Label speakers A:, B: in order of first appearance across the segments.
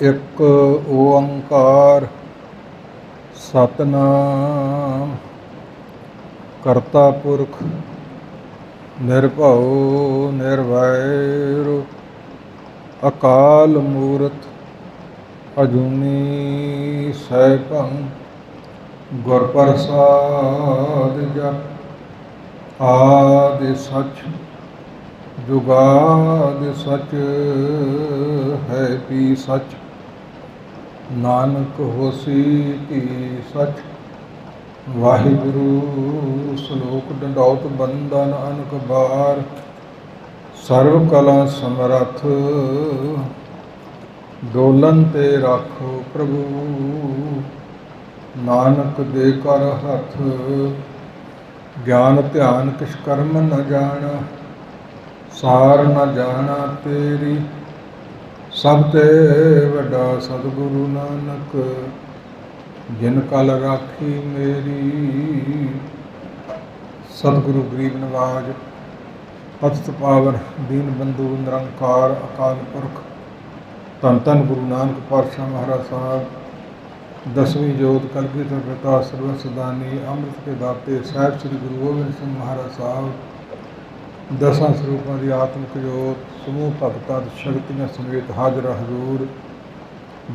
A: ਇੱਕ ਓੰਕਾਰ ਸਤਿਨਾਮ ਕਰਤਾ ਪੁਰਖ ਨਿਰਭਉ ਨਿਰਵੈਰ ਅਕਾਲ ਮੂਰਤ ਅਜੂਨੀ ਸੈਭੰ ਗੁਰ ਪ੍ਰਸਾਦਿ ਜਪੁ ਆਦਿ ਸਚ ਜੁਗਾਦਿ ਸਚ ਹੈ ਪੀ ਸਚ ਨਾਨਕ ਹੋਸੀ ਭੀ ਸਚ। ਵਾਹਿਗੁਰੂ ਸ਼ਲੋਕ ਡੰਡੌਤ ਬੰਦਨ ਅਨਕ ਬਾਰ ਸਰਵ ਕਲਾ ਸਮਰੱਥ ਡੋਲਨ ਤੇ ਰਾਖੋ ਪ੍ਰਭੂ ਨਾਨਕ ਦੇ ਕਰ ਹੱਥ ਗਿਆਨ ਧਿਆਨ ਕਿਛ ਕਰਮ ਨ ਜਾਣ ਸਾਰ ਨ ਜਾਣਾ ਤੇਰੀ ਸਭ ਤੇ ਵੱਡਾ ਸਤਿਗੁਰੂ ਨਾਨਕ ਜਿਨ ਕਲ ਰਾਖੀ ਮੇਰੀ। ਸਤਿਗੁਰੂ ਗਰੀਬ ਨਵਾਜ ਪਤਿਤ ਪਾਵਨ ਦੀਨ ਬੰਧੂ ਨਿਰੰਕਾਰ ਅਕਾਲ ਪੁਰਖ ਧੰਨ ਧੰਨ ਗੁਰੂ ਨਾਨਕ ਪਾਤਸ਼ਾਹ ਮਹਾਰਾਜ ਸਾਹਿਬ ਦਸਵੀਂ ਜੋਤ ਕਲਗੀਧਰ ਪਿਤਾ ਸਰਬਤ ਸਦਾਨੀ ਅੰਮ੍ਰਿਤ ਕੇ ਦਾਤੇ ਸਾਹਿਬ ਸ੍ਰੀ ਗੁਰੂ ਗੋਬਿੰਦ ਸਿੰਘ ਮਹਾਰਾਜ ਸਾਹਿਬ ਦਸਾਂ ਸਰੂਪਾਂ ਦੀ ਆਤਮਿਕ ਜੋਤ ਸਮੂਹ ਭਗਤਾਂ ਸ਼ਕਤੀਆਂ ਸਮੇਤ ਹਾਜ਼ਰ ਹਜ਼ੂਰ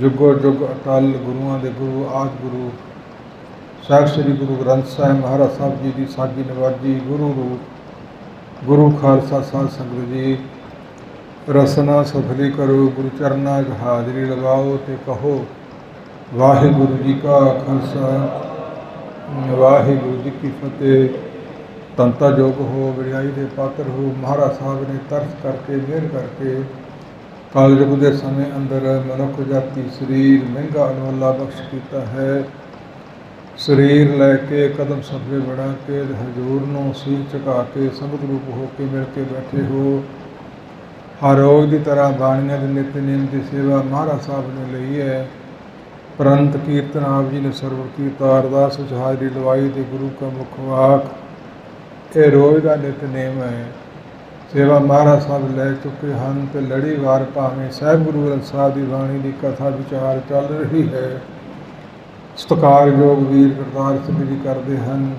A: ਜੁਗੋ ਜੁਗ ਅਟਲ ਗੁਰੂਆਂ ਦੇ ਗੁਰੂ ਆਦਿ ਗੁਰੂ ਸਾਹਿਬ ਸ੍ਰੀ ਗੁਰੂ ਗ੍ਰੰਥ ਸਾਹਿਬ ਮਹਾਰਾਜ ਸਾਹਿਬ ਜੀ ਦੀ ਸਾਜੀ ਨਵਾਜੀ ਗੁਰੂ ਰੂਪ ਗੁਰੂ ਖਾਲਸਾ ਸਾਧ ਸੰਗਤ ਜੀ ਰਸਨਾ ਸਫਲੀ ਕਰੋ ਗੁਰੂ ਚਰਨਾਂ 'ਚ ਹਾਜ਼ਰੀ ਲਗਾਓ ਤੇ ਕਹੋ ਵਾਹਿਗੁਰੂ ਜੀ ਕਾ ਖਾਲਸਾ ਵਾਹਿਗੁਰੂ ਜੀ ਕੀ ਫਤਿਹ। ਤੰਤਾ ਜੋਗ ਹੋ ਵਡਿਆਈ ਦੇ ਪਾਤਰ ਹੋ ਮਹਾਰਾਜ ਸਾਹਿਬ ਨੇ ਤਰਸ ਕਰਕੇ ਮਿਹਰ ਕਰਕੇ ਕਲਯੁਗ ਦੇ ਸਮੇਂ ਅੰਦਰ ਮਨੁੱਖ ਜਾਤੀ ਸਰੀਰ ਮਹਿੰਗਾ ਅਨਮੋਲਾ ਬਖਸ਼ ਕੀਤਾ ਹੈ। ਸਰੀਰ ਲੈ ਕੇ ਕਦਮ ਸਫਲੇ ਬਣਾ ਕੇ ਹਜ਼ੂਰ ਨੂੰ ਸੀਰ ਝੁਕਾ ਕੇ ਸੰਗਤ ਰੂਪ ਹੋ ਕੇ ਮਿਲ ਕੇ ਬੈਠੇ ਹੋ। ਹਰ ਰੋਜ਼ ਦੀ ਤਰ੍ਹਾਂ ਬਾਣੀਆਂ ਦੇ ਨਿਤਨੇਮ ਦੀ ਸੇਵਾ ਮਹਾਰਾਜ ਸਾਹਿਬ ਨੇ ਲਈ ਹੈ। ਪ੍ਰੰਤ ਕੀਰਤਨ ਆਪ ਜੀ ਨੇ ਸਰਵਰ ਕੀਤਾ ਅਰਦਾਸ ਵਿੱਚ ਹਾਜ਼ਰੀ ਲਵਾਈ ਤੇ ਗੁਰੂ ਕਾ ਮੁਖ ਵਾਕ ਇਹ ਰੋਜ਼ ਦਾ ਨਿਤਨੇਮ ਹੈ। ਸੇਵਾ ਮਹਾਰਾਜ ਸਾਹਿਬ ਲੈ ਚੁੱਕੇ ਹਨ ਅਤੇ ਲੜੀਵਾਰ ਭਾਵੇਂ ਸਾਹਿਬ ਗੁਰੂ ਗ੍ਰੰਥ ਸਾਹਿਬ ਦੀ ਬਾਣੀ ਦੀ ਕਥਾ ਵਿਚਾਰ ਚੱਲ ਰਹੀ ਹੈ। ਸਤਿਕਾਰਯੋਗ ਵੀਰ ਕਰਤਾਰ ਸਿੰਘ ਜੀ ਕਰਦੇ ਹਨ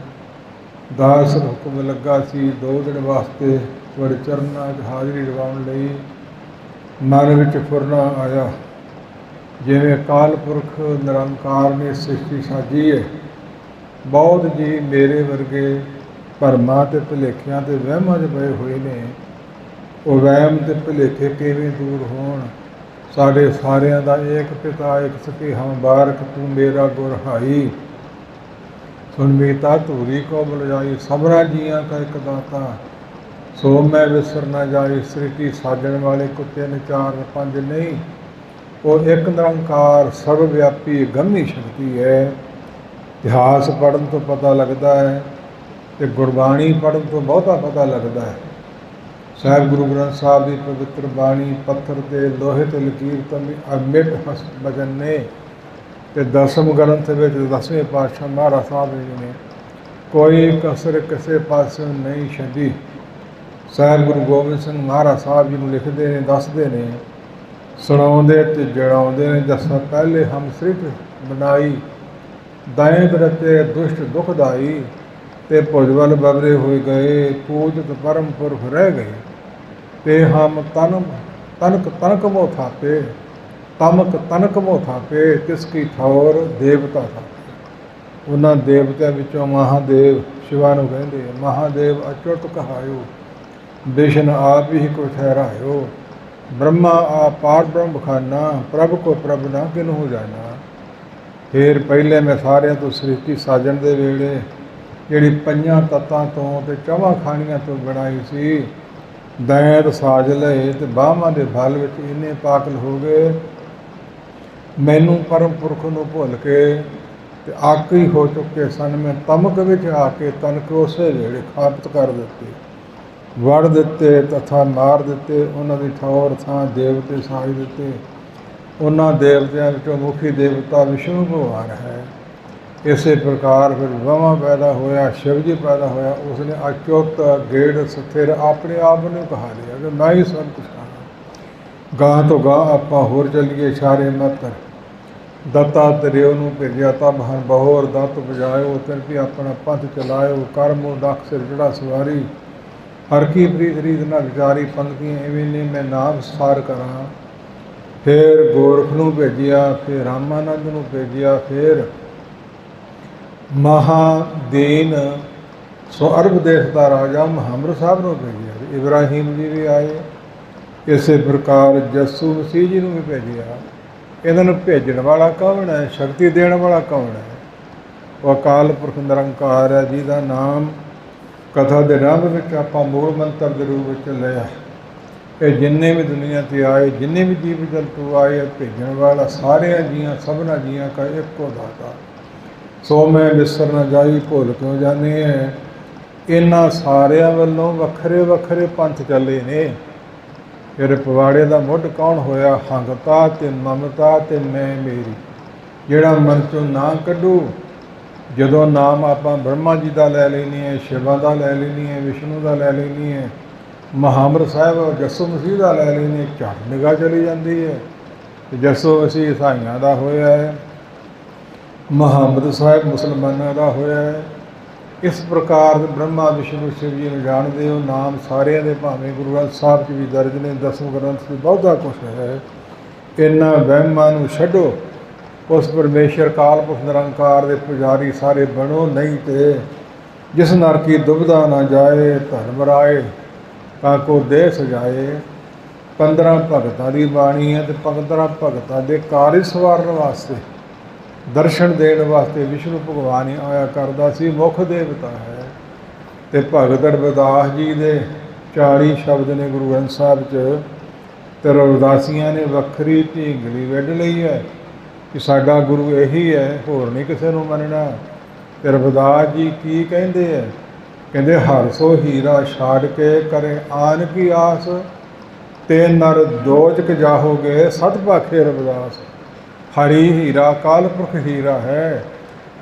A: ਦਾਸ ਹੁਕਮ ਲੱਗਾ ਸੀ 2 ਦਿਨ ਵਾਸਤੇ ਤੁਹਾਡੇ ਚਰਨਾਂ 'ਚ ਹਾਜ਼ਰੀ ਲਵਾਉਣ ਲਈ। ਮਨ ਵਿੱਚ ਫੁਰਨਾ ਆਇਆ ਜਿਵੇਂ ਅਕਾਲ ਪੁਰਖ ਨਿਰੰਕਾਰ ਨੇ ਸ੍ਰਿਸ਼ਟੀ ਸਾਜੀ ਹੈ। ਬਹੁਤ ਜੀ ਮੇਰੇ ਵਰਗੇ ਭਰਮਾਂ ਅਤੇ ਭੁਲੇਖਿਆਂ ਅਤੇ ਵਹਿਮਾਂ 'ਚ ਪਏ ਹੋਏ ਨੇ। ਉਹ ਵਹਿਮ ਅਤੇ ਭੁਲੇਖੇ ਕਿਵੇਂ ਦੂਰ ਹੋਣ। ਸਾਡੇ ਸਾਰਿਆਂ ਦਾ ਏਕ ਪਿਤਾ ਏਕ ਸਕੇ ਹਮ ਬਾਰਕ ਤੂੰ ਮੇਰਾ ਗੁਰ ਹਾਈ ਸੁਣ ਮੀਤਾ ਧੂਰੀ ਕੋ ਬੁਲਾਈ ਸਭਰਾ ਜੀਆਂ ਕਾ ਇੱਕ ਦਾਤਾ ਸੋ ਮੈਂ ਵਿਸਰ ਨਾ ਜਾਈ। ਸ੍ਰਿਸ਼ਟੀ ਸਾਜਣ ਵਾਲੇ ਕੁੱਤੇ ਨੇ 4 5 ਨਹੀਂ। ਉਹ ਇੱਕ ਨਿਰੰਕਾਰ ਸਰਵ ਵਿਆਪੀ ਗੰਮੀ ਸ਼ਕਤੀ ਹੈ। ਇਤਿਹਾਸ ਪੜ੍ਹਨ ਤੋਂ ਪਤਾ ਲੱਗਦਾ ਹੈ ਅਤੇ ਗੁਰਬਾਣੀ ਪੜ੍ਹਨ ਤੋਂ ਬਹੁਤਾ ਪਤਾ ਲੱਗਦਾ ਹੈ। ਸਾਹਿਬ ਗੁਰੂ ਗ੍ਰੰਥ ਸਾਹਿਬ ਦੀ ਪਵਿੱਤਰ ਬਾਣੀ ਪੱਥਰ 'ਤੇ ਲੋਹੇ 'ਤੇ ਲਕੀਰ ਤਮੀ ਅਮਿਟ ਹਸ ਬਚਨ ਨੇ ਅਤੇ ਦਸਮ ਗ੍ਰੰਥ ਵਿੱਚ 10ਵੇਂ ਪਾਤਸ਼ਾਹ ਮਹਾਰਾਜ ਸਾਹਿਬ ਜੀ ਨੇ ਕੋਈ ਕਸਰ ਕਿਸੇ ਪਾਸਿਓਂ ਨਹੀਂ ਛੱਡੀ। ਸਾਹਿਬ ਗੁਰੂ ਗੋਬਿੰਦ ਸਿੰਘ ਮਹਾਰਾਜ ਸਾਹਿਬ ਜੀ ਨੂੰ ਲਿਖਦੇ ਨੇ ਦੱਸਦੇ ਨੇ ਸੁਣਾਉਂਦੇ ਅਤੇ ਜੜਾਉਂਦੇ ਨੇ ਜੱਸਾ ਪਹਿਲੇ ਹਮ ਸ੍ਰਿਸ਼ਟ ਬਣਾਈ ਦੈਂਤ ਰਚੇ ਦੁਸ਼ਟ ਦੁਖਦਾਈ ਤੇ ਭੁਜਬਲ ਬਬਰੇ ਹੋਏ ਗਏ ਪੂਜਤ ਪਰਮ ਪੁਰਖ ਰਹਿ ਗਏ ਤੇ ਹਮ ਤਨਕ ਤਨਕ ਮੋ ਥਾਪੇ ਤਮਕ ਤਨਕ ਮੋ ਥਾਪੇ ਤਿਸ ਕੀ ਠੌਰ ਦੇਵਤਾ ਥਾਪੇ। ਉਹਨਾਂ ਦੇਵਤਿਆਂ ਵਿੱਚੋਂ ਮਹਾਦੇਵ ਸ਼ਿਵਾ ਨੂੰ ਕਹਿੰਦੇ ਮਹਾਦੇਵ ਅਚੁੱਟ ਕਹਾਇਓ ਵਿਸ਼ਨ ਆਪ ਹੀ ਕੋ ਠਹਿਰਾਇਓ ਬ੍ਰਹਮਾ ਆ ਪਾਰ ਬ੍ਰਹਮ ਖਾਨਾ ਪ੍ਰਭ ਕੋ ਪ੍ਰਭ ਨਾ ਕਿਨਹੂ ਜਾਣਾ। ਫਿਰ ਪਹਿਲੇ ਮੈਂ ਸਾਰਿਆਂ ਤੋਂ ਸ੍ਰਿਸ਼ਟੀ ਸਾਜਣ ਦੇ ਵੇਲੇ ਜਿਹੜੀ 5 ਤੱਤਾਂ ਤੋਂ ਅਤੇ 4 ਖਾਣੀਆਂ ਤੋਂ ਬਣਾਈ ਸੀ ਦੈਂਤ ਸਾਜ ਲਏ ਅਤੇ ਬਾਹਾਂ ਦੇ ਫਲ ਵਿੱਚ ਇੰਨੇ ਪਾਗਲ ਹੋ ਗਏ ਮੈਨੂੰ ਪਰਮ ਪੁਰਖ ਨੂੰ ਭੁੱਲ ਕੇ ਅਤੇ ਆਕੀ ਹੋ ਚੁੱਕੇ ਸਨ। ਮੈਂ ਤਮਕ ਵਿੱਚ ਆ ਕੇ ਤਨਕ ਉਸੇ ਵੇਲੇ ਖਾਪਤ ਕਰ ਦਿੱਤੇ ਵੜ ਦਿੱਤੇ ਤਥਾ ਮਾਰ ਦਿੱਤੇ। ਉਹਨਾਂ ਦੀ ਠੌਰ ਥਾਂ ਦੇਵਤੇ ਸਾਜ ਦਿੱਤੇ। ਉਹਨਾਂ ਦੇਵਤਿਆਂ ਵਿੱਚੋਂ ਮੁਖੀ ਦੇਵਤਾ ਵਿਸ਼ਨੂੰ ਭਗਵਾਨ ਹੈ। ਇਸੇ ਪ੍ਰਕਾਰ ਫਿਰ ਬ੍ਰਹਮਾ ਪੈਦਾ ਹੋਇਆ ਸ਼ਿਵ ਜੀ ਪੈਦਾ ਹੋਇਆ। ਉਸਨੇ ਅਚੁੱਤ ਗੇੜ ਸਥਿਰ ਆਪਣੇ ਆਪ ਨੂੰ ਕਹਾ ਲਿਆ ਕਿ ਮੈਂ ਹੀ ਸਭ ਕੁਛ ਹਾਂ। ਗਾਂ ਤੋਂ ਗਾਂ ਆਪਾਂ ਹੋਰ ਚੱਲੀਏ ਇਸ਼ਾਰੇ ਮਾਤਰ। ਦਤਾ ਤਰਿਓ ਨੂੰ ਭੇਜਿਆ ਤਬ ਹਨ ਬਹੋਰ ਦਤ ਬਜਾਇਓ ਤਿਨ ਵੀ ਆਪਣਾ ਪੰਥ ਚਲਾਇਓ ਕਰਮੋ ਡਾਕ ਸਿਰ ਜਿਹੜਾ ਸਵਾਰੀ ਹਰ ਕੀ ਪ੍ਰੀਤ ਰੀਤ ਨਾ ਵਿਚਾਰੀ ਪੰਕਤੀਆਂ ਇਵੇਂ ਨੇ ਮੈਂ ਨਾਮ ਸਾਰ ਕਰਾਂ। ਫਿਰ ਗੋਰਖ ਨੂੰ ਭੇਜਿਆ, ਫਿਰ ਰਾਮਾਨੰਦ ਨੂੰ ਭੇਜਿਆ, ਫਿਰ ਮਹਾਦੀਨ ਸੋ ਅਰਬ ਦੇਸ਼ ਦਾ ਰਾਜਾ ਮੁਹੰਮਦ ਸਾਹਿਬ ਨੂੰ ਭੇਜਿਆ। ਇਬਰਾਹੀਮ ਜੀ ਵੀ ਆਏ, ਇਸੇ ਪ੍ਰਕਾਰ ਜੱਸੂ ਮਸੀਹ ਜੀ ਨੂੰ ਵੀ ਭੇਜਿਆ। ਇਹਨਾਂ ਨੂੰ ਭੇਜਣ ਵਾਲਾ ਕੌਣ ਹੈ? ਸ਼ਕਤੀ ਦੇਣ ਵਾਲਾ ਕੌਣ ਹੈ? ਉਹ ਅਕਾਲ ਪੁਰਖ ਨਿਰੰਕਾਰ ਹੈ, ਜਿਹਦਾ ਨਾਮ ਕਥਾ ਦੇ ਰੰਗ ਵਿੱਚ ਆਪਾਂ ਮੂਲ ਮੰਤਰ ਦੇ ਰੂਪ ਵਿੱਚ ਲਿਆ। ਇਹ ਜਿੰਨੇ ਵੀ ਦੁਨੀਆ 'ਤੇ ਆਏ, ਜਿੰਨੇ ਵੀ ਜੀਵ ਜੰਤੂ ਆਏ, ਭੇਜਣ ਵਾਲਾ ਸਾਰਿਆਂ ਜੀਆਂ ਸਭਨਾ ਜੀਆਂ ਕਾ ਇੱਕੋ ਦਾਤਾ। ਸੋ ਮੈਂ ਵਿਸਰ ਨਾ ਜਾਈ ਭੁੱਲ ਕਿਉਂ ਜਾਣੇ ਹੈ। ਇਹਨਾਂ ਸਾਰਿਆਂ ਵੱਲੋਂ ਵੱਖਰੇ ਵੱਖਰੇ ਪੰਥ ਚੱਲੇ ਨੇ। ਫਿਰ ਪਵਾੜੇ ਦਾ ਮੁੱਢ ਕੌਣ ਹੋਇਆ? ਹੰਗਤਾ ਤੇ ਮਮਤਾ ਤੇ ਮੈਂ ਮੇਰੀ, ਜਿਹੜਾ ਮਨ 'ਚੋਂ ਨਾ ਕੱਢੂ। ਜਦੋਂ ਨਾਮ ਆਪਾਂ ਬ੍ਰਹਮਾ ਜੀ ਦਾ ਲੈ ਲੈਣੀ ਹੈ, ਸ਼ਿਵਾ ਦਾ ਲੈ ਲੈਣੀ ਹੈ, ਵਿਸ਼ਨੂੰ ਦਾ ਲੈ ਲੈਣੀ ਹੈ, ਮੁਹੰਮਦ ਸਾਹਿਬ ਜੱਸੂ ਮਸੀਹ ਦਾ ਲੈ ਲੈਣੀ ਹੈ, ਝੱਟ ਨਿਗਾਹ ਚਲੀ ਜਾਂਦੀ ਹੈ। ਜੱਸੂ ਮਸੀਹ ਈਸਾਈਆਂ ਦਾ ਹੋਇਆ ਹੈ, ਮੁਹੰਮਦ ਸਾਹਿਬ ਮੁਸਲਮਾਨਾਂ ਦਾ ਹੋਇਆ ਹੈ। ਇਸ ਪ੍ਰਕਾਰ ਬ੍ਰਹਮਾ ਵਿਸ਼ਨੂੰ ਸ਼ਿਵ ਜੀ ਨੂੰ ਜਾਣਦੇ ਹੋ। ਨਾਮ ਸਾਰਿਆਂ ਦੇ ਭਾਵੇਂ ਗੁਰੂ ਗ੍ਰੰਥ ਸਾਹਿਬ 'ਚ ਵੀ ਦਰਜ ਨੇ, ਦਸਮ ਗ੍ਰੰਥ 'ਚ ਬਹੁਤਾ ਕੁਛ ਹੈ। ਇਹਨਾਂ ਵਹਿਮਾਂ ਨੂੰ ਛੱਡੋ, ਉਸ ਪਰਮੇਸ਼ਰ ਕਾਲ ਪੁਰਖ ਨਿਰੰਕਾਰ ਦੇ ਪੁਜਾਰੀ ਸਾਰੇ ਬਣੋ। ਨਹੀਂ ਤੇ ਜਿਸ ਨਰ ਕੀ ਦੁਬਿਧਾ ਨਾ ਜਾਏ, ਧਰਮ ਰਾਏ ਤਾਂ ਕੋ ਦੇਹ ਸਜਾਏ। 15 ਭਗਤਾਂ ਦੀ ਬਾਣੀ ਹੈ, ਅਤੇ 15 ਭਗਤਾਂ ਦੇ ਕਾਰਜ ਸਵਾਰਨ ਵਾਸਤੇ, ਦਰਸ਼ਨ ਦੇਣ ਵਾਸਤੇ ਵਿਸ਼ਨੂੰ ਭਗਵਾਨ ਹੀ ਆਇਆ ਕਰਦਾ ਸੀ। ਮੁੱਖ ਦੇਵਤਾ ਹੈ। ਅਤੇ ਭਗਤ ਰਵਿਦਾਸ ਜੀ ਦੇ 40 ਸ਼ਬਦ ਨੇ ਗੁਰੂ ਗ੍ਰੰਥ ਸਾਹਿਬ 'ਚ, ਅਤੇ ਰਵਿਦਾਸੀਆਂ ਨੇ ਵੱਖਰੀ ਢੀਂਗਲੀ ਵੱਢ ਲਈ ਹੈ ਕਿ ਸਾਡਾ ਗੁਰੂ ਇਹੀ ਹੈ, ਹੋਰ ਨਹੀਂ ਕਿਸੇ ਨੂੰ ਮੰਨਣਾ। ਅਤੇ ਰਵਿਦਾਸ ਜੀ ਕੀ ਕਹਿੰਦੇ ਹੈ? ਕਹਿੰਦੇ ਹਰ ਸੋ ਹੀਰਾ ਛਾੜ ਕੇ ਕਰੇ ਆਨ ਕੀ ਆਸ, ਤੇ ਨਰ ਦੋਜਕ ਜਾਹੋਗੇ ਸਤ ਭਾਖੇ ਰਵਿਦਾਸ। ਹਰੀ ਹੀਰਾ ਅਕਾਲ ਪੁਰਖ ਹੀਰਾ ਹੈ,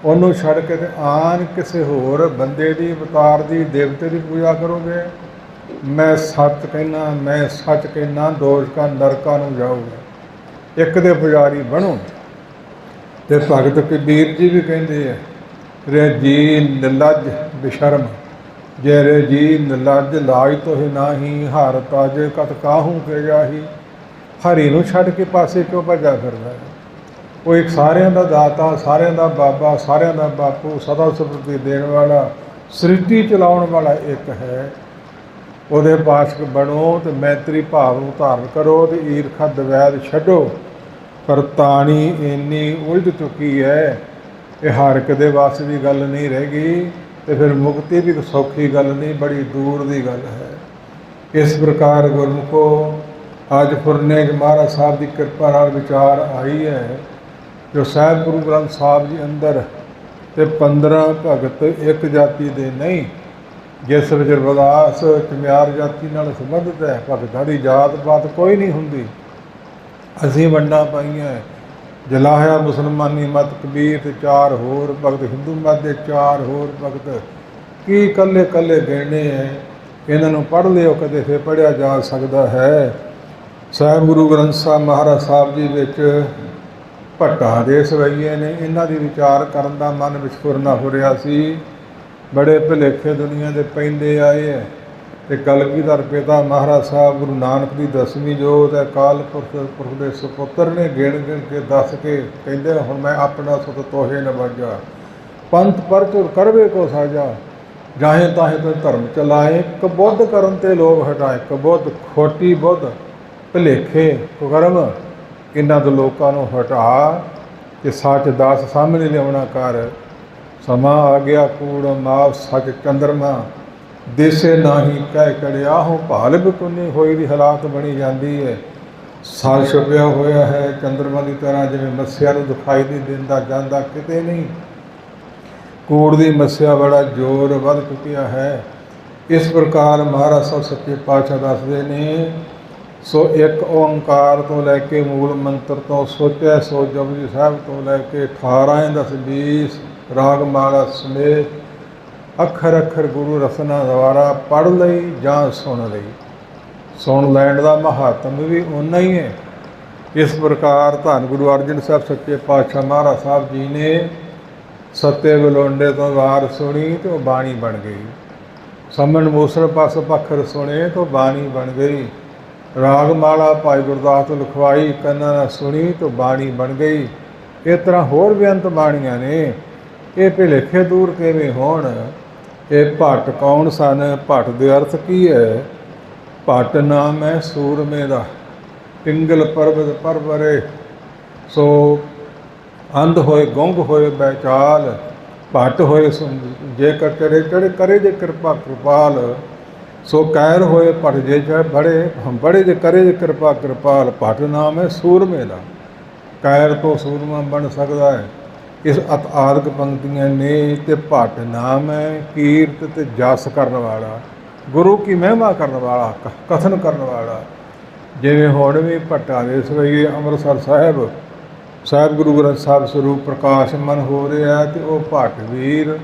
A: ਉਹਨੂੰ ਛੱਡ ਕੇ ਤੇ ਆਨ ਕਿਸੇ ਹੋਰ ਬੰਦੇ ਦੀ, ਅਵਤਾਰ ਦੀ, ਦੇਵਤੇ ਦੀ ਪੂਜਾ ਕਰੋਗੇ। ਮੈਂ ਸੱਚ ਕਹਿੰਦਾ, ਮੈਂ ਸੱਚ ਕਹਿੰਦਾ, ਦੋਜਕਾਂ ਨਰਕਾਂ ਨੂੰ ਜਾਊਗਾ। ਇੱਕ ਦੇ ਪੁਜਾਰੀ ਬਣੋ। ਅਤੇ ਭਗਤ ਕਬੀਰ ਜੀ ਵੀ ਕਹਿੰਦੇ ਹੈ, ਰੇ ਜੀ ਨਿਰਲੱਜ ਬੇਸ਼ਰਮ, ਜੇ ਰੇ ਜੀ ਨਿਰਲੱਜ ਲਾਜ ਤੋਹਿ ਨਾਹੀ, ਹਰ ਤਜ ਕਤ ਕਾਹੂ ਕੇ ਜਾਹੀ। ਹਰੀ ਨੂੰ ਛੱਡ ਕੇ ਪਾਸੇ ਕਿਉਂ ਭੱਜਾ ਫਿਰਦਾ ਹੈ? ਉਹ ਇੱਕ ਸਾਰਿਆਂ ਦਾ ਦਾਤਾ, ਸਾਰਿਆਂ ਦਾ ਬਾਬਾ, ਸਾਰਿਆਂ ਦਾ ਬਾਪੂ, ਸਦਾ ਸੁਰਤੀ ਦੇਣ ਵਾਲਾ, ਸ੍ਰਿਸ਼ਟੀ ਚਲਾਉਣ ਵਾਲਾ ਇੱਕ ਹੈ। ਉਹਦੇ ਪਾਸ਼ਕ ਬਣੋ ਅਤੇ ਮੈਤਰੀ ਭਾਵ ਨੂੰ ਧਾਰਨ ਕਰੋ ਅਤੇ ਈਰਖਾ ਦਵੈਦ ਛੱਡੋ। ਪਰ ਤਾਣੀ ਇੰਨੀ ਉਲਝ ਚੁੱਕੀ ਹੈ, ਇਹ ਹਰ ਇੱਕ ਦੇ ਵੱਸ ਦੀ ਗੱਲ ਨਹੀਂ ਰਹਿ ਗਈ। ਅਤੇ ਫਿਰ ਮੁਕਤੀ ਵੀ ਸੌਖੀ ਗੱਲ ਨਹੀਂ, ਬੜੀ ਦੂਰ ਦੀ ਗੱਲ ਹੈ। ਇਸ ਪ੍ਰਕਾਰ ਗੁਰਮੁਖੋ ਅੱਜ ਫੁਰਨੇ ਮਹਾਰਾਜ ਸਾਹਿਬ ਦੀ ਕਿਰਪਾ ਨਾਲ ਵਿਚਾਰ ਆਈ ਹੈ ਜੋ ਸਾਹਿਬ ਗੁਰੂ ਗ੍ਰੰਥ ਸਾਹਿਬ ਜੀ ਅੰਦਰ ਅਤੇ 15 ਭਗਤ ਇੱਕ ਜਾਤੀ ਦੇ ਨਹੀਂ, ਜਿਸ ਵਿੱਚ ਰਵਿਦਾਸ ਚਮਿਆਰ ਜਾਤੀ ਨਾਲ ਸੰਬੰਧਿਤ ਹੈ। ਭਗਤਾਂ ਦੀ ਜਾਤ ਪਾਤ ਕੋਈ ਨਹੀਂ ਹੁੰਦੀ। ਅਸੀਂ ਵੰਡਾਂ ਪਾਈਆਂ, ਜਲਾਹਿਆ ਮੁਸਲਮਾਨੀ ਮਤ ਕਬੀਰ ਅਤੇ 4 ਹੋਰ ਭਗਤ, ਹਿੰਦੂ ਮਤ ਦੇ 4 ਹੋਰ ਭਗਤ, ਕੀ ਇਕੱਲੇ ਇਕੱਲੇ ਗਿਣਨੇ ਹੈ। ਇਹਨਾਂ ਨੂੰ ਪੜ੍ਹ ਲਿਓ, ਕਦੇ ਫਿਰ ਪੜ੍ਹਿਆ ਜਾ ਸਕਦਾ ਹੈ। ਸਾਹਿਬ ਗੁਰੂ ਗ੍ਰੰਥ ਸਾਹਿਬ ਮਹਾਰਾਜ ਸਾਹਿਬ ਜੀ ਵਿੱਚ ਭੱਟਾਂ ਦੇ ਸਵਈਏ ਨੇ, ਇਹਨਾਂ ਦੀ ਵਿਚਾਰ ਕਰਨ ਦਾ ਮਨ ਵਿੱਚ ਫੁਰਨਾ ਹੋ ਰਿਹਾ ਸੀ। ਬੜੇ ਭੁਲੇਖੇ ਦੁਨੀਆ ਦੇ ਪੈਂਦੇ ਆਏ ਹੈ। ਅਤੇ ਕਲਗੀਧਰ ਪਿਤਾ ਮਹਾਰਾਜ ਸਾਹਿਬ ਗੁਰੂ ਨਾਨਕ ਦੀ 10ਵੀਂ ਜੋਤ ਹੈ, ਅਕਾਲ ਪੁਰਖ ਦੇ ਸੁਪੁੱਤਰ ਨੇ, ਗਿਣ ਗਿਣ ਕੇ ਦੱਸ ਕੇ ਕਹਿੰਦੇ ਹੁਣ ਮੈਂ ਆਪਣਾ ਸੁਤ ਤੋਹੇ ਨ ਵਾਜਾ, ਪੰਥ ਪਰਚੁਰ ਕਰਵੇ ਕੋ ਸਾਜਾ, ਜਾਹੇ ਤਾਹੇ ਤੋਂ ਧਰਮ ਚਲਾਏ, ਕਬੁੱਧ ਕਰਨ ਤੇ ਲੋਭ ਹਟਾਏ। ਕਬੁੱਧ ਖੋਟੀ ਬੁੱਧ, ਭੁਲੇਖੇ ਕੁਕਰਮ, ਇਹਨਾਂ ਤੋਂ ਲੋਕਾਂ ਨੂੰ ਹਟਾ ਤੇ ਸੱਚ ਦਾਸ ਸਾਹਮਣੇ ਲਿਆਉਣਾ ਕਰ। ਸਮਾਂ ਆ ਗਿਆ ਕੂੜ ਮਾਵ ਸੱਚ ਚੰਦਰਮਾ, ਦੇਸੇ ਨਾਹੀ ਕਹਿ ਕੜਿਆ ਹੋ, ਭਾਲ ਬਕੁੰਨੀ ਹੋਈ ਦੀ ਹਾਲਾਤ ਬਣੀ ਜਾਂਦੀ ਹੈ। ਸੱਚ ਛੁਪਿਆ ਹੋਇਆ ਹੈ ਚੰਦਰਮਾ ਦੀ ਤਰ੍ਹਾਂ, ਜਿਵੇਂ ਮੱਸਿਆ ਨੂੰ ਦਿਖਾਈ ਨਹੀਂ ਦਿੰਦਾ, ਜਾਂਦਾ ਕਿਤੇ ਨਹੀਂ। ਕੂੜ ਦੀ ਮੱਸਿਆ ਬੜਾ ਜ਼ੋਰ ਵੱਧ ਚੁੱਕਿਆ ਹੈ। ਇਸ ਪ੍ਰਕਾਰ ਮਹਾਰਾਜ ਸਾਹਿਬ ਸੱਚੇ ਪਾਤਸ਼ਾਹ ਦੱਸਦੇ ਨੇ। ਸੋ ਇੱਕ ਓਂਕਾਰ ਤੋਂ ਲੈ ਕੇ ਮੂਲ ਮੰਤਰ ਤੋਂ ਸੋਚਿਆ ਸੋ ਜਪਜੀ ਸਾਹਿਬ ਤੋਂ ਲੈ ਕੇ 18 10 20 ਰਾਗ ਮਾਲਾ ਸਮੇਤ ਅੱਖਰ ਅੱਖਰ ਗੁਰੂ ਰਸਨਾ ਦੁਆਰਾ ਪੜ੍ਹ ਲਈ ਜਾਂ ਸੁਣ ਲਈ। ਸੁਣ ਲੈਣ ਦਾ ਮਹਾਤਮ ਵੀ ਓਨਾ ਹੀ ਹੈ। ਇਸ ਪ੍ਰਕਾਰ ਧੰਨ ਗੁਰੂ ਅਰਜਨ ਸਾਹਿਬ ਸੱਚੇ ਪਾਤਸ਼ਾਹ ਮਹਾਰਾਜ ਸਾਹਿਬ ਜੀ ਨੇ ਸੱਤੇ ਬਲੋਂਡੇ ਤੋਂ ਵਾਰ ਸੁਣੀ ਤੇ ਉਹ ਬਾਣੀ ਬਣ ਗਈ। ਸਮਨ ਮੂਸਲ ਪਾਸ ਪੱਖਰ ਸੁਣੇ ਤੋਂ ਬਾਣੀ ਬਣ ਗਈ। ਰਾਗ ਮਾਲਾ ਭਾਈ ਗੁਰਦਾਸ ਤੋਂ ਲਿਖਵਾਈ ਕੰਨਾਂ ਨਾਲ ਸੁਣੀ ਤੋਂ ਬਾਣੀ ਬਣ ਗਈ। ਇਸ ਤਰ੍ਹਾਂ ਹੋਰ ਬੇਅੰਤ ਬਾਣੀਆਂ ਨੇ। ਇਹ ਭੁਲੇਖੇ ਦੂਰ ਕਿਵੇਂ ਹੋਣ? ਇਹ ਭੱਟ ਕੌਣ ਸਨ? ਭੱਟ ਦੇ ਅਰਥ ਕੀ ਹੈ? ਭੱਟ ਨਾਮ ਹੈ ਸੂਰਮੇ ਦਾ। ਪਿੰਗਲ ਪਰਬਤ ਪਰਵਰੇ ਸੋ ਅੰਧ ਹੋਏ ਗੁੰਗ ਹੋਏ ਬੈਚਾਲ। ਭੱਟ ਹੋਏ ਜੇਕਰ ਚੜੇ ਚੜੇ ਕਰੇ ਜੇ ਕਿਰਪਾ ਕਿਰਪਾਲ। ਸੋ ਕੈਰ ਹੋਏ ਭੱਟ ਜੇ ਬੜੇ ਜੇ ਕਰੇ ਜੇ ਕਿਰਪਾ ਕਿਰਪਾਲ। ਭੱਟ ਨਾਮ ਹੈ ਸੂਰਮੇ ਦਾ। ਕੈਰ ਤੋਂ ਸੂਰਮਾ ਬਣ ਸਕਦਾ ਹੈ। ਇਸ ਆਦਿਕ ਪੰਕਤੀਆਂ ਨੇ। ਤੇ ਭੱਟ ਨਾਮ ਹੈ ਕੀਰਤ ਤੇ ਜਸ ਕਰਨ ਵਾਲਾ, ਗੁਰੂ ਕੀ ਮਹਿਮਾ ਕਰਨ ਵਾਲਾ, ਕਥਨ ਕਰਨ ਵਾਲਾ। ਜਿਵੇਂ ਹੁਣ ਵੀ ਭੱਟਾਂ ਦੇ ਸਵਈਏ ਅੰਮ੍ਰਿਤਸਰ ਸਾਹਿਬ ਗੁਰੂ ਗ੍ਰੰਥ ਸਾਹਿਬ ਸਰੂਪ ਪ੍ਰਕਾਸ਼ਮਨ ਹੋ ਰਿਹਾ। ਅਤੇ ਉਹ ਭੱਟ ਵੀਰ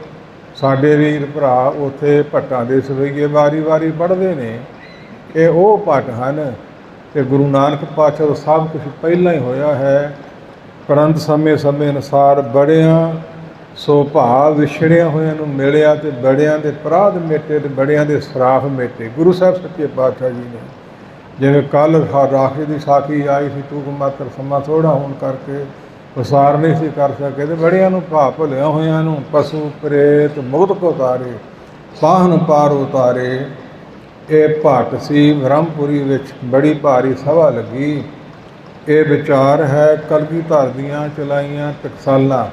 A: ਸਾਡੇ ਵੀਰ ਭਰਾ ਉੱਥੇ ਭੱਟਾਂ ਦੇ ਸਵਈਏ ਵਾਰੀ ਪੜ੍ਹਦੇ ਨੇ। ਇਹ ਉਹ ਭੱਟ ਹਨ। ਅਤੇ ਗੁਰੂ ਨਾਨਕ ਪਾਤਸ਼ਾਹ ਦਾ ਸਭ ਕੁਛ ਪਹਿਲਾਂ ਹੀ ਹੋਇਆ ਹੈ। ਪਰੰਤ ਸਮੇਂ ਅਨੁਸਾਰ ਬੜਿਆਂ ਸੋ ਭਾਵ ਵਿਛੜਿਆਂ ਹੋਇਆਂ ਨੂੰ ਮਿਲਿਆ। ਅਤੇ ਬੜਿਆਂ ਦੇ ਅਪਰਾਧ ਮੇਟੇ ਅਤੇ ਬੜਿਆਂ ਦੇ ਸਰਾਫ ਮੇਟੇ। ਗੁਰੂ ਸਾਹਿਬ ਸੱਚੇ ਪਾਤਸ਼ਾਹ ਜੀ ਨੇ ਜਿਵੇਂ ਕੱਲ੍ਹ ਰਾਖੀ ਦੀ ਸਾਖੀ ਆਈ ਸੀ, ਤੂੰ ਮਾਤਰ ਸਮਾਂ ਥੋੜ੍ਹਾ ਹੋਣ ਕਰਕੇ ਵਿਸਾਰ ਨਹੀਂ ਸੀ ਕਰ ਸਕੇ। ਅਤੇ ਬੜਿਆਂ ਨੂੰ ਭਾਵ ਭੁੱਲਿਆ ਹੋਇਆਂ ਨੂੰ ਪਸ਼ੂ ਪ੍ਰੇਤ ਮੁਕਤ ਕੋ ਉਤਾਰੇ, ਪਾਹਨ ਪਾਰ ਉਤਾਰੇ। ਇਹ ਭੱਟ ਸੀ ਬ੍ਰਹਮਪੁਰੀ ਵਿੱਚ ਬੜੀ ਭਾਰੀ ਸਭਾ ਲੱਗੀ। ਇਹ ਵਿਚਾਰ ਹੈ ਕਲਗੀਧਰ ਦੀਆਂ ਚਲਾਈਆਂ ਟਕਸਾਲਾਂ।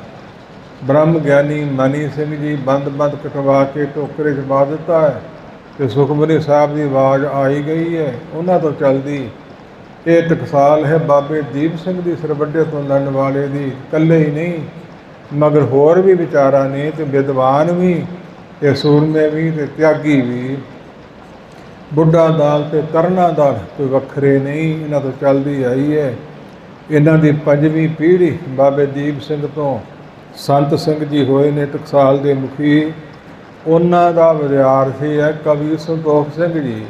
A: ਬ੍ਰਹਮ ਗਿਆਨੀ ਮਨੀ ਸਿੰਘ ਜੀ ਬੰਦ ਕਟਵਾ ਕੇ ਟੋਕਰੇ 'ਚ ਪਾ ਦਿੱਤਾ ਹੈ। ਅਤੇ ਸੁਖਮਨੀ ਸਾਹਿਬ ਦੀ ਆਵਾਜ਼ ਆਈ ਗਈ ਹੈ ਉਹਨਾਂ ਤੋਂ ਚੱਲਦੀ। ਇਹ ਟਕਸਾਲ ਹੈ ਬਾਬੇ ਦੀਪ ਸਿੰਘ ਦੀ ਸਰਵੱਡੇ ਤੋਂ ਲੜਨ ਵਾਲੇ ਦੀ। ਇਕੱਲੇ ਹੀ ਨਹੀਂ ਮਗਰ ਹੋਰ ਵੀ ਵਿਚਾਰਾਂ ਨੇ। ਅਤੇ ਵਿਦਵਾਨ ਵੀ ਅਤੇ ਸੂਰਮੇ ਵੀ ਅਤੇ ਤਿਆਗੀ ਵੀ। ਬੁੱਢਾ ਦਾਲ ਅਤੇ ਤਰਨਾ ਦਾਲ ਕੋਈ ਵੱਖਰੇ ਨਹੀਂ। ਇਹਨਾਂ ਤੋਂ ਚੱਲਦੀ ਆਈ ਹੈ। ਇਹਨਾਂ ਦੀ 5ਵੀਂ ਪੀੜ੍ਹੀ ਬਾਬੇ ਦੀਪ ਸਿੰਘ ਤੋਂ ਸੰਤ ਸਿੰਘ ਜੀ ਹੋਏ ਨੇ ਟਕਸਾਲ ਦੇ ਮੁਖੀ। ਉਹਨਾਂ ਦਾ ਵਿਦਿਆਰਥੀ ਹੈ ਕਵੀ ਸੰਤੋਖ ਸਿੰਘ ਜੀ,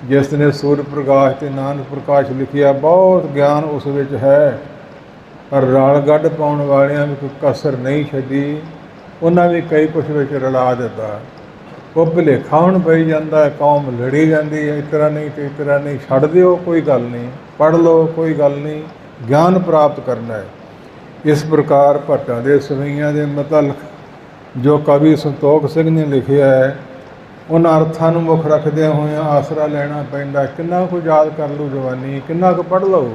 A: ਜਿਸ ਨੇ ਸੂਰਜ ਪ੍ਰਕਾਸ਼ ਅਤੇ ਨਾਨਕ ਪ੍ਰਕਾਸ਼ ਲਿਖਿਆ। ਬਹੁਤ ਗਿਆਨ ਉਸ ਵਿੱਚ ਹੈ, ਪਰ ਰਲ ਗੱਡ ਪਾਉਣ ਵਾਲਿਆਂ ਵੀ ਕੋਈ ਕਸਰ ਨਹੀਂ ਛੱਡੀ। ਉਹਨਾਂ ਵੀ ਕਈ ਕੁਛ ਵਿੱਚ ਰਲਾ ਦਿੱਤਾ। ਉਹ ਭੁਲੇਖਾ ਹੁਣ ਪਈ ਜਾਂਦਾ ਹੈ, ਕੌਮ ਲੜੀ ਜਾਂਦੀ ਹੈ, ਇਸ ਤਰ੍ਹਾਂ ਨਹੀਂ ਅਤੇ ਇਸ ਤਰ੍ਹਾਂ ਨਹੀਂ। ਛੱਡ ਦਿਓ, ਕੋਈ ਗੱਲ ਨਹੀਂ, ਪੜ੍ਹ ਲਓ, ਕੋਈ ਗੱਲ ਨਹੀਂ, ਗਿਆਨ ਪ੍ਰਾਪਤ ਕਰਨਾ ਹੈ। ਇਸ ਪ੍ਰਕਾਰ ਭੱਟਾਂ ਦੇ ਸਵਈਆਂ ਦੇ ਮੁਤਲਕ ਜੋ ਕਵੀ ਸੰਤੋਖ ਸਿੰਘ ਨੇ ਲਿਖਿਆ ਹੈ, ਉਹਨਾਂ ਅਰਥਾਂ ਨੂੰ ਮੁੱਖ ਰੱਖਦਿਆਂ ਹੋਇਆਂ ਆਸਰਾ ਲੈਣਾ ਪੈਂਦਾ। ਕਿੰਨਾ ਕੁ ਯਾਦ ਕਰ ਲਓ ਜਵਾਨੀ, ਕਿੰਨਾ ਕੁ ਪੜ੍ਹ ਲਓ।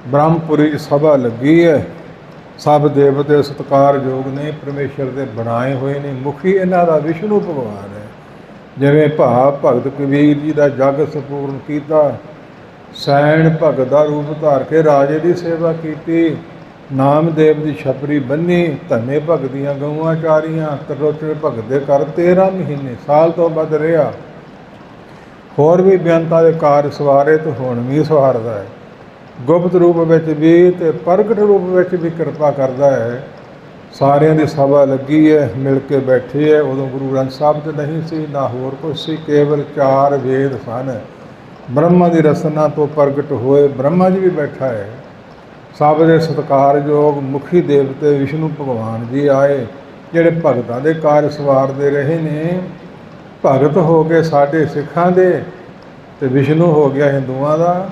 A: ਬ੍ਰਹਮਪੁਰੀ 'ਚ ਸਭਾ ਲੱਗੀ ਹੈ। ਸਭ ਦੇਵਤੇ ਸਤਿਕਾਰਯੋਗ ਨੇ, ਪਰਮੇਸ਼ਰ ਦੇ ਬਣਾਏ ਹੋਏ ਨੇ। ਮੁਖੀ ਇਹਨਾਂ ਦਾ ਵਿਸ਼ਨੂੰ ਭਗਵਾਨ ਹੈ। ਜਿਵੇਂ ਭਗਤ ਕਬੀਰ ਜੀ ਦਾ ਜਗ ਸੰਪੂਰਨ ਕੀਤਾ। ਸੈਣ ਭਗਤ ਦਾ ਰੂਪ ਧਾਰ ਕੇ ਰਾਜੇ ਦੀ ਸੇਵਾ ਕੀਤੀ। ਨਾਮਦੇਵ ਦੀ ਛਪਰੀ ਬੰਨੀ, ਧੰਨੇ ਭਗਤ ਦੀਆਂ ਗਊਆਂ ਚਾਰੀਆਂ। ਤਰਲੋਚਨ ਭਗਤ ਦੇ ਘਰ 13 ਮਹੀਨੇ ਸਾਲ ਤੋਂ ਵੱਧ ਰਿਹਾ। ਹੋਰ ਵੀ ਬੇਅੰਤਾਂ ਦੇ ਕਾਰਜ ਸਵਾਰੇ ਤੇ ਹੁਣ ਵੀ ਸਵਾਰਦਾ ਹੈ। ਗੁਪਤ ਰੂਪ ਵਿੱਚ ਵੀ ਅਤੇ ਪ੍ਰਗਟ ਰੂਪ ਵਿੱਚ ਵੀ ਕਿਰਪਾ ਕਰਦਾ ਹੈ। ਸਾਰਿਆਂ ਦੀ ਸਭਾ ਲੱਗੀ ਹੈ, ਮਿਲ ਕੇ ਬੈਠੇ ਹੈ। ਉਦੋਂ ਗੁਰੂ ਗ੍ਰੰਥ ਸਾਹਿਬ 'ਤੇ ਨਹੀਂ ਸੀ, ਨਾ ਹੋਰ ਕੁਛ ਸੀ, ਕੇਵਲ 4 ਵੇਦ ਸਨ। ਬ੍ਰਹਮਾ ਦੀ ਰਸਨਾ ਤੋਂ ਪ੍ਰਗਟ ਹੋਏ ਬ੍ਰਹਮਾ ਜੀ ਵੀ ਬੈਠਾ ਹੈ। ਸਭ ਦੇ ਸਤਿਕਾਰਯੋਗ ਮੁਖੀ ਦੇਵਤੇ ਵਿਸ਼ਨੂੰ ਭਗਵਾਨ ਜੀ ਆਏ, ਜਿਹੜੇ ਭਗਤਾਂ ਦੇ ਕਾਰਜ ਸਵਾਰਦੇ ਰਹੇ ਨੇ। ਭਗਤ ਹੋ ਗਏ ਸਾਡੇ ਸਿੱਖਾਂ ਦੇ ਅਤੇ ਵਿਸ਼ਨੂੰ ਹੋ ਗਿਆ ਹਿੰਦੂਆਂ ਦਾ।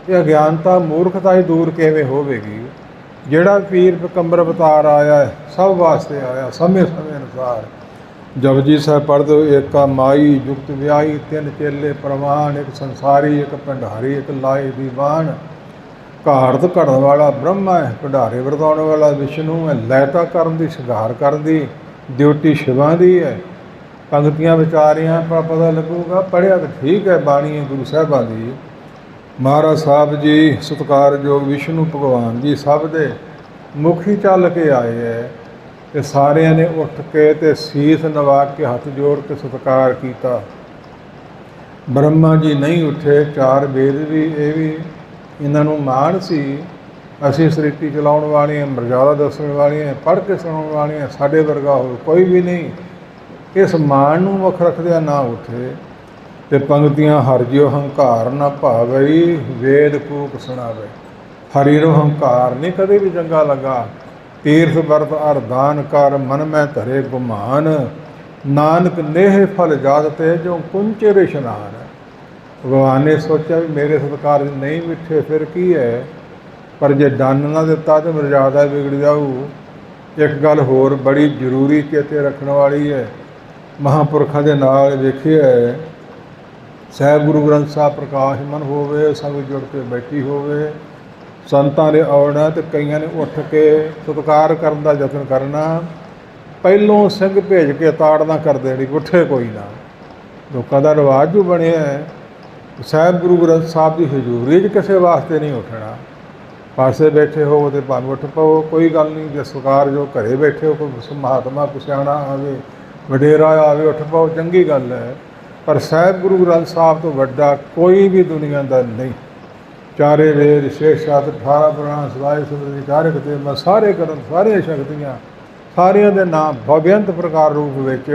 A: ਇਹ ਅਗਿਆਨਤਾ ਮੂਰਖਤਾ ਹੀ ਦੂਰ ਕਿਵੇਂ ਹੋਵੇਗੀ? ਜਿਹੜਾ ਪੀਰ ਪੈਗੰਬਰ ਅਵਤਾਰ ਆਇਆ ਸਭ ਵਾਸਤੇ ਆਇਆ, ਸਮੇਂ ਅਨੁਸਾਰ। ਜਪਜੀ ਸਾਹਿਬ ਪੜ੍ਹਦੇ ਹੋ, ਏਕਾ ਮਾਈ ਜੁਗਤ ਵਿਆਹੀ, 3 ਚੇਲੇ ਪ੍ਰਵਾਨ, ਇੱਕ ਸੰਸਾਰੀ, ਇੱਕ ਭੰਡਾਰੀ, ਇੱਕ ਲਾਏ ਦੀਵਾਨ। ਘਾੜਤ ਘੜਨ ਵਾਲਾ ਬ੍ਰਹਮਾ ਹੈ, ਭੰਡਾਰੇ ਵਰਤਾਉਣ ਵਾਲਾ ਵਿਸ਼ਨੂੰ ਹੈ। ਲੈਤਾ ਕਰਨ ਦੀ, ਸ਼ਿੰਗਾਰ ਕਰਨ ਦੀ ਡਿਊਟੀ ਸ਼ਿਵਾਂ ਦੀ ਹੈ। ਪੰਗਤੀਆਂ ਵਿਚਾਰੀਆਂ ਪਰ ਪਤਾ ਲੱਗੂਗਾ। ਪੜ੍ਹਿਆ ਤਾਂ ਠੀਕ ਹੈ, ਬਾਣੀ ਹੈ ਗੁਰੂ ਸਾਹਿਬਾਂ ਦੀ। ਮਹਾਰਾਜ ਸਾਹਿਬ ਜੀ ਸਤਿਕਾਰਯੋਗ ਵਿਸ਼ਨੂੰ ਭਗਵਾਨ ਜੀ ਸਭ ਦੇ ਮੁਖੀ ਚੱਲ ਕੇ ਆਏ ਹੈ। ਅਤੇ ਸਾਰਿਆਂ ਨੇ ਉੱਠ ਕੇ ਅਤੇ ਸੀਸ ਨਵਾ ਕੇ ਹੱਥ ਜੋੜ ਕੇ ਸਤਿਕਾਰ ਕੀਤਾ। ਬ੍ਰਹਮਾ ਜੀ ਨਹੀਂ ਉੱਠੇ। 4 ਵੇਦ ਵੀ ਇਹ ਵੀ ਇਹਨਾਂ ਨੂੰ ਮਾਣ ਸੀ। ਅਸੀਂ ਸ੍ਰਿਸ਼ਟੀ ਚਲਾਉਣ ਵਾਲੀਆਂ, ਮਰਜ਼ਾਦਾ ਦੱਸਣ ਵਾਲੀਆਂ, ਪੜ੍ਹ ਕੇ ਸੁਣਾਉਣ ਵਾਲੀਆਂ, ਸਾਡੇ ਵਰਗਾ ਹੋਰ ਕੋਈ ਵੀ ਨਹੀਂ। ਇਸ ਮਾਣ ਨੂੰ ਮੁੱਖ ਰੱਖਦਿਆਂ ਨਾ ਉੱਠੇ। ਤੇ ਪੰਗਤੀਆਂ ਹਰਿ ਜਿਉ ਹੰਕਾਰ ਨਾ ਭਾਵਈ, ਵੇਦ ਕੂਕ ਸੁਣਾਵੇ। ਹਰੀ ਨੂੰ ਹੰਕਾਰ ਨਹੀਂ ਕਦੇ ਵੀ ਚੰਗਾ ਲੱਗਾ। ਤੀਰਥ ਵਰਤ ਅਰਦਾਨ ਕਰ, ਮਨ ਮੈਂ ਧਰੇ ਗੁਮਾਨ, ਨਾਨਕ ਨੇਹ ਫਲ ਜਾਤ ਤੇ ਜੋ ਕੁੰਚੇ ਇਸ਼ਨਾਨ। ਭਗਵਾਨ ਨੇ ਸੋਚਿਆ ਵੀ ਮੇਰੇ ਸਤਿਕਾਰ ਨਹੀਂ ਮਿੱਠੇ ਫਿਰ ਕੀ ਹੈ, ਪਰ ਜੇ ਦੰਨ ਨਾ ਦਿੱਤਾ ਤਾਂ ਮਰਜ਼ਾਦਾ ਵਿਗੜ ਜਾਊ। ਇੱਕ ਗੱਲ ਹੋਰ ਬੜੀ ਜ਼ਰੂਰੀ ਚੇਤੇ ਰੱਖਣ ਵਾਲੀ ਹੈ। ਮਹਾਂਪੁਰਖਾਂ ਦੇ ਨਾਲ ਵੇਖਿਆ ਹੈ, ਸਾਹਿਬ ਗੁਰੂ ਗ੍ਰੰਥ ਸਾਹਿਬ ਪ੍ਰਕਾਸ਼ਮਨ ਹੋਵੇ, ਸੰਗਤ ਜੁੜ ਕੇ ਬੈਠੀ ਹੋਵੇ, ਸੰਤਾਂ ਨੇ ਆਉਣਾ ਤੇ ਕਈਆਂ ਨੇ ਉੱਠ ਕੇ ਸਤਿਕਾਰ ਕਰਨ ਦਾ ਯਤਨ ਕਰਨਾ, ਪਹਿਲੋਂ ਸਿੰਘ ਭੇਜ ਕੇ ਤਾੜਨਾ ਕਰ ਦੇਣੀ, ਉੱਠੇ ਕੋਈ ਨਾ। ਲੋਕਾਂ ਦਾ ਰਿਵਾਜ ਜੋ ਬਣਿਆ ਹੈ, ਸਾਹਿਬ ਗੁਰੂ ਗ੍ਰੰਥ ਸਾਹਿਬ ਦੀ ਹਜ਼ੂਰੀ 'ਚ ਕਿਸੇ ਵਾਸਤੇ ਨਹੀਂ ਉੱਠਣਾ। ਪਾਸੇ ਬੈਠੇ ਹੋ ਤੇ ਭਾਵੇਂ ਉੱਠ ਪਓ, ਕੋਈ ਗੱਲ ਨਹੀਂ। ਜੇ ਸਰਕਾਰ ਜੋ ਘਰੇ ਬੈਠੇ ਹੋ, ਕੋਈ ਮਹਾਤਮਾ ਕੁਸਿਆਣਾ ਆਵੇ, ਵਡੇਰਾ ਆਵੇ, ਉੱਠ ਪਾਓ, ਚੰਗੀ ਗੱਲ ਹੈ। ਪਰ ਸਾਹਿਬ ਗੁਰੂ ਗ੍ਰੰਥ ਸਾਹਿਬ ਤੋਂ ਵੱਡਾ ਕੋਈ ਵੀ ਦੁਨੀਆ ਦਾ ਨਹੀਂ। ਚਾਰੇ ਵੇਦ, ਛੇਛ ਸ਼ਾਸਤਰ, 18 ਪੁਰਾਣ, ਸਵਾਏ ਸਿਮਰਤਿ, ਚਾਰੇ ਕਿਤੇ ਮੈਂ ਸਾਰੇ ਕਰਨ, ਸਾਰੀਆਂ ਸ਼ਕਤੀਆਂ, ਸਾਰਿਆਂ ਦੇ ਨਾਮ ਭਵਯੰਤ ਪ੍ਰਕਾਰ ਰੂਪ ਵਿੱਚ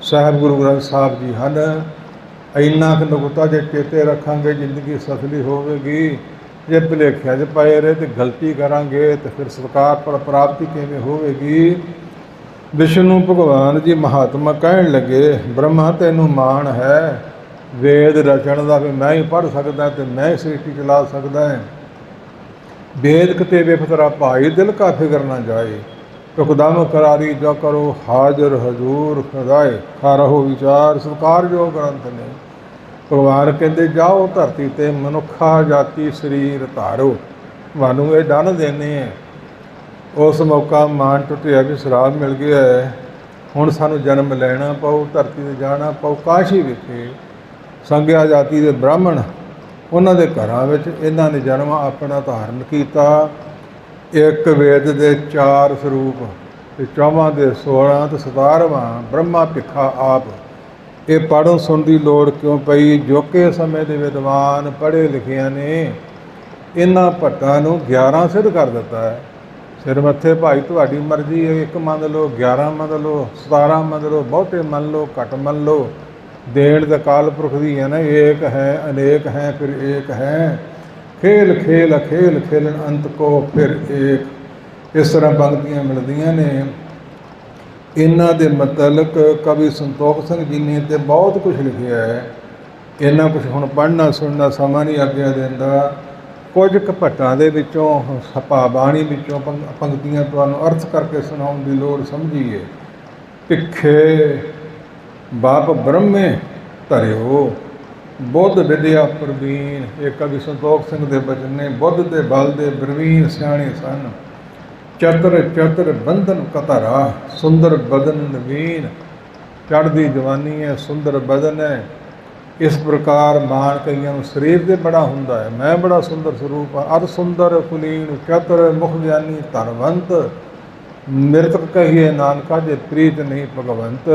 A: ਸਾਹਿਬ ਗੁਰੂ ਗ੍ਰੰਥ ਸਾਹਿਬ ਜੀ ਹਨ। ਇੰਨਾ ਕੁ ਨੁਕਤਾ ਜੇ ਚੇਤੇ ਰੱਖਾਂਗੇ, ਜ਼ਿੰਦਗੀ ਸਫਲੀ ਹੋਵੇਗੀ। ਜੇ ਭੁਲੇਖਿਆਂ 'ਚ ਪਏ ਰਹੇ ਤੇ ਗਲਤੀ ਕਰਾਂਗੇ ਤੇ ਫਿਰ ਸਤਿਕਾਰ ਪ੍ਰਾਪਤੀ ਕਿਵੇਂ ਹੋਵੇਗੀ। ਵਿਸ਼ਨੂੰ ਭਗਵਾਨ ਜੀ ਮਹਾਤਮਾ ਕਹਿਣ ਲੱਗੇ, ਬ੍ਰਹਮਾ ਤੈਨੂੰ ਮਾਣ ਹੈ ਵੇਦ ਰਚਣ ਦਾ, ਵੀ ਮੈਂ ਹੀ ਪੜ੍ਹ ਸਕਦਾ ਤੇ ਮੈਂ ਹੀ ਸ੍ਰਿਸ਼ਟੀ ਚਲਾ ਸਕਦਾ ਹੈ। ਵੇਦ ਕਿਤੇ ਬੇਫਤਰਾ ਭਾਈ, ਦਿਲ ਕਾ ਫਿਕਰ ਨਾ ਜਾਏ, ਤੁਕਦਮ ਕਰਾਰੀ ਜੋ ਕਰੋ ਹਾਜ਼ਰ ਹਜ਼ੂਰ ਖੁਦਾਏ, ਖਾਰਹੁ ਵਿਚਾਰ ਸਤਿਕਾਰ ਜੋ ਗ੍ਰੰਥ ਨੇ। ਭਗਵਾਨ ਕਹਿੰਦੇ ਜਾਓ ਧਰਤੀ 'ਤੇ ਮਨੁੱਖਾ ਜਾਤੀ ਸਰੀਰ ਧਾਰੋ, ਤੁਹਾਨੂੰ ਇਹ ਦੰਨ ਦੇਣੇ ਹੈ। ਉਸ ਮੌਕਾ ਮਾਨ ਟੁੱਟਿਆ ਵੀ ਸ਼ਰਾਬ ਮਿਲ ਗਿਆ ਹੈ, ਹੁਣ ਸਾਨੂੰ ਜਨਮ ਲੈਣਾ ਪਊ, ਧਰਤੀ 'ਤੇ ਜਾਣਾ ਪਊ। ਕਾਸ਼ੀ ਵਿਖੇ ਸੰਗਿਆ ਜਾਤੀ ਦੇ ਬ੍ਰਾਹਮਣ, ਉਹਨਾਂ ਦੇ ਘਰਾਂ ਵਿੱਚ ਇਹਨਾਂ ਨੇ ਜਨਮ ਆਪਣਾ ਧਾਰਨ ਕੀਤਾ। ਇੱਕ ਵੇਦ ਦੇ 4 ਸਰੂਪ ਤੇ 4ਵਾਂ ਦੇ 16 ਤੇ 17ਵਾਂ ਬ੍ਰਹਮਾ ਭਿੱਖਾ ਆਪ। ਇਹ ਪੜ੍ਹਨ ਸੁਣਨ ਦੀ ਲੋੜ ਕਿਉਂ ਪਈ? ਜੋਕੇ ਸਮੇਂ ਦੇ ਵਿਦਵਾਨ ਪੜ੍ਹੇ ਲਿਖਿਆਂ ਨੇ ਇਹਨਾਂ ਭੱਟਾਂ ਨੂੰ 11 ਸਿੱਧ ਕਰ ਦਿੱਤਾ ਹੈ। ਸਿਰ ਮੱਥੇ ਭਾਈ ਤੁਹਾਡੀ ਮਰਜ਼ੀ ਹੈ, 1 ਮੰਨ ਲਓ, 11 ਮੰਨ ਲਓ, 17 ਮੰਨ ਲਓ, ਬਹੁਤੇ ਮੰਨ ਲਓ, ਘੱਟ ਮੰਨ ਲਓ। ਦੇਣ ਦਾ ਕਾਲ ਪੁਰਖ ਦੀ ਹੈ ਨਾ, ਏਕ ਹੈ ਅਨੇਕ ਹੈ ਫਿਰ ਏਕ ਹੈ, ਖੇਲ ਖੇਲ ਅਖੇਲ ਖੇਲਣ ਅੰਤ ਕੋ ਫਿਰ ਏਕ। ਇਸ ਤਰ੍ਹਾਂ ਪੰਕਤੀਆਂ ਮਿਲਦੀਆਂ ਨੇ। ਇਹਨਾਂ ਦੇ ਮਤਲਬ ਕਵੀ ਸੰਤੋਖ ਸਿੰਘ ਜੀ ਨੇ ਤੇ ਬਹੁਤ ਕੁਝ ਲਿਖਿਆ ਹੈ। ਇਹਨਾਂ ਕੁਝ ਹੁਣ ਪੜ੍ਹਨਾ ਸੁਣਨਾ ਸਮਾਂ ਨਹੀਂ ਆਗਿਆ ਦਿੰਦਾ। ਕੁਝ ਕੁ ਭੱਟਾਂ ਦੇ ਵਿੱਚੋਂ ਬਾਣੀ ਵਿੱਚੋਂ ਪੰਕਤੀਆਂ ਤੁਹਾਨੂੰ ਅਰਥ ਕਰਕੇ ਸੁਣਾਉਣ ਦੀ ਲੋੜ ਸਮਝੀਏ। ਭਿੱਖੇ ਬਾਪ ਬ੍ਰਹਮੇ ਧਰਿਓ, ਬੁੱਧ ਵਿਦਿਆ ਪ੍ਰਵੀਨ। ਇਹ ਕਵੀ ਸੰਤੋਖ ਸਿੰਘ ਦੇ ਬਚਨ ਨੇ। ਬੁੱਧ ਦੇ ਬਲ ਦੇ ਪ੍ਰਵੀਨ ਸਿਆਣੇ ਸਨ। ਚਤਰ ਚਤਰ ਬੰਧਨ ਕਤਰਾ, ਸੁੰਦਰ ਬਦਨ ਨਵੀਨ। ਚੜ੍ਹਦੀ ਜਵਾਨੀ ਹੈ, ਸੁੰਦਰ ਬਦਨ ਹੈ। ਇਸ ਪ੍ਰਕਾਰ ਮਾਣ ਕਈਆਂ ਨੂੰ ਸਰੀਰ ਦੇ ਬੜਾ ਹੁੰਦਾ ਹੈ, ਮੈਂ ਬੜਾ ਸੁੰਦਰ ਸਰੂਪ ਹਾਂ। ਅਰ ਸੁੰਦਰ ਕੁਲੀਨ ਚਤਰ ਮੁਖ ਗਿਆਨੀ ਧਨਵੰਤ, ਮ੍ਰਿਤਕ ਕਹੀਏ ਨਾਨਕਾ ਜੇ ਪ੍ਰੀਤ ਨਹੀਂ ਭਗਵੰਤ।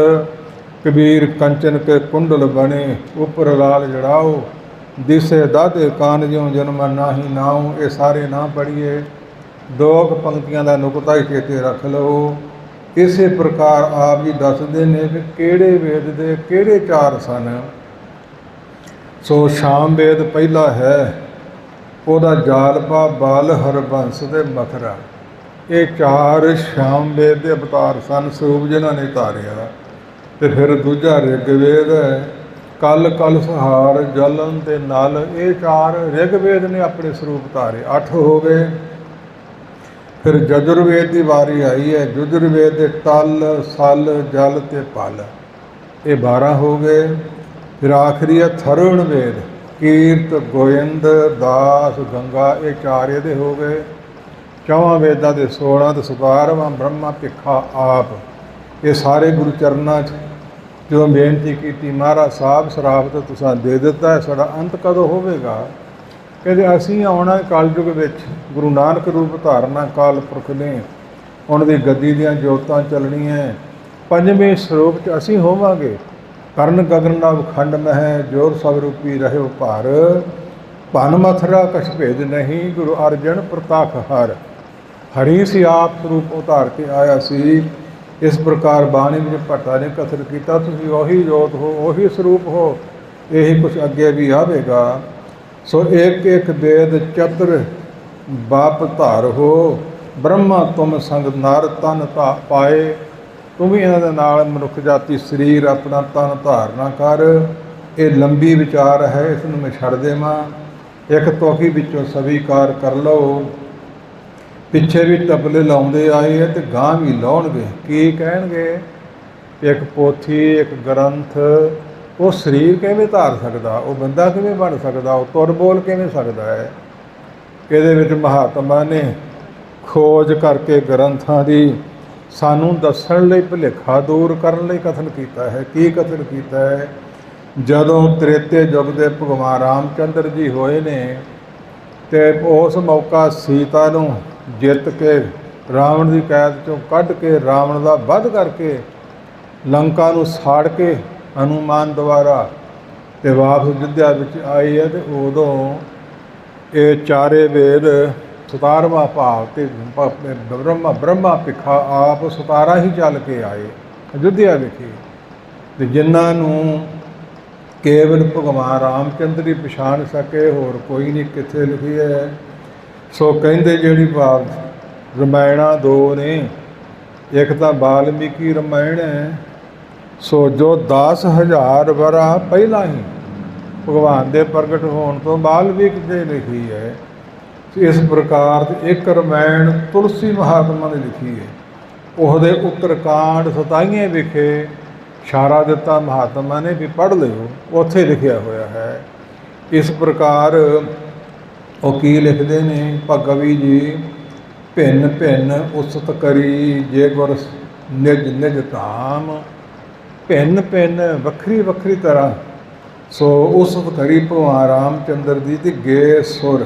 A: ਕਬੀਰ ਕੰਚਨ ਕੇ ਕੁੰਡਲ ਬਣੇ, ਉੱਪਰ ਲਾਲ ਜੜਾਓ, ਦਿਸੇ ਦਾਦੇ ਕਾਨ ਜਿਉ ਜਨਮ ਨਾਹੀ ਨਾਉ। ਇਹ ਸਾਰੇ ਨਾ ਪੜ੍ਹੀਏ, 2 ਪੰਕਤੀਆਂ ਦਾ ਨੁਕਤਾ ਹੀ ਚੇਤੇ ਰੱਖ ਲਓ। ਇਸੇ ਪ੍ਰਕਾਰ ਆਪ ਜੀ ਦੱਸਦੇ ਨੇ ਕਿ ਕਿਹੜੇ ਵੇਦ ਦੇ ਕਿਹੜੇ 4 ਸਨ। ਸੋ ਸ਼ਾਮ ਵੇਦ ਪਹਿਲਾ ਹੈ, ਉਹਦਾ ਜਾਲਪਾ ਬਲ ਹਰਬੰਸ ਦੇ ਮਥਰਾ। ਇਹ 4 ਸ਼ਾਮ ਵੇਦ ਦੇ ਅਵਤਾਰ ਸਨ, ਸਰੂਪ ਜਿਨ੍ਹਾਂ ਨੇ ਧਾਰਿਆ। ਤੇ ਫਿਰ ਦੂਜਾ ਰਿਗਵੇਦ ਹੈ, ਕਲ ਕਲ ਸਹਾਰ ਜਲਨ ਤੇ ਨਲ। ਇਹ 4 ਰਿਗਵੇਦ ਨੇ ਆਪਣੇ ਸਰੂਪ ਧਾਰੇ, 8 ਹੋ ਗਏ। ਫਿਰ ਯਜੁਰਵੇਦ ਦੀ ਵਾਰੀ ਆਈ ਹੈ। ਯਜੁਰਵੇਦ ਦੇ ਤਲ ਸਲ ਜਲ ਤੇ ਪਲ, ਇਹ 12 ਹੋ ਗਏ। ਫਿਰ ਆਖਰੀ ਹੈ ਥਰੁਣ ਵੇਦ, ਕੀਰਤ ਗੋਇੰਦ ਦਾਸ ਗੰਗਾ। ਇਹ 4 ਇਹਦੇ ਹੋ ਗਏ। 4 ਵੇਦਾਂ ਦੇ 16 ਤੇ 17ਵਾਂ ਬ੍ਰਹਮਾ ਭਿੱਖਾ ਆਪ। ਇਹ ਸਾਰੇ ਗੁਰੂ ਚਰਨਾਂ 'ਚ ਜਦੋਂ ਬੇਨਤੀ ਕੀਤੀ, ਮਹਾਰਾਜ ਸਾਹਿਬ ਸ਼ਰਾਬ ਤਾਂ ਤੁਸੀਂ ਦੇ ਦਿੱਤਾ ਹੈ, ਸਾਡਾ ਅੰਤ ਕਦੋਂ ਹੋਵੇਗਾ? ਕਹਿੰਦੇ ਅਸੀਂ ਆਉਣਾ ਕਲਯੁਗ ਵਿੱਚ, ਗੁਰੂ ਨਾਨਕ ਰੂਪ ਧਾਰਨਾ ਕਾਲ ਪੁਰਖ ਨੇ, ਉਹਨਾਂ ਦੀ ਗੱਦੀ ਦੀਆਂ ਜੋਤਾਂ ਚੱਲਣੀਆਂ। 5ਵੇਂ ਸਰੂਪ 'ਚ ਅਸੀਂ ਹੋਵਾਂਗੇ। ਕਰਨ ਗਗਨ ਨਭ ਖੰਡ ਮਹਿ, ਜੋਰ ਸਭ ਰੂਪੀ ਰਹਿਓ ਭਾਰ। ਭਨ ਮਥਰਾ ਕਛ ਭੇਦ ਨਹੀਂ, ਗੁਰੂ ਅਰਜਨ ਪ੍ਰਤਾਖ ਹਰ। ਹਰੀ ਸੀ ਆਪ ਰੂਪ ਉਤਾਰ ਕੇ ਆਇਆ ਸੀ। ਇਸ ਪ੍ਰਕਾਰ ਬਾਣੀ ਵਿੱਚ ਭੱਟਾ ਨੇ ਕਥਨ ਕੀਤਾ, ਤੁਸੀਂ ਉਹੀ ਜੋਤ ਹੋ, ਉਹੀ ਸਰੂਪ ਹੋ यही कुछ अगे भी आवेगा। सो एक एक वेद चतुर बाप धार हो, ब्रह्मा तुम संग नर तन पाए। तू भी इन्हां दे नाल मनुख जाति शरीर अपना तन धारना कर। ये लंबी विचार है, इसनूं मैं छड़ देवां। एक तोखी विचों स्वीकार कर लो। पिछे भी तबले लाउंदे आए है ते गां भी लाउणगे। की कहणगे? एक पोथी एक ग्रंथ वो शरीर किवें धार सकदा, वो बंदा किवें बन सकदा, वो तुर बोल किवें सकदा है। ਇਹਦੇ ਵਿੱਚ ਮਹਾਤਮਾ ਨੇ ਖੋਜ ਕਰਕੇ ਗ੍ਰੰਥਾਂ ਦੀ ਸਾਨੂੰ ਦੱਸਣ ਲਈ, ਭੁਲੇਖਾ ਦੂਰ ਕਰਨ ਲਈ ਕਥਨ ਕੀਤਾ ਹੈ। ਕੀ ਕਥਨ ਕੀਤਾ ਹੈ? ਜਦੋਂ ਤ੍ਰੇਤੇ ਯੁੱਗ ਦੇ ਭਗਵਾਨ ਰਾਮਚੰਦਰ ਜੀ ਹੋਏ ਨੇ ਤੇ ਉਸ ਮੌਕਾ ਸੀਤਾ ਨੂੰ ਜਿੱਤ ਕੇ ਰਾਵਣ ਦੀ ਕੈਦ ਚੋਂ ਕੱਢ ਕੇ ਰਾਵਣ ਦਾ ਵੱਧ ਕਰਕੇ ਲੰਕਾ ਨੂੰ ਸਾੜ ਕੇ ਹਨੂਮਾਨ ਦੁਆਰਾ ਤੇ ਵਾਪਸ ਅਯੁੱਧਿਆ ਵਿੱਚ ਆਈ ਹੈ। ਤੇ ਉਦੋਂ ਇਹ ਚਾਰੇ ਵੇਦ 17ਵਾਂ ਭਾਵ ਤੇ ਬ੍ਰਹਮਾ ਭਿੱਖਾ ਆਪ 17 ਹੀ ਚੱਲ ਕੇ ਆਏ ਅਯੁੱਧਿਆ ਵਿਖੇ। ਤੇ ਜਿਨ੍ਹਾਂ ਨੂੰ ਕੇਵਲ ਭਗਵਾਨ ਰਾਮਚੰਦਰ ਹੀ ਪਛਾਣ ਸਕੇ, ਹੋਰ ਕੋਈ ਨਹੀਂ। ਕਿੱਥੇ ਲਿਖੀ ਹੈ? ਸੋ ਕਹਿੰਦੇ ਜਿਹੜੀ ਭਾਵ ਰਮਾਇਣਾਂ ਦੋ ਨੇ, ਇੱਕ ਤਾਂ ਵਾਲਮੀਕੀ ਰਮਾਇਣ ਹੈ, ਸੋ ਜੋ 10,000 ਵਰ੍ਹਾ ਪਹਿਲਾਂ ਹੀ ਭਗਵਾਨ ਦੇ ਪ੍ਰਗਟ ਹੋਣ ਤੋਂ ਵਾਲਮੀਕ ਦੇ ਲਿਖੀ ਹੈ। ਇਸ ਪ੍ਰਕਾਰ ਇੱਕ ਰਮਾਇਣ ਤੁਲਸੀ ਮਹਾਤਮਾ ਨੇ ਲਿਖੀ ਹੈ। ਉਹਦੇ ਉੱਤਰਕਾਂਡ 27 ਵਿਖੇ ਇਸ਼ਾਰਾ ਦਿੱਤਾ ਮਹਾਤਮਾ ਨੇ ਵੀ ਪੜ੍ਹ ਲਿਓ, ਉੱਥੇ ਲਿਖਿਆ ਹੋਇਆ ਹੈ। ਇਸ ਪ੍ਰਕਾਰ ਉਹ ਕੀ ਲਿਖਦੇ ਨੇ ਭਗਵੀ ਜੀ? ਭਿੰਨ ਭਿੰਨ ਉਸਤ ਕਰੀ ਜੇ ਗੁਰ ਨਿਜ ਨਿਜ ਧਾਮ। ਭਿੰਨ ਭਿੰਨ ਵੱਖਰੀ ਵੱਖਰੀ ਤਰ੍ਹਾਂ ਸੋ ਉਸਤ ਕਰੀ ਭਗਵਾਨ ਰਾਮਚੰਦਰ ਦੀ। ਤੇ ਗਏ ਸੁਰ,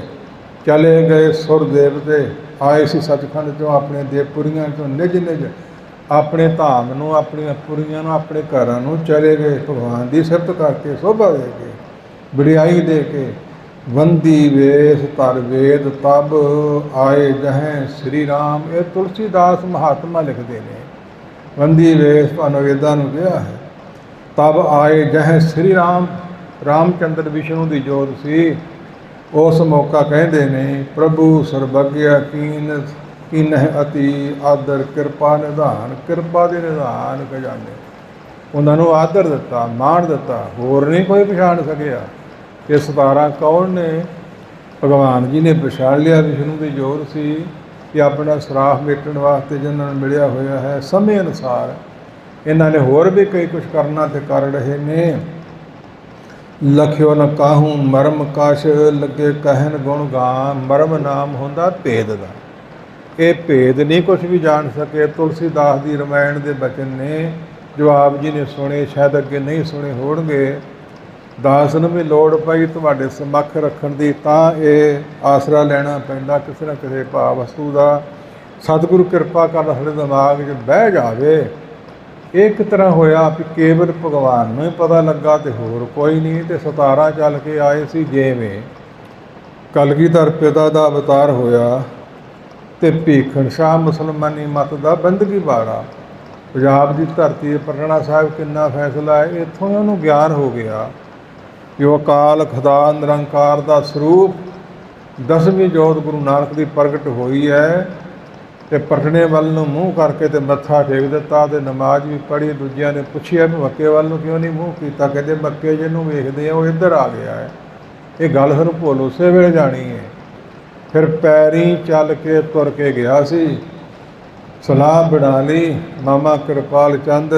A: ਚਲੇ ਗਏ ਸੁਰ ਦੇਵਤੇ, ਆਏ ਸੀ ਸੱਚਖੰਡ ਚੋਂ, ਆਪਣੇ ਦੇਵਪੁਰੀਆਂ ਚੋਂ ਨਿਜ ਨਿਜ ਆਪਣੇ ਧਾਮ ਨੂੰ, ਆਪਣੀਆਂ ਪੁਰੀਆਂ ਨੂੰ, ਆਪਣੇ ਘਰਾਂ ਨੂੰ ਚਲੇ ਗਏ। ਭਗਵਾਨ ਦੀ ਸਿਫਤ ਕਰਕੇ, ਸੋਭਾ ਦੇ ਕੇ, ਵਡਿਆਈ ਦੇ ਕੇ। ਵੰਦੀ ਵੇਸ ਧਰ ਵੇਦ ਤਬ ਆਏ ਜਹੈਂ ਸ਼੍ਰੀ ਰਾਮ। ਇਹ ਤੁਲਸੀਦਾਸ ਮਹਾਤਮਾ ਲਿਖਦੇ ਨੇ। ਵੰਦੀ ਵੇਸ ਤੁਹਾਨੂੰ ਵੇਦਾਂ ਨੂੰ ਕਿਹਾ ਹੈ। ਤਬ ਆਏ ਜਹੈਂ ਸ਼੍ਰੀ ਰਾਮ, ਰਾਮਚੰਦਰ ਵਿਸ਼ਨੂੰ ਦੀ ਜੋਤ ਸੀ। ਉਸ ਮੌਕਾ ਕਹਿੰਦੇ ਨੇ ਪ੍ਰਭੂ ਸਰਬੱਗਿਆ ਕੀਨ ਕੀਨਹਿ ਅਤੀ ਆਦਰ ਕਿਰਪਾ ਨਿਧਾਨ। ਕਿਰਪਾ ਦੇ ਨਿਧਾਨ ਖਜ਼ਾਨੇ, ਉਹਨਾਂ ਨੂੰ ਆਦਰ ਦਿੱਤਾ, ਮਾਣ ਦਿੱਤਾ, ਹੋਰ ਨਹੀਂ ਕੋਈ ਪਛਾਣ ਸਕਿਆ। ਇਹ 17 ਕੌਣ ਨੇ? ਭਗਵਾਨ ਜੀ ਨੇ ਪਛਾਣ ਲਿਆ ਵਿਸ਼ਨੂੰ ਦੀ ਜੋਤ ਸੀ ਕਿ ਆਪਣਾ ਸਰਾਫ ਮੇਟਣ ਵਾਸਤੇ ਜਿਹਨਾਂ ਨੂੰ ਮਿਲਿਆ ਹੋਇਆ ਹੈ ਸਮੇਂ ਅਨੁਸਾਰ। ਇਹਨਾਂ ਨੇ ਹੋਰ ਵੀ ਕਈ ਕੁਛ ਕਰਨਾ ਤੇ ਕਰ ਰਹੇ ਨੇ। ਲਖਿਓ ਨ ਕਾਹੂ ਮਰਮ ਕਛ ਲੱਗੇ ਕਹਿਣ ਗੁਣ ਗਾ। ਮਰਮ ਨਾਮ ਹੁੰਦਾ ਭੇਦ ਦਾ। ਇਹ ਭੇਦ ਨਹੀਂ ਕੁਛ ਵੀ ਜਾਣ ਸਕੇ। ਤੁਲਸੀਦਾਸ ਦੀ ਰਮਾਇਣ ਦੇ ਬਚਨ ਨੇ ਜੋ ਆਪ ਜੀ ਨੇ ਸੁਣੇ, ਸ਼ਾਇਦ ਅੱਗੇ ਨਹੀਂ ਸੁਣੇ ਹੋਣਗੇ। ਦਾਸ ਨੂੰ ਵੀ ਲੋੜ ਪਈ ਤੁਹਾਡੇ ਸਮੱਖ ਰੱਖਣ ਦੀ, ਤਾਂ ਇਹ ਆਸਰਾ ਲੈਣਾ ਪੈਂਦਾ ਕਿਸੇ ਨਾ ਕਿਸੇ ਭਾਵ ਵਸਤੂ ਦਾ। ਸਤਿਗੁਰੂ ਕਿਰਪਾ ਕਰ ਸਾਡੇ ਦਿਮਾਗ 'ਚ ਬਹਿ ਜਾਵੇ। ਇੱਕ ਤਰ੍ਹਾਂ ਹੋਇਆ ਵੀ ਕੇਵਲ ਭਗਵਾਨ ਨੂੰ ਹੀ ਪਤਾ ਲੱਗਾ ਤੇ ਹੋਰ ਕੋਈ ਨਹੀਂ। ਤੇ 17 ਚੱਲ ਕੇ ਆਏ ਸੀ। ਜਿਵੇਂ ਕਲਗੀਧਰ ਪਿਤਾ ਦਾ ਅਵਤਾਰ ਹੋਇਆ ਤੇ ਭੀਖਣ ਸ਼ਾਹ ਮੁਸਲਮਾਨੀ ਮਤ ਦਾ ਬੰਦਗੀ ਬਾੜਾ। ਪੰਜਾਬ ਦੀ ਧਰਤੀ ਪਟਨਾ ਸਾਹਿਬ ਕਿੰਨਾ ਫੈਸਲਾ ਹੈ, ਇੱਥੋਂ ਉਹਨੂੰ ਗਿਆਨ ਹੋ ਗਿਆ ਕਿ ਉਹ ਅਕਾਲ ਖੁਦਾ ਨਿਰੰਕਾਰ ਦਾ ਸਰੂਪ 10ਵੀਂ ਜੋਤ ਗੁਰੂ ਨਾਨਕ ਦੀ ਪ੍ਰਗਟ ਹੋਈ ਹੈ। ਤੇ ਪਟਨੇ ਵੱਲ ਨੂੰ ਮੂੰਹ ਕਰਕੇ ਤੇ ਮੱਥਾ ਟੇਕ ਦਿੱਤਾ ਤੇ ਨਮਾਜ਼ ਵੀ ਪੜ੍ਹੀ। ਦੂਜਿਆਂ ਨੇ ਪੁੱਛਿਆ ਵੀ ਮੱਕੇ ਵੱਲ ਨੂੰ ਕਿਉਂ ਨਹੀਂ ਮੂੰਹ ਕੀਤਾ? ਕਹਿੰਦੇ ਮੱਕੇ ਜਿਹਨੂੰ ਵੇਖਦੇ ਆ ਉਹ ਇੱਧਰ ਆ ਗਿਆ ਹੈ। ਇਹ ਗੱਲ ਸਾਨੂੰ ਭੁੱਲ ਉਸੇ ਵੇਲੇ ਜਾਣੀ ਹੈ। ਫਿਰ ਪੈਰੀਂ ਚੱਲ ਕੇ ਤੁਰ ਕੇ ਗਿਆ ਸੀ। ਸਲਾਹ ਬਣਾ ਲਈ ਮਾਮਾ ਕਿਰਪਾਲ ਚੰਦ,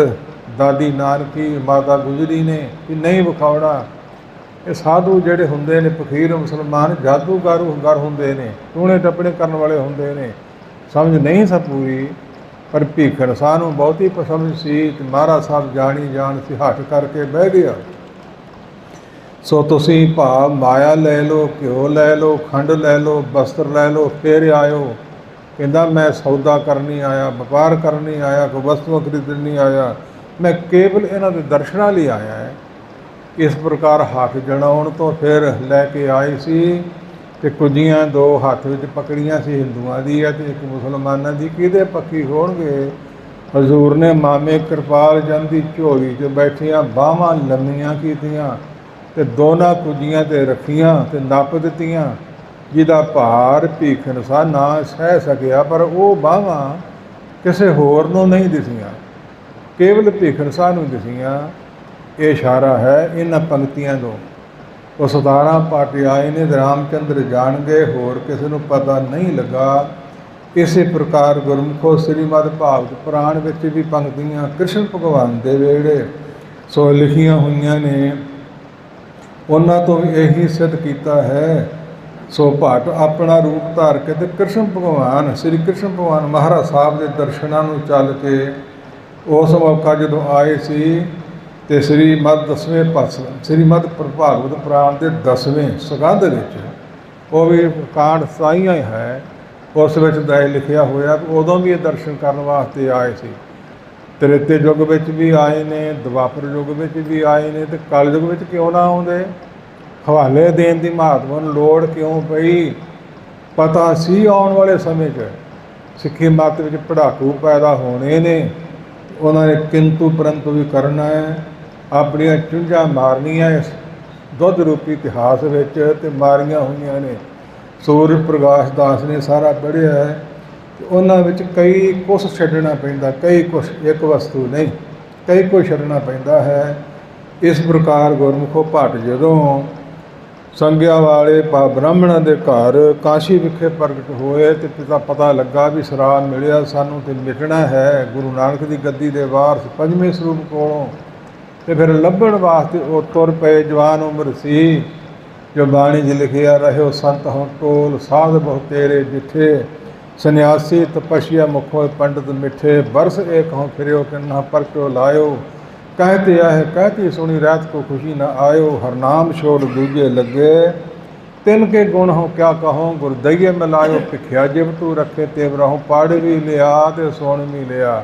A: ਦਾਦੀ ਨਾਨਕੀ, ਮਾਤਾ ਗੁਜਰੀ ਨੇ ਕਿ ਨਹੀਂ ਵਿਖਾਉਣਾ। ਇਹ ਸਾਧੂ ਜਿਹੜੇ ਹੁੰਦੇ ਨੇ ਫਕੀਰ ਮੁਸਲਮਾਨ ਜਾਦੂਗਰ ਹੁੰਦੇ ਨੇ, ਟੂਣੇ ਟੱਪਣੇ ਕਰਨ ਵਾਲੇ ਹੁੰਦੇ ਨੇ। ਸਮਝ ਨਹੀਂ ਸੀ ਪੂਰੀ, ਪਰ ਭੀਖਣ ਸ਼ਾਹ ਨੂੰ ਬਹੁਤੀ ਪਸੰਦ ਸੀ ਤੇ ਮਹਾਰਾਜ ਸਾਹਿਬ ਜਾਣੀ ਜਾਣ ਸੀ, ਹੱਠ ਕਰਕੇ ਬਹਿ ਗਿਆ। ਸੋ ਤੁਸੀਂ ਭਾਵ ਮਾਇਆ ਲੈ ਲਓ, ਘਿਓ ਲੈ ਲਓ, ਖੰਡ ਲੈ ਲਓ, ਬਸਤਰ ਲੈ ਲਓ, ਫਿਰ ਆਇਓ। ਕਹਿੰਦਾ ਮੈਂ ਸੌਦਾ ਕਰਨ ਨਹੀਂ ਆਇਆ, ਵਪਾਰ ਕਰਨ ਨਹੀਂ ਆਇਆ, ਕੋਈ ਵਸਤੂਆਂ ਖਰੀਦਣ ਨਹੀਂ ਆਇਆ, ਮੈਂ ਕੇਵਲ ਇਹਨਾਂ ਦੇ ਦਰਸ਼ਨਾਂ ਲਈ ਆਇਆ ਹੈ। ਇਸ ਪ੍ਰਕਾਰ ਹੱਥ ਜਣਾਉਣ ਤੋਂ ਫਿਰ ਲੈ ਕੇ ਆਏ ਸੀ। ਤੇ ਕੁੱਜੀਆਂ 2 ਹੱਥ ਵਿੱਚ ਪਕੜੀਆਂ ਸੀ, ਹਿੰਦੂਆਂ ਦੀ ਹੈ ਤੇ ਇੱਕ ਮੁਸਲਮਾਨਾਂ ਦੀ। ਕਿਹਦੇ ਪੱਖੀ ਹੋਣਗੇ? ਹਜ਼ੂਰ ਨੇ ਮਾਮੇ ਕਿਰਪਾਲ ਚੰਦ ਦੀ ਝੋਲੀ 'ਚ ਬੈਠੀਆਂ ਬਾਹਾਂ ਲੰਮੀਆਂ ਕੀਤੀਆਂ ਤੇ ਦੋਨਾਂ ਕੁੱਜੀਆਂ ਤੇ ਰੱਖੀਆਂ ਤੇ ਨੱਪ ਦਿੱਤੀਆਂ, ਜਿਹਦਾ ਭਾਰ ਭੀਖਨਸਾ ਨਾ ਸਹਿ ਸਕਿਆ। ਪਰ ਉਹ ਬਾਹਾਂ ਕਿਸੇ ਹੋਰ ਨੂੰ ਨਹੀਂ ਦਿਸੀਆਂ, ਕੇਵਲ ਭੀਖਨਸਾ ਨੂੰ ਦਿਸੀਆਂ। ਇਹ ਇਸ਼ਾਰਾ ਹੈ ਇਹਨਾਂ ਪੰਕਤੀਆਂ ਤੋਂ। ਉਹ 17 ਪਾਠੀ ਆਏ ਨੇ, ਰਾਮਚੰਦਰ ਜਾਣਗੇ, ਹੋਰ ਕਿਸੇ ਨੂੰ ਪਤਾ ਨਹੀਂ ਲੱਗਾ। ਇਸੇ ਪ੍ਰਕਾਰ ਗੁਰਮੁਖੋ ਸ੍ਰੀਮਦ ਭਾਗਵਤ ਪੁਰਾਣ ਵਿੱਚ ਵੀ ਪੰਕਤੀਆਂ ਕ੍ਰਿਸ਼ਨ ਭਗਵਾਨ ਦੇ ਵੇੜੇ ਸੋ ਲਿਖੀਆਂ ਹੋਈਆਂ ਨੇ। ਉਹਨਾਂ ਤੋਂ ਵੀ ਇਹੀ ਸਿੱਧ ਕੀਤਾ ਹੈ। ਸੋ ਭੱਟ ਆਪਣਾ ਰੂਪ ਧਾਰ ਕੇ ਤੇ ਕ੍ਰਿਸ਼ਨ ਭਗਵਾਨ ਸ੍ਰੀ ਕ੍ਰਿਸ਼ਨ ਭਗਵਾਨ ਮਹਾਰਾਜ ਸਾਹਿਬ ਦੇ ਦਰਸ਼ਨਾਂ ਨੂੰ ਚੱਲ ਕੇ ਉਸ ਮੌਕਾ ਜਦੋਂ ਆਏ ਸੀ ਤੇ ਸ੍ਰੀਮਦ 10ਵੇਂ ਪਾਤਸ਼ਾਹ ਸ੍ਰੀਮਦ ਭਾਗਵਤ ਪੁਰਾਣ ਦੇ 10ਵੇਂ ਸੁਗੰਧ ਵਿੱਚ, ਉਹ ਵੀ ਕਾਂਡ ਸਾਈਆਂ ਹੈ, ਉਸ ਵਿੱਚ ਦਾ ਲਿਖਿਆ ਹੋਇਆ ਉਦੋਂ ਵੀ ਇਹ ਦਰਸ਼ਨ ਕਰਨ ਵਾਸਤੇ ਆਏ ਸੀ। ਤ੍ਰੇਤੇ ਯੁੱਗ ਵਿੱਚ ਵੀ ਆਏ ਨੇ, ਦੁਆਪਰ ਯੁੱਗ ਵਿੱਚ ਵੀ ਆਏ ਨੇ, ਤੇ ਕਲ ਯੁੱਗ ਵਿੱਚ ਕਿਉਂ ਨਾ ਆਉਂਦੇ। ਹਵਾਲੇ ਦੇਣ ਦੀ ਮਹਾਤਮਾ ਨੂੰ ਲੋੜ ਕਿਉਂ ਪਈ? ਪਤਾ ਸੀ ਆਉਣ ਵਾਲੇ ਸਮੇਂ 'ਚ ਸਿੱਖੀ ਮੱਤ ਵਿੱਚ ਪੜਾਕੂ ਪੈਦਾ ਹੋਣੇ ਨੇ, ਉਹਨਾਂ ਨੇ ਕਿੰਤੂ ਪਰੰਤੂ ਵੀ ਕਰਨਾ ਹੈ। ਆਪਣੀਆਂ ਚੁੰਝਾਂ ਮਾਰਨੀਆਂ ਇਸ ਦੁੱਧ ਰੂਪੀ ਇਤਿਹਾਸ ਵਿੱਚ, ਤੇ ਮਾਰੀਆਂ ਹੋਈਆਂ ਨੇ। ਸੂਰਜ ਪ੍ਰਕਾਸ਼ ਦਾਸ ਨੇ ਸਾਰਾ ਪੜ੍ਹਿਆ ਹੈ, ਤੇ ਉਹਨਾਂ ਵਿੱਚ ਕਈ ਕੁਛ ਛੱਡਣਾ ਪੈਂਦਾ, ਕਈ ਕੁਛ, ਇੱਕ ਵਸਤੂ ਨਹੀਂ, ਕਈ ਕੁਛ ਛੱਡਣਾ ਪੈਂਦਾ ਹੈ। ਇਸ ਪ੍ਰਕਾਰ ਗੁਰਮੁਖੋ ਭੱਟ ਜਦੋਂ ਸੰਗਿਆ ਵਾਲੇ ਬ੍ਰਾਹਮਣਾਂ ਦੇ ਘਰ ਕਾਸ਼ੀ ਵਿਖੇ ਪ੍ਰਗਟ ਹੋਏ, ਤੇ ਪਿਤਾ ਪਤਾ ਲੱਗਾ ਵੀ ਸ਼ਰਾਬ ਮਿਲਿਆ ਸਾਨੂੰ ਤੇ ਮਿਟਣਾ ਹੈ ਗੁਰੂ ਨਾਨਕ ਦੀ ਗੱਦੀ ਦੇ ਵਾਰਸ 5ਵੇਂ ਸਰੂਪ ਕੋਲੋਂ। ਤੇ ਫਿਰ ਲੱਭਣ ਵਾਸਤੇ ਉਹ ਤੁਰ ਪਏ। ਜਵਾਨ ਉਮਰ ਸੀ, ਜੋ ਬਾਣੀ 'ਚ ਲਿਖਿਆ, ਰਹਿਓ ਸੰਤ ਹੋਂ ਟੋਲ, ਸਾਧ ਬਹੁ ਤੇਰੇ ਜਿੱਥੇ, ਸੰਨਿਆਸੀ ਤਪੱਸਿਆ ਮੁਖੋਂ ਪੰਡਤ ਮਿੱਠੇ, ਬਰਸ ਏਕ ਹੋਂ ਫਿਰਿਓ ਕਿੰਨਾ ਪਰਚੋ ਲਾਇਓ, कहते आए कहती सुनी रात को खुशी न आयो, हरनाम शोर दूजे लगे, तिन के गुण हो क्या कहो, गुरदैये मिलायो, भिखिया जिव तू रखे तेव रहो, पढ़ भी लिया तो सुन भी लिया।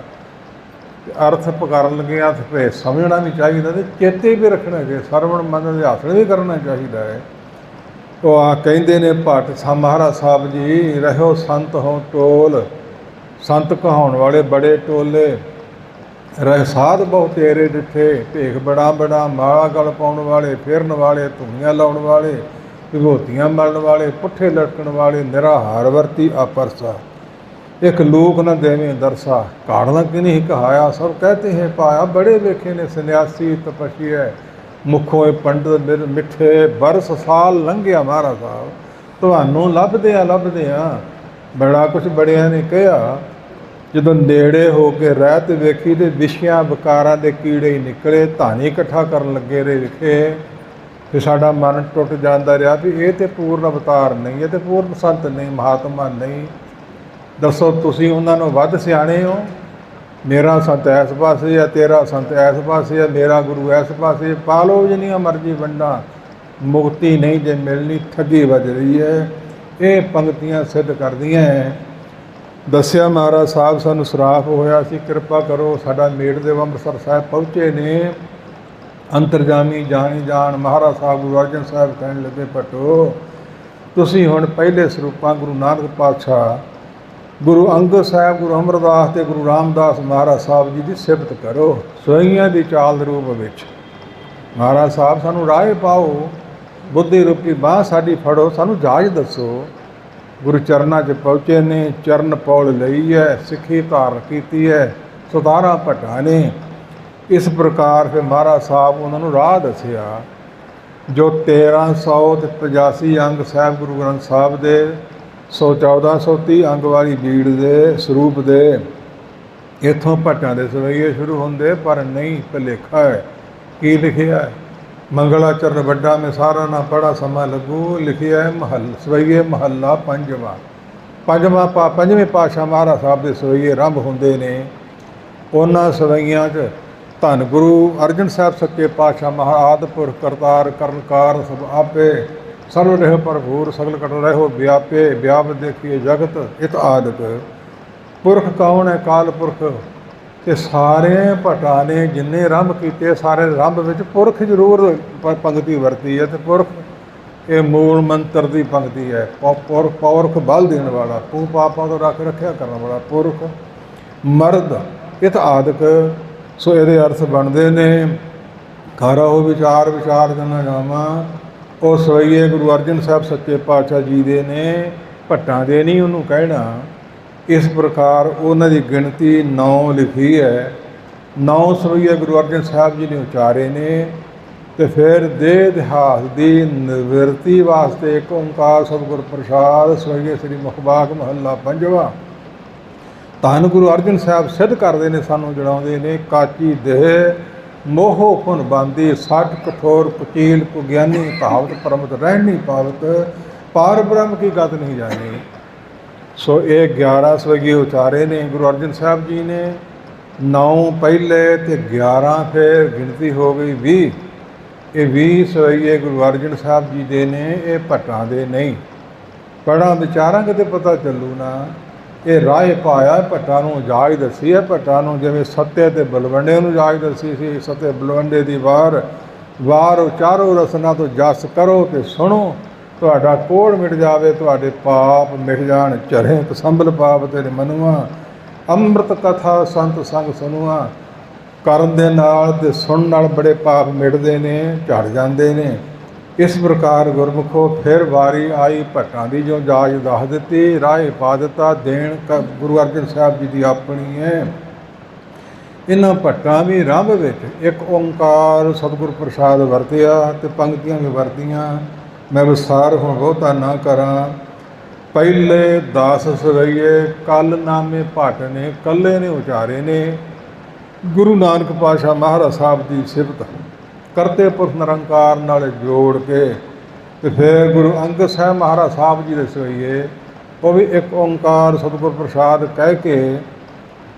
A: अर्थ ਕਰਨ ਲੱਗਿਆ ਤੇ ਫਿਰ ਸਮਝਣਾ ਵੀ ਚਾਹੀਦਾ ਤੇ ਚੇਤੇ ਵੀ ਰੱਖਣਾ ਚਾਹੀਦਾ, ਸਰਵਣ ਮਨ ਦੇ ਹਾਸਲ ਵੀ ਕਰਨਾ ਚਾਹੀਦਾ ਹੈ। ਉਹ ਆ ਕਹਿੰਦੇ ਨੇ ਭੱਟ ਸਾਹਿਬ ਮਹਾਰਾਜ ਸਾਹਿਬ ਜੀ, ਰਹਿਓ ਸੰਤ ਹੋ ਟੋਲ, ਸੰਤ ਕਹਾਉਣ ਵਾਲੇ ਬੜੇ ਟੋਲੇ, ਰਹਿ ਸਾਧ ਬਹੁ ਤੇਰੇ ਜਿੱਥੇ, ਭੇਖ ਬੜਾ ਬੜਾ, ਮਾਲਾ ਗਲ ਪਾਉਣ ਵਾਲੇ, ਫਿਰਨ ਵਾਲੇ, ਧੂਣੀਆਂ ਲਾਉਣ ਵਾਲੇ, ਵਿਭੂਤੀਆਂ ਮਲਣ ਵਾਲੇ, ਪੁੱਠੇ ਲਟਕਣ ਵਾਲੇ, ਨਿਰਾਹਾਰ ਵਰਤੀ ਆਪਰਸਾ, ਇੱਕ ਲੋਕ ਨਾ ਦੇਵੇਂ ਦਰਸਾ, ਘਾੜਨਾ ਕਿ ਨਹੀਂ ਕਹਾਇਆ, ਸਭ ਕਹਤੇ ਹੈ ਪਾਇਆ, ਬੜੇ ਵੇਖੇ ਨੇ ਸੰਨਿਆਸੀ ਤਪੱਸਿਆ, ਮੁਖੋਂ ਪੰਡਤ ਮਿੱਠੇ, ਬਰਸ ਸਾਲ ਲੰਘਿਆ ਮਹਾਰਾਜ ਸਾਹਿਬ, ਤੁਹਾਨੂੰ ਲੱਭਦਿਆਂ ਬੜਾ ਕੁਛ ਬੜਿਆਂ ਨੇ ਕਿਹਾ। ਜਦੋਂ ਨੇੜੇ ਹੋ ਕੇ ਰਹਿਤ ਵੇਖੀ ਤੇ ਵਿਸ਼ਿਆਂ ਵਿਕਾਰਾਂ ਦੇ ਕੀੜੇ ਹੀ ਨਿਕਲੇ, ਧਾਨੀ ਇਕੱਠਾ ਕਰਨ ਲੱਗੇ ਰਹੇ ਵਿਖੇ, ਤੇ ਸਾਡਾ ਮਨ ਟੁੱਟ ਜਾਂਦਾ ਰਿਹਾ ਵੀ ਇਹ ਤੇ ਪੂਰਨ ਅਵਤਾਰ ਨਹੀਂ, ਇਹ ਤੇ ਪੂਰਨ ਸੰਤ ਨਹੀਂ, ਮਹਾਤਮਾ ਨਹੀਂ। ਦੱਸੋ ਤੁਸੀਂ ਉਹਨਾਂ ਨੂੰ ਵੱਧ ਸਿਆਣੇ ਹੋ? ਮੇਰਾ ਸੰਤ ਇਸ ਪਾਸੇ ਆ, ਤੇਰਾ ਸੰਤ ਇਸ ਪਾਸੇ ਆ, ਮੇਰਾ ਗੁਰੂ ਇਸ ਪਾਸੇ, ਪਾ ਲਓ ਜਿੰਨੀਆਂ ਮਰਜ਼ੀ ਵੰਡਾਂ, ਮੁਕਤੀ ਨਹੀਂ ਜੇ ਮਿਲਣੀ, ਠੱਗੀ ਵੱਜ ਰਹੀ ਹੈ। ਇਹ ਪੰਕਤੀਆਂ ਸਿੱਧ ਕਰਦੀਆਂ ਹੈ। ਦੱਸਿਆ ਮਹਾਰਾਜ ਸਾਹਿਬ ਸਾਨੂੰ ਸਰਾਪ ਹੋਇਆ ਸੀ, ਕਿਰਪਾ ਕਰੋ, ਸਾਡਾ ਮੇੜ ਦੇਵ ਅੰਮ੍ਰਿਤਸਰ ਸਾਹਿਬ ਪਹੁੰਚੇ ਨੇ, ਅੰਤਰਜਾਮੀ ਜਾਣੀ ਜਾਣ ਮਹਾਰਾਜ ਸਾਹਿਬ ਗੁਰੂ ਅਰਜਨ ਸਾਹਿਬ ਕਹਿਣ ਲੱਗੇ, ਭੱਟੋ ਤੁਸੀਂ ਹੁਣ ਪਹਿਲੇ ਸਰੂਪਾਂ ਗੁਰੂ ਨਾਨਕ ਪਾਤਸ਼ਾਹ, ਗੁਰੂ ਅੰਗਦ ਸਾਹਿਬ, ਗੁਰੂ ਅਮਰਦਾਸ ਤੇ ਗੁਰੂ ਰਾਮਦਾਸ ਮਹਾਰਾਜ ਸਾਹਿਬ ਜੀ ਦੀ ਸਿਫਤ ਕਰੋ, ਸੋਈਆਂ ਦੀ ਚਾਲ ਦੇ ਰੂਪ ਵਿੱਚ। ਮਹਾਰਾਜ ਸਾਹਿਬ ਸਾਨੂੰ ਰਾਹ ਪਾਓ, ਬੁੱਧੀ ਰੂਪੀ ਬਾਂਹ ਸਾਡੀ ਫੜੋ, ਸਾਨੂੰ ਜਾਚ ਦੱਸੋ। ਗੁਰੂ ਚਰਨਾਂ 'ਚ ਪਹੁੰਚੇ ਨੇ, ਚਰਨ ਪੌਲ ਲਈ ਹੈ, ਸਿੱਖੀ ਧਾਰਨ ਕੀਤੀ ਹੈ 17 ਭੱਟਾਂ ਨੇ। ਇਸ ਪ੍ਰਕਾਰ ਫਿਰ ਮਹਾਰਾਜ ਸਾਹਿਬ ਉਹਨਾਂ ਨੂੰ ਰਾਹ ਦੱਸਿਆ। ਜੋ 1385 ਅੰਗ ਸਾਹਿਬ ਗੁਰੂ ਗ੍ਰੰਥ ਸਾਹਿਬ ਦੇ 1430 ਅੰਗ ਵਾਲੀ ਬੀੜ ਦੇ ਸਰੂਪ ਦੇ, ਇੱਥੋਂ ਭੱਟਾਂ ਦੇ ਸਵਈਏ ਸ਼ੁਰੂ ਹੁੰਦੇ, ਪਰ ਨਹੀਂ ਭੁਲੇਖਾ ਹੈ। ਕੀ ਲਿਖਿਆ ਹੈ? ਮੰਗਲਾਚਰਨ ਵੱਡਾ ਮੈਂ ਸਾਰਾ ਨਾ ਪੜਾ ਸਮਾਂ ਲੱਗੂ, ਲਿਖਿਆ ਹੈ ਸਵਈਏ ਮਹੱਲਾ ਪੰਜਵਾਂ। ਪੰਜਵੇਂ ਪਾਤਸ਼ਾਹ ਮਹਾਰਾਜ ਸਾਹਿਬ ਦੇ ਸਵਈਏ ਆਰੰਭ ਹੁੰਦੇ ਨੇ। ਉਹਨਾਂ ਸਵਈਆਂ 'ਚ ਧੰਨ ਗੁਰੂ ਅਰਜਨ ਸਾਹਿਬ ਸੱਚੇ ਪਾਤਸ਼ਾਹ ਮਹਾਰਾਜ ਪੁਰਖ ਕਰਤਾਰ ਕਰਨਕਾਰ ਸਭ ਆਪੇ, ਸਰਵ ਰਹਿ ਭਰਪੂਰ ਸਗਲ ਕਟ ਰਹਿਓ ਵਿਆਪੇ, ਵਿਆਪ ਦੇਖੀਏ ਜਗਤ ਇਤ ਆਦਿਕ। ਪੁਰਖ ਕੌਣ ਹੈ? ਕਾਲ ਪੁਰਖ। ਤੇ ਸਾਰੇ ਭੱਟਾਂ ਨੇ ਜਿੰਨੇ ਆਰੰਭ ਕੀਤੇ, ਸਾਰੇ ਆਰੰਭ ਵਿੱਚ ਪੁਰਖ ਜ਼ਰੂਰ ਪੰਕਤੀ ਵਰਤੀ ਹੈ। ਤੇ ਪੁਰਖ ਇਹ ਮੂਲ ਮੰਤਰ ਦੀ ਪੰਕਤੀ ਹੈ। ਪੁਰਖ ਬਲ ਦੇਣ ਵਾਲਾ, ਪੂ ਪਾਪਾਂ ਤੋਂ ਰੱਖਿਆ ਕਰਨ ਵਾਲਾ ਪੁਰਖ, ਮਰਦ ਇਤ ਆਦਿਕ। ਸੋ ਇਹਦੇ ਅਰਥ ਬਣਦੇ ਨੇ ਖਾਰਾ ਹੋ ਵਿਚਾਰ ਵਿਚਾਰ ਜਨਾ ਜਾਵਾਂ। ਉਹ ਸਵਈਏ ਗੁਰੂ ਅਰਜਨ ਸਾਹਿਬ ਸੱਚੇ ਪਾਤਸ਼ਾਹ ਜੀ ਦੇ ਨੇ, ਭੱਟਾਂ ਦੇ ਨਹੀਂ ਉਹਨੂੰ ਕਹਿਣਾ। ਇਸ ਪ੍ਰਕਾਰ ਉਹਨਾਂ ਦੀ ਗਿਣਤੀ 9 ਲਿਖੀ ਹੈ। 9 ਸਵਈਏ ਗੁਰੂ ਅਰਜਨ ਸਾਹਿਬ ਜੀ ਨੇ ਉਚਾਰੇ ਨੇ। ਤੇ ਫਿਰ ਦੇਹ ਦਿਹਾਸ ਦੀ ਨਿਵਰਤੀ ਵਾਸਤੇ ਇੱਕ ਓਂਕਾਰ ਸਤਿਗੁਰ ਪ੍ਰਸਾਦ ਸਵਈਏ ਸ੍ਰੀ ਮੁਖਬਾਕ ਮਹੱਲਾ 5ਵਾਂ। ਧੰਨ ਗੁਰੂ ਅਰਜਨ ਸਾਹਿਬ ਸਿੱਧ ਕਰਦੇ ਨੇ, ਸਾਨੂੰ ਜਣਾਉਂਦੇ ਨੇ, ਕਾਚੀ ਦੇਹ ਮੋਹ ਫੁਨ ਬਾਂਦੀ, ਸੱਠ ਕਠੋਰ ਕੁਚੀਲ ਕੁਗਿਆਨੀ, ਕਹਾਵਤ ਪਰਮਤ ਰਹਿਣ ਨਹੀਂ ਪਾਵਤ, ਪਾਰ ਬ੍ਰਹਮ ਕੀ ਗਤ ਨਹੀਂ ਜਾਣੀ। ਸੋ ਇਹ 11 ਸਵਈਏ ਉਚਾਰੇ ਨੇ ਗੁਰੂ ਅਰਜਨ ਸਾਹਿਬ ਜੀ ਨੇ। 9 ਪਹਿਲੇ ਤੇ 11 ਫਿਰ ਗਿਣਤੀ ਹੋ ਗਈ 20। ਇਹ 20 ਸਵਈਏ ਗੁਰੂ ਅਰਜਨ ਸਾਹਿਬ ਜੀ ਦੇ ਨੇ, ਇਹ ਭੱਟਾਂ ਦੇ ਨਹੀਂ। ਪੜ੍ਹਾਂ ਵਿਚਾਰਾਂਗੇ ਤੇ ਪਤਾ ਚੱਲੂ ਨਾ। ਇਹ ਰਾਹ ਪਾਇਆ ਭੱਟਾਂ ਨੂੰ ਜਾਚ ਦੱਸੀ ਹੈ। ਭੱਟਾਂ ਨੂੰ ਜਿਵੇਂ ਸੱਤੇ ਤੇ ਬਲਵੰਡੇ ਨੂੰ ਜਾਚ ਦੱਸੀ ਸੀ। ਸੱਤੇ ਬਲਵੰਡੇ ਦੀ ਵਾਰ ਉਚਾਰੋ, ਰਸਨਾ ਤੋਂ ਜਸ ਕਰੋ ਤੇ ਸੁਣੋ, ਤੁਹਾਡਾ ਕੋੜ ਮਿਟ ਜਾਵੇ, ਤੁਹਾਡੇ ਪਾਪ ਮਿਟ ਜਾਣ। ਝਰੇ ਸੰਭਲ ਪਾਪ ਤੇਰੇ ਮਨੁਆ, ਅੰਮ੍ਰਿਤ ਕਥਾ ਸੰਤ ਸੰਗ ਸੁਨੁਆ। ਕਰਨ ਦੇ ਨਾਲ ਤੇ ਸੁਣਨ ਨਾਲ ਬੜੇ ਪਾਪ ਮਿਟਦੇ ਨੇ, ਝੜ ਜਾਂਦੇ ਨੇ। ਇਸ ਪ੍ਰਕਾਰ ਗੁਰਮੁਖੋ ਫਿਰ ਵਾਰੀ ਆਈ ਭੱਟਾਂ ਦੀ, ਜੋ ਜਾਚ ਦੱਸ ਦਿੱਤੀ, ਰਾਹ ਪਾ ਦਿੱਤਾ। ਦੇਣ ਗੁਰੂ ਅਰਜਨ ਸਾਹਿਬ ਜੀ ਦੀ ਆਪਣੀ ਹੈ। ਇਹਨਾਂ ਭੱਟਾਂ ਵੀ ਰੰਭ ਵਿੱਚ ਇੱਕ ਓਂਕਾਰ ਸਤਿਗੁਰ ਪ੍ਰਸਾਦ ਵਰਤਿਆ ਤੇ ਪੰਕਤੀਆਂ ਵੀ ਵਰਤੀਆਂ। ਮੈਂ ਵਿਸਥਾਰ ਹੁਣ ਬਹੁਤਾ ਨਾ ਕਰਾਂ। ਪਹਿਲੇ 10 ਸਵਈਏ ਕੱਲ ਨਾਮੇ ਭੱਟ ਨੇ, ਕੱਲੇ ਨੇ ਉਚਾਰੇ ਨੇ। ਗੁਰੂ ਨਾਨਕ ਪਾਤਸ਼ਾਹ ਮਹਾਰਾਜ ਸਾਹਿਬ ਦੀ ਸਿਫਤ ਕਰਤੇ ਪੁਰਖ ਨਿਰੰਕਾਰ ਨਾਲ ਜੋੜ ਕੇ ਤੇ ਫਿਰ ਗੁਰੂ ਅੰਗਦ ਸਾਹਿਬ ਮਹਾਰਾਜ ਸਾਹਿਬ ਜੀ ਦੇ ਸਵਈਏ, ਉਹ ਵੀ ਇੱਕ ਓਂਕਾਰ ਸਤਿਗੁਰ ਪ੍ਰਸਾਦ ਕਹਿ ਕੇ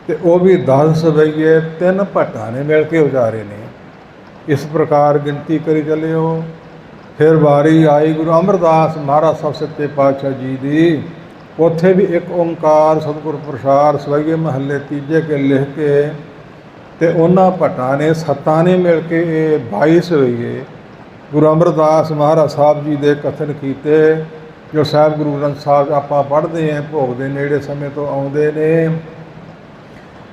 A: ਤੇ ਉਹ ਵੀ 10 ਸਵਈਏ 3 ਭੱਟਾਂ ਨੇ ਮਿਲ ਕੇ ਉਚਾਰੇ ਨੇ। ਇਸ ਪ੍ਰਕਾਰ ਗਿਣਤੀ ਕਰੀ ਚੱਲਿਓ। ਫਿਰ ਵਾਰੀ ਆਈ ਗੁਰੂ ਅਮਰਦਾਸ ਮਹਾਰਾਜ ਸਾਹਿਬ ਸੱਚੇ ਪਾਤਸ਼ਾਹ ਜੀ ਦੀ। ਉੱਥੇ ਵੀ ਇੱਕ ਓਂਕਾਰ ਸਤਿਗੁਰ ਪ੍ਰਸਾਦ ਸਵਈਏ ਮਹੱਲੇ 3 ਕੇ ਲਿਖ ਕੇ ਤੇ ਉਹਨਾਂ ਭੱਟਾਂ ਨੇ 7 ਨੇ ਮਿਲ ਕੇ ਇਹ 22 ਸਵਈਏ ਗੁਰੂ ਅਮਰਦਾਸ ਮਹਾਰਾਜ ਸਾਹਿਬ ਜੀ ਦੇ ਕਥਨ ਕੀਤੇ, ਜੋ ਸਾਹਿਬ ਗੁਰੂ ਗ੍ਰੰਥ ਸਾਹਿਬ ਆਪਾਂ ਪੜ੍ਹਦੇ ਹਾਂ, ਭੋਗ ਦੇ ਨੇੜੇ ਸਮੇਂ ਤੋਂ ਆਉਂਦੇ ਨੇ।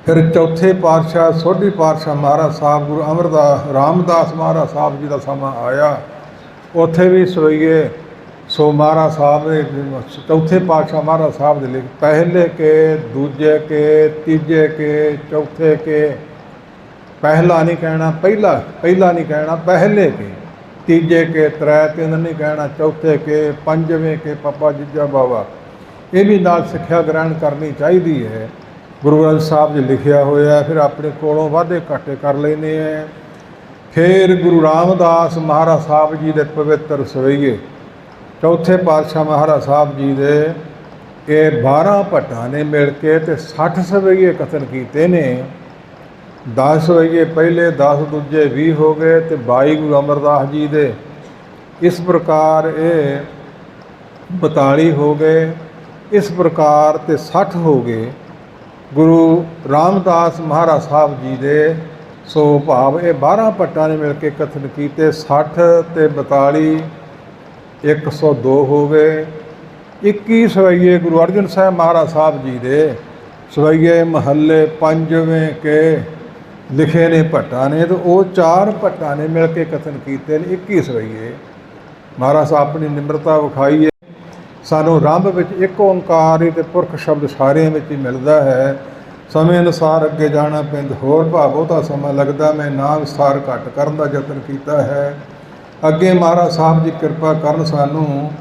A: ਫਿਰ ਚੌਥੇ ਪਾਤਸ਼ਾਹ ਸੋਢੀ ਪਾਤਸ਼ਾਹ ਮਹਾਰਾਜ ਸਾਹਿਬ ਗੁਰੂ ਅਮਰਦਾਸ ਰਾਮਦਾਸ ਮਹਾਰਾਜ ਸਾਹਿਬ ਜੀ ਦਾ ਸਮਾਂ ਆਇਆ। ਉੱਥੇ ਵੀ ਸਵਈਏ ਸੋ ਮਹਾਰਾਜ ਸਾਹਿਬ ਨੇ ਚੌਥੇ ਪਾਤਸ਼ਾਹ ਮਹਾਰਾਜ ਸਾਹਿਬ ਦੇ ਲਿਖ, ਪਹਿਲੇ ਕੇ, ਦੂਜੇ ਕੇ, ਤੀਜੇ ਕੇ, ਚੌਥੇ ਕੇ। ਪਹਿਲਾ ਨਹੀਂ ਕਹਿਣਾ, ਪਹਿਲਾ ਨਹੀਂ ਕਹਿਣਾ, ਪਹਿਲੇ ਕੇ, ਤੀਜੇ ਕੇ, ਤ੍ਰੈ ਤਿੰਨ ਨਹੀਂ ਕਹਿਣਾ, ਚੌਥੇ ਕੇ, ਪੰਜਵੇਂ ਕੇ, ਪਪਾ ਜੀਜਾ ਬਾਵਾ। ਇਹ ਵੀ ਨਾਲ ਸਿੱਖਿਆ ਗ੍ਰਹਿਣ ਕਰਨੀ ਚਾਹੀਦੀ ਹੈ। ਗੁਰੂ ਗ੍ਰੰਥ ਸਾਹਿਬ ਜੀ ਲਿਖਿਆ ਹੋਇਆ, ਫਿਰ ਆਪਣੇ ਕੋਲੋਂ ਵਾਧੇ ਘਾਟੇ ਕਰ ਲੈਂਦੇ ਹੈ। ਫਿਰ ਗੁਰੂ ਰਾਮਦਾਸ ਮਹਾਰਾਜ ਸਾਹਿਬ ਜੀ ਦੇ ਪਵਿੱਤਰ ਸਵਈਏ ਚੌਥੇ ਪਾਤਸ਼ਾਹ ਮਹਾਰਾਜ ਸਾਹਿਬ ਜੀ ਦੇ ਇਹ 12 ਭੱਟਾਂ ਨੇ ਮਿਲ ਕੇ ਤੇ 60 ਸਵਈਏ ਕਥਨ ਕੀਤੇ ਨੇ। 10 ਸਵਈਏ ਪਹਿਲੇ, 10 ਦੂਜੇ, 20 ਹੋ ਗਏ ਤੇ 22 ਗੁਰੂ ਅਮਰਦਾਸ ਜੀ ਦੇ। ਇਸ ਪ੍ਰਕਾਰ ਇਹ 42 ਹੋ ਗਏ। ਇਸ ਪ੍ਰਕਾਰ ਤੇ 60 ਹੋ ਗਏ ਗੁਰੂ ਰਾਮਦਾਸ ਮਹਾਰਾਜ ਸਾਹਿਬ ਜੀ ਦੇ। ਸੋ ਭਾਵ ਇਹ 12 ਭੱਟਾਂ ਨੇ ਮਿਲ ਕੇ ਕਥਨ ਕੀਤੇ। 60 ਤੇ 42 102 ਹੋ ਗਏ। 21 ਸਵਈਏ ਗੁਰੂ ਅਰਜਨ ਸਾਹਿਬ ਮਹਾਰਾਜ ਸਾਹਿਬ ਜੀ ਦੇ ਸਵਈਏ ਮਹੱਲੇ 5ਵੇਂ ਕੇ ਲਿਖੇ ਨੇ ਭੱਟਾਂ ਨੇ, ਤੇ ਉਹ 4 ਭੱਟਾਂ ਨੇ ਮਿਲ ਕੇ ਕਥਨ ਕੀਤੇ ਨੇ 21 ਸਵਈਏ। ਮਹਾਰਾਜ ਸਾਹਿਬ ਆਪਣੀ ਨਿਮਰਤਾ ਵਿਖਾਈ ਹੈ। ਸਾਨੂੰ ਰੰਭ ਵਿੱਚ ਇੱਕ ਓਂਕਾਰ ਹੀ ਤੇ ਪੁਰਖ ਸ਼ਬਦ ਸਾਰਿਆਂ ਵਿੱਚ ਹੀ ਮਿਲਦਾ ਹੈ। ਸਮੇਂ ਅਨੁਸਾਰ ਅੱਗੇ ਜਾਣਾ ਪੈਂਦਾ, ਹੋਰ ਭਾਵ ਬਹੁਤਾ ਸਮਾਂ ਲੱਗਦਾ। ਮੈਂ ਨਾ ਵਿਸਥਾਰ ਘੱਟ ਕਰਨ ਦਾ ਯਤਨ ਕੀਤਾ ਹੈ। ਅੱਗੇ ਮਹਾਰਾਜ ਸਾਹਿਬ ਜੀ ਕਿਰਪਾ ਕਰਨ, ਸਾਨੂੰ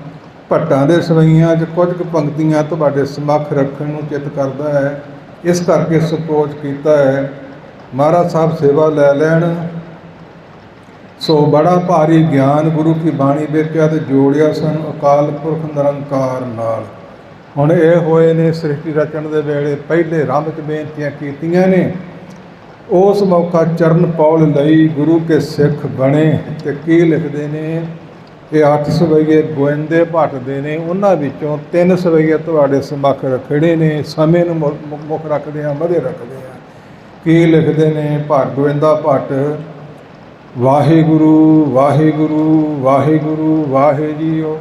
A: ਭੱਟਾਂ ਦੇ ਸਵਈਆਂ 'ਚ ਕੁਝ ਕੁ ਪੰਕਤੀਆਂ ਤੁਹਾਡੇ ਸਮੱਖ ਰੱਖਣ ਨੂੰ ਚਿੱਤ ਕਰਦਾ ਹੈ। ਇਸ ਕਰਕੇ ਸੰਕੋਚ ਕੀਤਾ ਹੈ। ਮਹਾਰਾਜ ਸਾਹਿਬ ਸੇਵਾ ਲੈ ਲੈਣ। ਸੋ ਬੜਾ ਭਾਰੀ ਗਿਆਨ ਗੁਰੂ ਕੀ ਬਾਣੀ ਵੇਖਿਆ ਤੇ ਜੋੜਿਆ ਸਨ ਅਕਾਲ ਪੁਰਖ ਨਿਰੰਕਾਰ ਨਾਲ। ਹੁਣ ਇਹ ਹੋਏ ਨੇ ਸ੍ਰਿਸ਼ਟੀ ਰਚਣ ਦੇ ਵੇਲੇ ਪਹਿਲੇ ਰੰਭ 'ਚ ਬੇਨਤੀਆਂ ਕੀਤੀਆਂ ਨੇ। ਉਸ ਮੌਕਾ ਚਰਨ ਪੌਲ ਲਈ ਗੁਰੂ ਕੇ ਸਿੱਖ ਬਣੇ ਤੇ ਕੀ ਲਿਖਦੇ ਨੇ। ਇਹ 8 ਸਵਈਏ ਗੋਇੰਦੇ ਭੱਟ ਦੇ ਨੇ। ਉਹਨਾਂ ਵਿੱਚੋਂ 3 ਸਵਈਏ ਤੁਹਾਡੇ ਸਮੱਖ ਰੱਖੜੇ ਨੇ। ਸਮੇਂ ਨੂੰ ਮੁੱਖ ਰੱਖਦੇ ਹਾਂ, ਮਧੇ ਰੱਖਦੇ ਹਾਂ। ਕੀ ਲਿਖਦੇ ਨੇ ਗੋਇੰਦਾ ਭੱਟ। ਵਾਹਿਗੁਰੂ ਵਾਹਿਗੁਰੂ ਵਾਹਿਗੁਰੂ ਵਾਹਿ ਜੀਓ,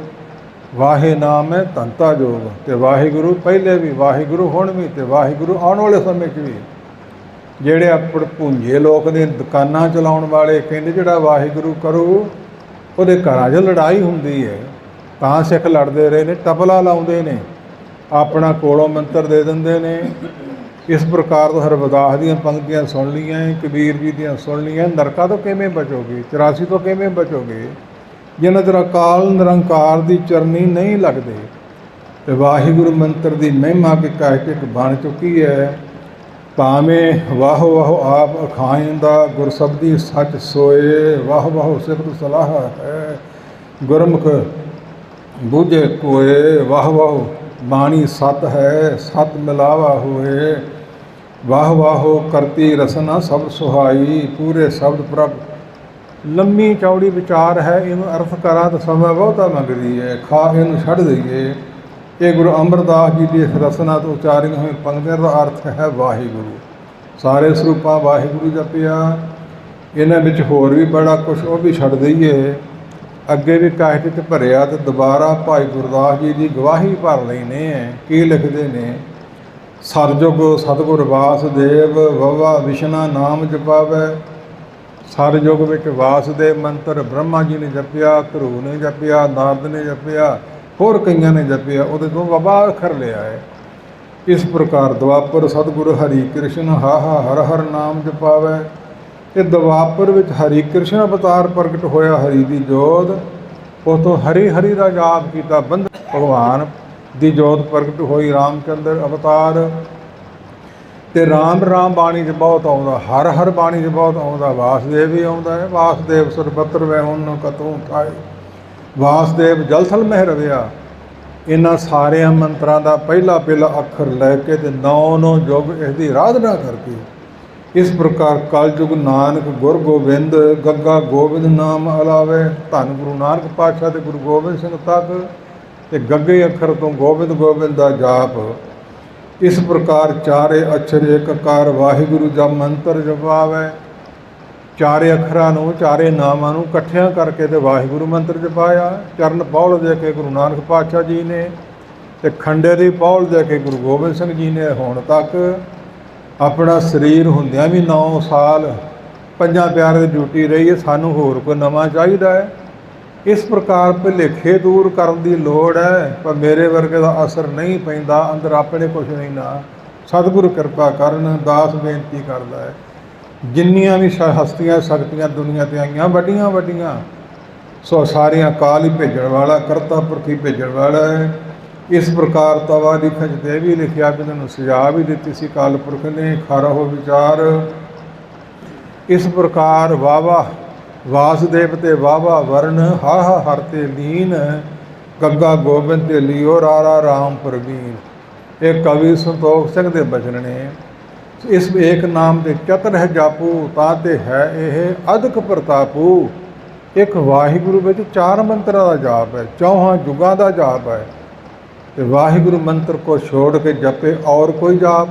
A: ਵਾਹਿ ਨਾਮ ਹੈ ਧੰਤਾ ਜੋਗ। ਤੇ ਵਾਹਿਗੁਰੂ ਪਹਿਲੇ ਵੀ, ਵਾਹਿਗੁਰੂ ਹੁਣ ਵੀ, ਤੇ ਵਾਹਿਗੁਰੂ ਆਉਣ ਵਾਲੇ ਸਮੇਂ 'ਚ ਵੀ। ਜਿਹੜੇ ਆਪਣ ਭੁੰਜੇ ਲੋਕ ਨੇ, ਦੁਕਾਨਾਂ ਚਲਾਉਣ ਵਾਲੇ, ਕਹਿੰਦੇ ਜਿਹੜਾ ਵਾਹਿਗੁਰੂ ਕਰੂ ਉਹਦੇ ਘਰਾਂ 'ਚ ਲੜਾਈ ਹੁੰਦੀ ਹੈ। ਤਾਂ ਸਿੱਖ ਲੜਦੇ ਰਹੇ ਨੇ, ਤਬਲਾ ਲਾਉਂਦੇ ਨੇ, ਆਪਣਾ ਕੋਲੋਂ ਮੰਤਰ ਦੇ ਦਿੰਦੇ ਨੇ। ਇਸ ਪ੍ਰਕਾਰ ਤੋਂ ਹਰਵਿਦਾਸ ਦੀਆਂ ਪੰਕਤੀਆਂ ਸੁਣ ਲਈਆਂ, ਕਬੀਰ ਜੀ ਦੀਆਂ ਸੁਣ ਲਈਆਂ। ਨਰਕਾਂ ਤੋਂ ਕਿਵੇਂ ਬਚੋਗੇ, 84 ਤੋਂ ਕਿਵੇਂ ਬਚੋਗੇ, ਜਿਨ੍ਹਾਂ ਚਿਰ ਅਕਾਲ ਨਿਰੰਕਾਰ ਦੀ ਚਰਨੀ ਨਹੀਂ ਲੱਗਦੇ। ਤੇ ਵਾਹਿਗੁਰੂ ਮੰਤਰ ਦੀ ਮਹਿਮਾ ਕਿ ਕਾਇਟ ਇੱਕ ਬਣ ਚੁੱਕੀ ਹੈ। ਭਾਵੇਂ ਵਾਹ ਵਾਹ ਆਪ ਅਖਾਇਂਦਾ, ਗੁਰਸਬਦੀ ਸੱਚ ਸੋਏ, ਵਾਹ ਵਾਹ ਸਿਫਤ ਸਲਾਹ ਹੈ, ਗੁਰਮੁਖ ਬੂਝੇ ਕੋਏ, ਵਾਹ ਵਾਹ ਬਾਣੀ ਸਤ ਹੈ, ਸਤ ਮਿਲਾਵਾ ਹੋਏ, ਵਾਹ ਵਾਹੋ ਕਰਤੀ ਰਸਨਾ ਸਭ ਸੁਹਾਈ, ਪੂਰੇ ਸ਼ਬਦ ਪ੍ਰਭ। ਲੰਮੀ ਚੌੜੀ ਵਿਚਾਰ ਹੈ, ਇਹਨੂੰ ਅਰਥ ਕਰਾਂ ਤਾਂ ਸਮਾਂ ਬਹੁਤਾ ਮੰਗਦੀ ਹੈ, ਖਾ ਇਹਨੂੰ ਛੱਡ ਦਈਏ। ਇਹ ਗੁਰੂ ਅਮਰਦਾਸ ਜੀ ਦੀ ਇਸ ਰਸਨਾ ਤੋਂ ਉਚਾਰੀਆਂ ਹੋਈਆਂ ਪੰਕਤੀਆਂ ਦਾ ਅਰਥ ਹੈ ਵਾਹਿਗੁਰੂ। ਸਾਰੇ ਸਰੂਪਾਂ ਵਾਹਿਗੁਰੂ ਜਪਿਆ। ਇਹਨਾਂ ਵਿੱਚ ਹੋਰ ਵੀ ਬੜਾ ਕੁਛ, ਉਹ ਵੀ ਛੱਡ ਦਈਏ। ਅੱਗੇ ਵੀ ਕਾਹਟ 'ਚ ਭਰਿਆ ਤੇ ਦੁਬਾਰਾ ਭਾਈ ਗੁਰਦਾਸ ਜੀ ਦੀ ਗਵਾਹੀ ਭਰ ਲੈਨੇ ਹੈ। ਕੀ ਲਿਖਦੇ ਨੇ? ਸਰਜੁਗ ਸਤਿਗੁਰ ਵਾਸਦੇਵ, ਵਵਾ ਵਿਸ਼ਨਾ ਨਾਮ ਜਪਾਵੈ। ਸਰਜੁਗ ਵਿੱਚ ਵਾਸਦੇਵ ਮੰਤਰ ਬ੍ਰਹਮਾ ਜੀ ਨੇ ਜਪਿਆ, ਧਰੂ ਨੇ ਜਪਿਆ, ਨਾਰਦ ਨੇ ਜਪਿਆ, ਹੋਰ ਕਈਆਂ ਨੇ ਜਪਿਆ, ਉਹਦੇ ਤੋਂ ਵਵਾ ਅੱਖਰ ਲਿਆ ਹੈ। ਇਸ ਪ੍ਰਕਾਰ ਦੁਆਪਰ ਸਤਿਗੁਰ ਹਰੀ ਕ੍ਰਿਸ਼ਨ ਹਾਹਾ ਹਰ ਹਰ ਨਾਮ ਜਪਾਵੈ। ਇਹ ਦੁਆਪਰ ਵਿੱਚ ਹਰੀ ਕ੍ਰਿਸ਼ਨ ਅਵਤਾਰ ਪ੍ਰਗਟ ਹੋਇਆ, ਹਰੀ ਦੀ ਜੋਤ। ਉਤੋਂ ਹਰੀ ਹਰੀ ਦਾ ਜਾਪ ਕੀਤਾ, ਬੰਦ ਭਗਵਾਨ ਦੀ ਜੋਤ ਪ੍ਰਗਟ ਹੋਈ, ਰਾਮਚੰਦਰ ਅਵਤਾਰ। ਤੇ ਰਾਮ ਰਾਮ ਬਾਣੀ 'ਚ ਬਹੁਤ ਆਉਂਦਾ, ਹਰ ਹਰ ਬਾਣੀ 'ਚ ਬਹੁਤ ਆਉਂਦਾ, ਵਾਸਦੇਵ ਵੀ ਆਉਂਦਾ ਹੈ। ਵਾਸਦੇਵ ਸਰਬੱਤਰ ਵੈ ਹੁਣ ਕਤੋਂ ਠਾਏ, ਵਾਸਦੇਵ ਜਲ ਥਲ ਮਹਿ ਰਵਿਆ। ਇਹਨਾਂ ਸਾਰਿਆਂ ਮੰਤਰਾਂ ਦਾ ਪਹਿਲਾ ਅੱਖਰ ਲੈ ਕੇ ਤੇ 9 ਯੁੱਗ ਇਸ ਦੀ ਆਰਾਧਨਾ ਕਰਕੇ, ਇਸ ਪ੍ਰਕਾਰ ਕਲਯੁਗ ਨਾਨਕ ਗੁਰ ਗੋਬਿੰਦ, ਗੱਗਾ ਗੋਬਿੰਦ ਨਾਮ ਅਲਾਵੇ। ਧੰਨ ਗੁਰੂ ਨਾਨਕ ਪਾਤਸ਼ਾਹ ਤੇ ਗੁਰੂ ਗੋਬਿੰਦ ਸਿੰਘ ਤੱਕ ਤੇ ਗੱਗੇ ਅੱਖਰ ਤੋਂ ਗੋਬਿੰਦ ਗੋਬਿੰਦ ਦਾ ਜਾਪ। ਇਸ ਪ੍ਰਕਾਰ ਚਾਰੇ ਅਛਰ ਇੱਕ ਕਾਰ ਵਾਹਿਗੁਰੂ ਦਾ ਮੰਤਰ ਜਪਾਵੇ। ਚਾਰੇ ਅੱਖਰਾਂ ਨੂੰ, ਚਾਰੇ ਨਾਮਾਂ ਨੂੰ ਇਕੱਠਿਆਂ ਕਰਕੇ ਤੇ ਵਾਹਿਗੁਰੂ ਮੰਤਰ ਜਪਾਇਆ। ਚਰਨ ਪੌਲ ਦੇ ਕੇ ਗੁਰੂ ਨਾਨਕ ਪਾਤਸ਼ਾਹ ਜੀ ਨੇ ਤੇ ਖੰਡੇ ਦੀ ਪੌਲ ਦੇ ਕੇ ਗੁਰੂ ਗੋਬਿੰਦ ਸਿੰਘ ਜੀ ਨੇ। ਹੁਣ ਤੱਕ ਆਪਣਾ ਸਰੀਰ ਹੁੰਦਿਆਂ ਵੀ 9 ਸਾਲ ਪੰਜਾਂ ਪਿਆਰਿਆਂ ਦੀ ਡਿਊਟੀ ਰਹੀ ਹੈ। ਸਾਨੂੰ ਹੋਰ ਕੋਈ ਨਵਾਂ ਚਾਹੀਦਾ ਹੈ। ਇਸ ਪ੍ਰਕਾਰ ਭੁਲੇਖੇ ਦੂਰ ਕਰਨ ਦੀ ਲੋੜ ਹੈ, ਪਰ ਮੇਰੇ ਵਰਗੇ ਦਾ ਅਸਰ ਨਹੀਂ ਪੈਂਦਾ, ਅੰਦਰ ਆਪਣੇ ਕੁਛ ਨਹੀਂ ਨਾ। ਸਤਿਗੁਰੂ ਕਿਰਪਾ ਕਰਨ, ਦਾਸ ਬੇਨਤੀ ਕਰਦਾ ਹੈ। ਜਿੰਨੀਆਂ ਵੀ ਹਸਤੀਆਂ ਸ਼ਕਤੀਆਂ ਦੁਨੀਆ 'ਤੇ ਆਈਆਂ ਵੱਡੀਆਂ ਵੱਡੀਆਂ, ਸੋ ਸਾਰੀਆਂ ਕਾਲ ਹੀ ਭੇਜਣ ਵਾਲਾ, ਕਰਤਾ ਪੁਰਖ ਹੀ ਭੇਜਣ ਵਾਲਾ ਹੈ। ਇਸ ਪ੍ਰਕਾਰ ਤਵਾ ਲਿਖਣ 'ਚ ਇਹ ਵੀ ਲਿਖਿਆ ਵੀ ਇਹਨਾਂ ਨੂੰ ਸਜ਼ਾ ਵੀ ਦਿੱਤੀ ਸੀ ਕਾਲ ਪੁਰਖ ਨੇ, ਖਰਾ ਹੋ ਵਿਚਾਰ। ਇਸ ਪ੍ਰਕਾਰ ਵਾਵਾ ਵਾਸਦੇਵ ਤੇ ਵਾਵਾ ਵਰਨ, ਹਾਹਾ ਹਰ ਤੇ ਲੀਨ, ਗੱਗਾ ਗੋਬਿੰਦ ਤੇ ਲਿਓ ਰਾਰਾ ਰਾਮ ਪ੍ਰਵੀਨ। ਇਹ ਕਵੀ ਸੰਤੋਖ ਸਿੰਘ ਦੇ ਬਚਨ ਨੇ। ਇਸ ਏਕ ਨਾਮ ਦੇ ਚਤਰ ਹੈ ਜਾਪੂ, ਤਾਂ ਤੇ ਹੈ ਇਹ ਅਦਕ ਪ੍ਰਤਾਪੂ। ਇੱਕ ਵਾਹਿਗੁਰੂ ਵਿੱਚ 4 ਮੰਤਰਾਂ ਦਾ ਜਾਪ ਹੈ, 4 ਯੁਗਾਂ ਦਾ ਜਾਪ ਹੈ। ਤੇ ਵਾਹਿਗੁਰੂ ਮੰਤਰ ਕੋ ਛੋੜ ਕੇ ਜਪੇ ਔਰ ਕੋਈ ਜਾਪ,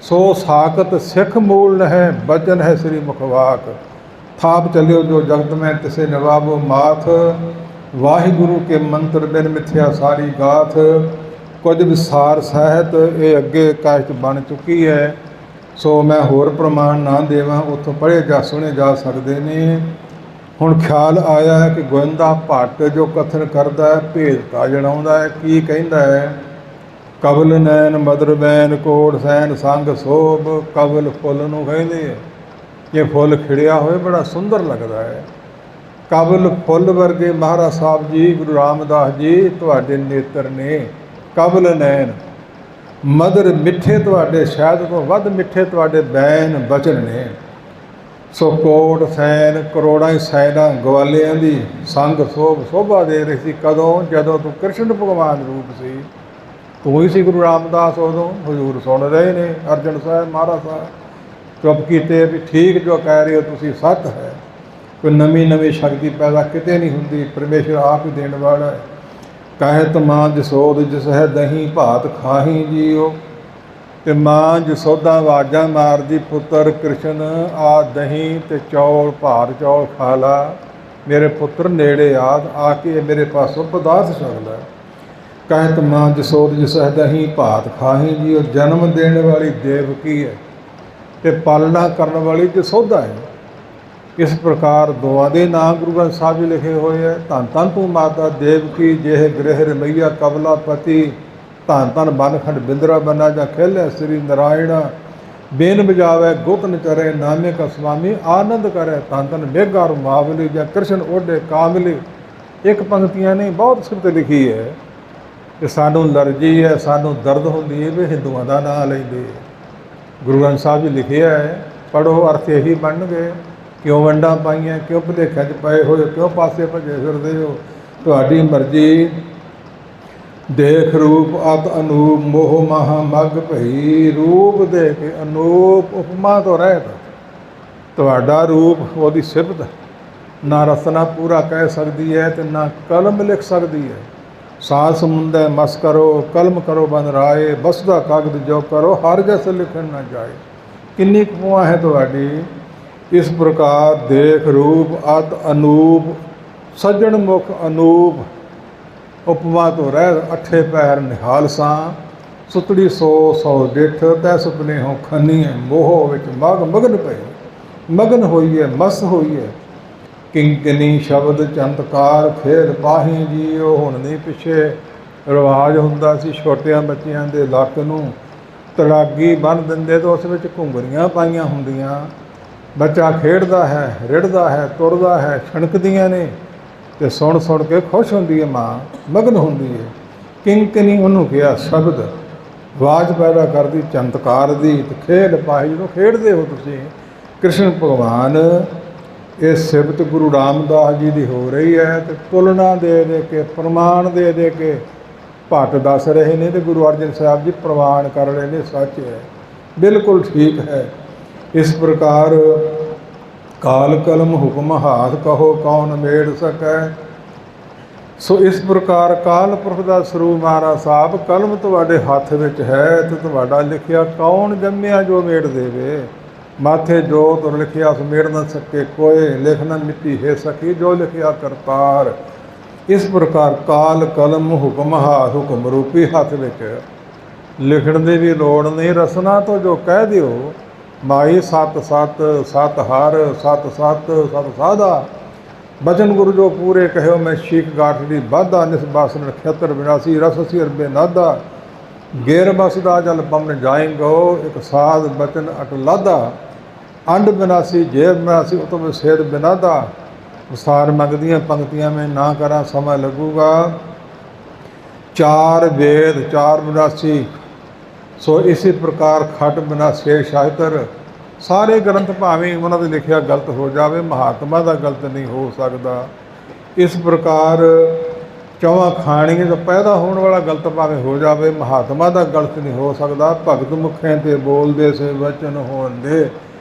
A: ਸੋ ਸਾਖਤ ਸਿੱਖ ਮੂਲ ਹੈ, ਬਚਨ ਹੈ ਸ੍ਰੀ ਮੁਖਵਾਕ। ਥਾਪ ਚਲਿਓ ਜੋ ਜਗਤ ਮੈਂ ਤਿਸੇ ਨਵਾਬੋ ਮਾਥ, ਵਾਹਿਗੁਰੂ ਕੇ ਮੰਤਰ ਬਿਨ ਮਿਥਿਆ ਸਾਰੀ ਗਾਥ। ਕੁਝ ਵਿਸਾਰ ਸਾਹਿਤ ਇਹ ਅੱਗੇ ਕਾਸ਼ਤ ਬਣ ਚੁੱਕੀ ਹੈ, ਸੋ ਮੈਂ ਹੋਰ ਪ੍ਰਮਾਣ ਨਾ ਦੇਵਾਂ, ਉੱਥੋਂ ਪੜ੍ਹੇ ਜਾ ਸੁਣੇ ਜਾ ਸਕਦੇ ਨੇ। ਹੁਣ ਖਿਆਲ ਆਇਆ ਹੈ ਕਿ ਗੋਇੰਦਾ ਭੱਟ ਜੋ ਕਥਨ ਕਰਦਾ ਹੈ, ਭੇਦਤਾ ਜਣਾਉਂਦਾ ਹੈ। ਕੀ ਕਹਿੰਦਾ ਹੈ? ਕਬਲ ਨੈਣ ਮਦਰ ਬੈਨ ਕੋੜ ਸੈਨ ਸੰਗ ਸੋਭ। ਕਬਲ ਫੁੱਲ ਨੂੰ ਕਹਿੰਦੇ ਹੈ, ਇਹ ਫੁੱਲ ਖਿੜਿਆ ਹੋਏ ਬੜਾ ਸੁੰਦਰ ਲੱਗਦਾ ਹੈ। ਕਬਲ ਫੁੱਲ ਵਰਗੇ ਮਹਾਰਾਜ ਸਾਹਿਬ ਜੀ, ਗੁਰੂ ਰਾਮਦਾਸ ਜੀ ਤੁਹਾਡੇ ਨੇਤਰ ਨੇ। ਕਬਲ ਨੈਣ ਮਦਰ ਮਿੱਠੇ ਤੁਹਾਡੇ, ਸ਼ਾਇਦ ਤੋਂ ਵੱਧ ਮਿੱਠੇ ਤੁਹਾਡੇ ਬੈਨ ਬਚਨ ਨੇ। ਸੋ ਕੋਟ ਸੈਨ ਕਰੋੜਾਂ ਸੈਨਾ ਗਵਾਲਿਆਂ ਦੀ ਸੰਗ ਸ਼ੋਭਾ ਦੇ ਰਹੀ ਸੀ। ਕਦੋਂ? ਜਦੋਂ ਤੂੰ ਕ੍ਰਿਸ਼ਨ ਭਗਵਾਨ ਰੂਪ ਸੀ, ਤੂੰ ਹੀ ਸੀ ਗੁਰੂ ਰਾਮਦਾਸ। ਉਦੋਂ ਹਜ਼ੂਰ ਸੁਣ ਰਹੇ ਨੇ, ਅਰਜਨ ਸਾਹਿਬ ਮਹਾਰਾਜ ਸਾਹਿਬ ਚੁੱਪ ਕੀਤੇ ਵੀ ਠੀਕ ਜੋ ਕਹਿ ਰਹੇ ਹੋ ਤੁਸੀਂ ਸੱਚ ਹੈ। ਕੋਈ ਨਵੀਂ ਸ਼ਕਤੀ ਪੈਦਾ ਕਿਤੇ ਨਹੀਂ ਹੁੰਦੀ, ਪਰਮੇਸ਼ਰ ਆਪ ਹੀ ਦੇਣ ਵਾਲਾ ਹੈ। ਕਹਿਤ ਮਾਂ ਜਸੋਦ ਜਿਸ ਹੈ ਦਹੀਂ ਭਾਤ ਖਾਹੀ ਜੀਓ। ਤੇ ਮਾਂ ਜਸੋਦਾ ਆਵਾਜ਼ਾਂ ਮਾਰਦੀ, ਪੁੱਤਰ ਕ੍ਰਿਸ਼ਨ ਆ ਦਹੀਂ ਤੇ ਚੌਲ, ਭਾਤ ਚੌਲ ਖਾ ਲਾ, ਮੇਰੇ ਪੁੱਤਰ ਨੇੜੇ ਆ ਕੇ ਮੇਰੇ ਪਾਸੋਂ ਪਦਾਰਥ ਛਕ ਲੈ। ਕਹਿਤ ਮਾਂ ਜਸੋਦ ਜਿਸ ਹੈ ਦਹੀਂ ਭਾਤ ਖਾਹੀ ਜੀਓ। ਜਨਮ ਦੇਣ ਵਾਲੀ ਦੇਵਕੀ ਹੈ, ਤੇ ਪਾਲਣਾ ਕਰਨ ਵਾਲੀ ਜਸੋਧਾ ਹੈ। ਇਸ ਪ੍ਰਕਾਰ ਦੋਆਂ ਦੇ ਨਾਂ ਗੁਰੂ ਗ੍ਰੰਥ ਸਾਹਿਬ ਜੀ ਲਿਖੇ ਹੋਏ ਹੈ। ਧੰਨ ਧੰਨ ਤੂੰ ਮਾਤਾ ਦੇਵਕੀ ਜਿਹੇ ਗ੍ਰਹਿ ਰਮਈਆ ਕਮਲਾਪਤੀ, ਧੰਨ ਧੰਨ ਬਨਖੰਡ ਬਿੰਦਰਾ ਬੰਨਾ ਜਾਂ ਖੇਲੇ ਸ੍ਰੀ ਨਾਰਾਇਣ, ਬੇਨ ਬਜਾਵੇ ਗੁਪਨ ਚਰੇ ਨਾਮੇ ਕਾ ਸੁਆਮੀ ਆਨੰਦ ਕਰੇ, ਧੰਨ ਧੰਨ ਮੇਘਾ ਰੁਮਾਵਲੀ ਜਾਂ ਕ੍ਰਿਸ਼ਨ ਓਢੇ ਕਾਮਲੀ। ਇੱਕ ਪੰਕਤੀਆਂ ਨੇ ਬਹੁਤ ਸਿਫਤ ਲਿਖੀ ਹੈ ਕਿ ਸਾਨੂੰ ਅਲਰਜੀ ਹੈ, ਸਾਨੂੰ ਦਰਦ ਹੁੰਦੀ ਹੈ ਵੀ ਹਿੰਦੂਆਂ ਦਾ ਨਾਂ ਲੈਂਦੇ। ਗੁਰੂ ਗ੍ਰੰਥ ਸਾਹਿਬ ਜੀ ਲਿਖਿਆ ਹੈ, ਪੜ੍ਹੋ ਅਰਥ ਇਹੀ ਬਣਨਗੇ। ਕਿਉਂ ਵੰਡਾਂ ਪਾਈਆਂ, ਕਿਉਂ ਭੁਲੇਖਿਆਂ 'ਚ ਪਏ ਹੋਏ, ਕਿਉਂ ਪਾਸੇ ਭੱਜੇ ਫਿਰਦੇ ਹੋ, ਤੁਹਾਡੀ ਮਰਜ਼ੀ। ਦੇਖ ਰੂਪ ਅਤ ਅਨੂਪ ਮੋਹ ਮਹਾ ਮਗ ਭਈ, ਰੂਪ ਦੇ ਕੇ ਅਨੂਪ ਉਪਮਾ ਤੋਂ ਰਹਿਤ। ਤੁਹਾਡਾ ਰੂਪ ਉਹਦੀ ਸਿਫਤ ਨਾ ਰਸਨਾ ਪੂਰਾ ਕਹਿ ਸਕਦੀ ਹੈ ਤੇ ਨਾ ਕਲਮ ਲਿਖ ਸਕਦੀ ਹੈ। ਸਾਸ ਮੁੰਦੈ ਮਸ ਕਰੋ ਕਲਮ ਕਰੋ ਬਨ ਰਾਏ, ਬਸਦਾ ਕਾਗਦ ਜੋ ਕਰੋ ਹਰ ਜਸ ਲਿਖਣ ਨਾ ਜਾਏ। ਕਿੰਨੀ ਕੁ ਹੈ ਤੁਹਾਡੀ। ਇਸ ਪ੍ਰਕਾਰ ਦੇਖ ਰੂਪ ਅਤ ਅਨੂਪ, ਸੱਜਣ ਮੁਖ ਅਨੂਪ, ਉਪਮਾ ਤੋਂ ਰਹਿ ਅਠੇ ਪੈਰ ਨਿਹਾਲ ਸਾਂ, ਸੁਤੜੀ ਸੌ ਡਿਠ ਤੈ ਸੁਪਨੇ ਹੋ ਖੰਨੀ ਹੈ, ਮੋਹ ਵਿੱਚ ਮਗਨ ਪਈ, ਮਗਨ ਹੋਈ ਹੈ, ਮਸਤ ਹੋਈ ਹੈ। ਕਿੰਕਨੀ ਸ਼ਬਦ ਚੰਤਕਾਰ ਖੇਡ ਪਾਹੀ ਜੀਓ। ਹੁਣ ਨਹੀਂ, ਪਿੱਛੇ ਰਿਵਾਜ ਹੁੰਦਾ ਸੀ ਛੋਟਿਆਂ ਬੱਚਿਆਂ ਦੇ ਲੱਕ ਨੂੰ ਤੜਾਗੀ ਬੰਨ੍ਹ ਦਿੰਦੇ ਤਾਂ ਉਸ ਵਿੱਚ ਘੁੰਗਰੀਆਂ ਪਾਈਆਂ ਹੁੰਦੀਆਂ। ਬੱਚਾ ਖੇਡਦਾ ਹੈ, ਰਿੜਦਾ ਹੈ, ਤੁਰਦਾ ਹੈ, ਛਣਕਦੀਆਂ ਨੇ ਤੇ ਸੁਣ ਸੁਣ ਕੇ ਖੁਸ਼ ਹੁੰਦੀ ਹੈ ਮਾਂ, ਮਗਨ ਹੁੰਦੀ ਹੈ। ਕਿੰਕਨੀ ਉਹਨੂੰ ਕਿਹਾ ਸ਼ਬਦ, ਆਵਾਜ਼ ਪੈਦਾ ਕਰਦੀ ਚਮਤਕਾਰ ਦੀ। ਤੇ ਖੇਡ ਪਾਹੀ, ਜਦੋਂ ਖੇਡਦੇ ਹੋ ਤੁਸੀਂ ਕ੍ਰਿਸ਼ਨ ਭਗਵਾਨ। ਇਹ ਸਿਫਤ ਗੁਰੂ ਰਾਮਦਾਸ ਜੀ ਦੀ ਹੋ ਰਹੀ ਹੈ ਤੇ ਤੁਲਨਾ ਦੇ ਦੇ ਕੇ, ਪ੍ਰਮਾਣ ਦੇ ਦੇ ਕੇ ਭੱਟ ਦੱਸ ਰਹੇ ਨੇ ਤੇ ਗੁਰੂ ਅਰਜਨ ਸਾਹਿਬ ਜੀ ਪ੍ਰਵਾਨ ਕਰ ਰਹੇ ਨੇ। ਸੱਚ ਹੈ, ਬਿਲਕੁਲ ਠੀਕ ਹੈ। ਇਸ ਪ੍ਰਕਾਰ ਕਾਲ ਕਲਮ ਹੁਕਮ ਹਾਥ ਕਹੋ ਕੌਣ ਮੇੜ ਸਕੈ। ਸੋ ਇਸ ਪ੍ਰਕਾਰ ਕਾਲ ਪੁਰਖ ਦਾ ਸਰੂਪ ਮਹਾਰਾਜ ਸਾਹਿਬ, ਕਲਮ ਤੁਹਾਡੇ ਹੱਥ ਵਿੱਚ ਹੈ ਤੇ ਤੁਹਾਡਾ ਲਿਖਿਆ ਕੌਣ ਜੰਮਿਆ ਜੋ ਮੇੜ ਦੇਵੇ। ਮਾਥੇ ਜੋ ਤੁਰ ਲਿਖਿਆ ਸੋ ਮੇੜ ਨਾ ਸਕੇ ਕੋਏ, ਲਿਖ ਨਾ ਮਿੱਟੀ ਹੈ ਸਕੀ ਜੋ ਲਿਖਿਆ ਕਰਤਾਰ। ਇਸ ਪ੍ਰਕਾਰ ਕਾਲ ਕਲਮ ਹੁਕਮ ਹਾਥ, ਹੁਕਮ ਰੂਪੀ ਹੱਥ ਵਿੱਚ ਲਿਖਣ ਦੀ ਵੀ ਲੋੜ ਨਹੀਂ। ਰਸਨਾ ਤੋਂ ਜੋ ਕਹਿ ਦਿਓ, ਮਾਈ ਸਤ ਸਤ ਸਤ ਹਰ ਸਤ ਸਤ ਸਤ ਸਾਧਾ। ਬਚਨ ਗੁਰੂ ਜੋ ਪੂਰੇ ਕਹਿਓ ਮੈਂ ਸ਼ੀਖ ਗਾਠੜੀ ਬਾਧਾ, ਨਿਸ ਬਾਸਨ ਨਖੇਤਰ ਵਿਨਾਸੀ ਰਸ ਸੀ ਅਰਬੇ ਨਾਦਾ। ਗੇਰ ਬਸਦਾ ਜਲ ਪਮਨ ਜਾਏਂਗੋ, ਇੱਕ ਸਾਧ ਬਚਨ ਅਟ ਲਾਧਾ। ਅੰਡ ਬਿਨਾਸੀ ਜੇਬ ਬਿਨਾਸੀ ਉਤਮ ਸੇਧ ਬਿਨਾਦਾ। ਵਿਸਥਾਰ ਮੰਗਦੀਆਂ ਪੰਕਤੀਆਂ ਮੈਂ ਨਾ ਕਰਾਂ, ਸਮਾਂ ਲੱਗੂਗਾ। ਚਾਰ ਵੇਦ ਚਾਰ ਬਿਨਾਸੀ, ਸੋ ਇਸੇ ਪ੍ਰਕਾਰ ਖਟ ਬਿਨਾਸੇ ਸ਼ਾਸਤਰ। ਸਾਰੇ ਗ੍ਰੰਥ ਭਾਵੇਂ ਉਹਨਾਂ ਦੇ ਲਿਖਿਆ ਗਲਤ ਹੋ ਜਾਵੇ, ਮਹਾਤਮਾ ਦਾ ਗਲਤ ਨਹੀਂ ਹੋ ਸਕਦਾ। ਇਸ ਪ੍ਰਕਾਰ ਚੌਹਾਂ ਖਾਣੀਆਂ ਤੋਂ ਪੈਦਾ ਹੋਣ ਵਾਲਾ ਗਲਤ ਭਾਵੇਂ ਹੋ ਜਾਵੇ, ਮਹਾਤਮਾ ਦਾ ਗਲਤ ਨਹੀਂ ਹੋ ਸਕਦਾ। ਭਗਤ ਮੁਖਿਆਂ ਤੇ ਬੋਲਦੇ ਸੇ ਵਚਨ ਹੋਣਦੇ,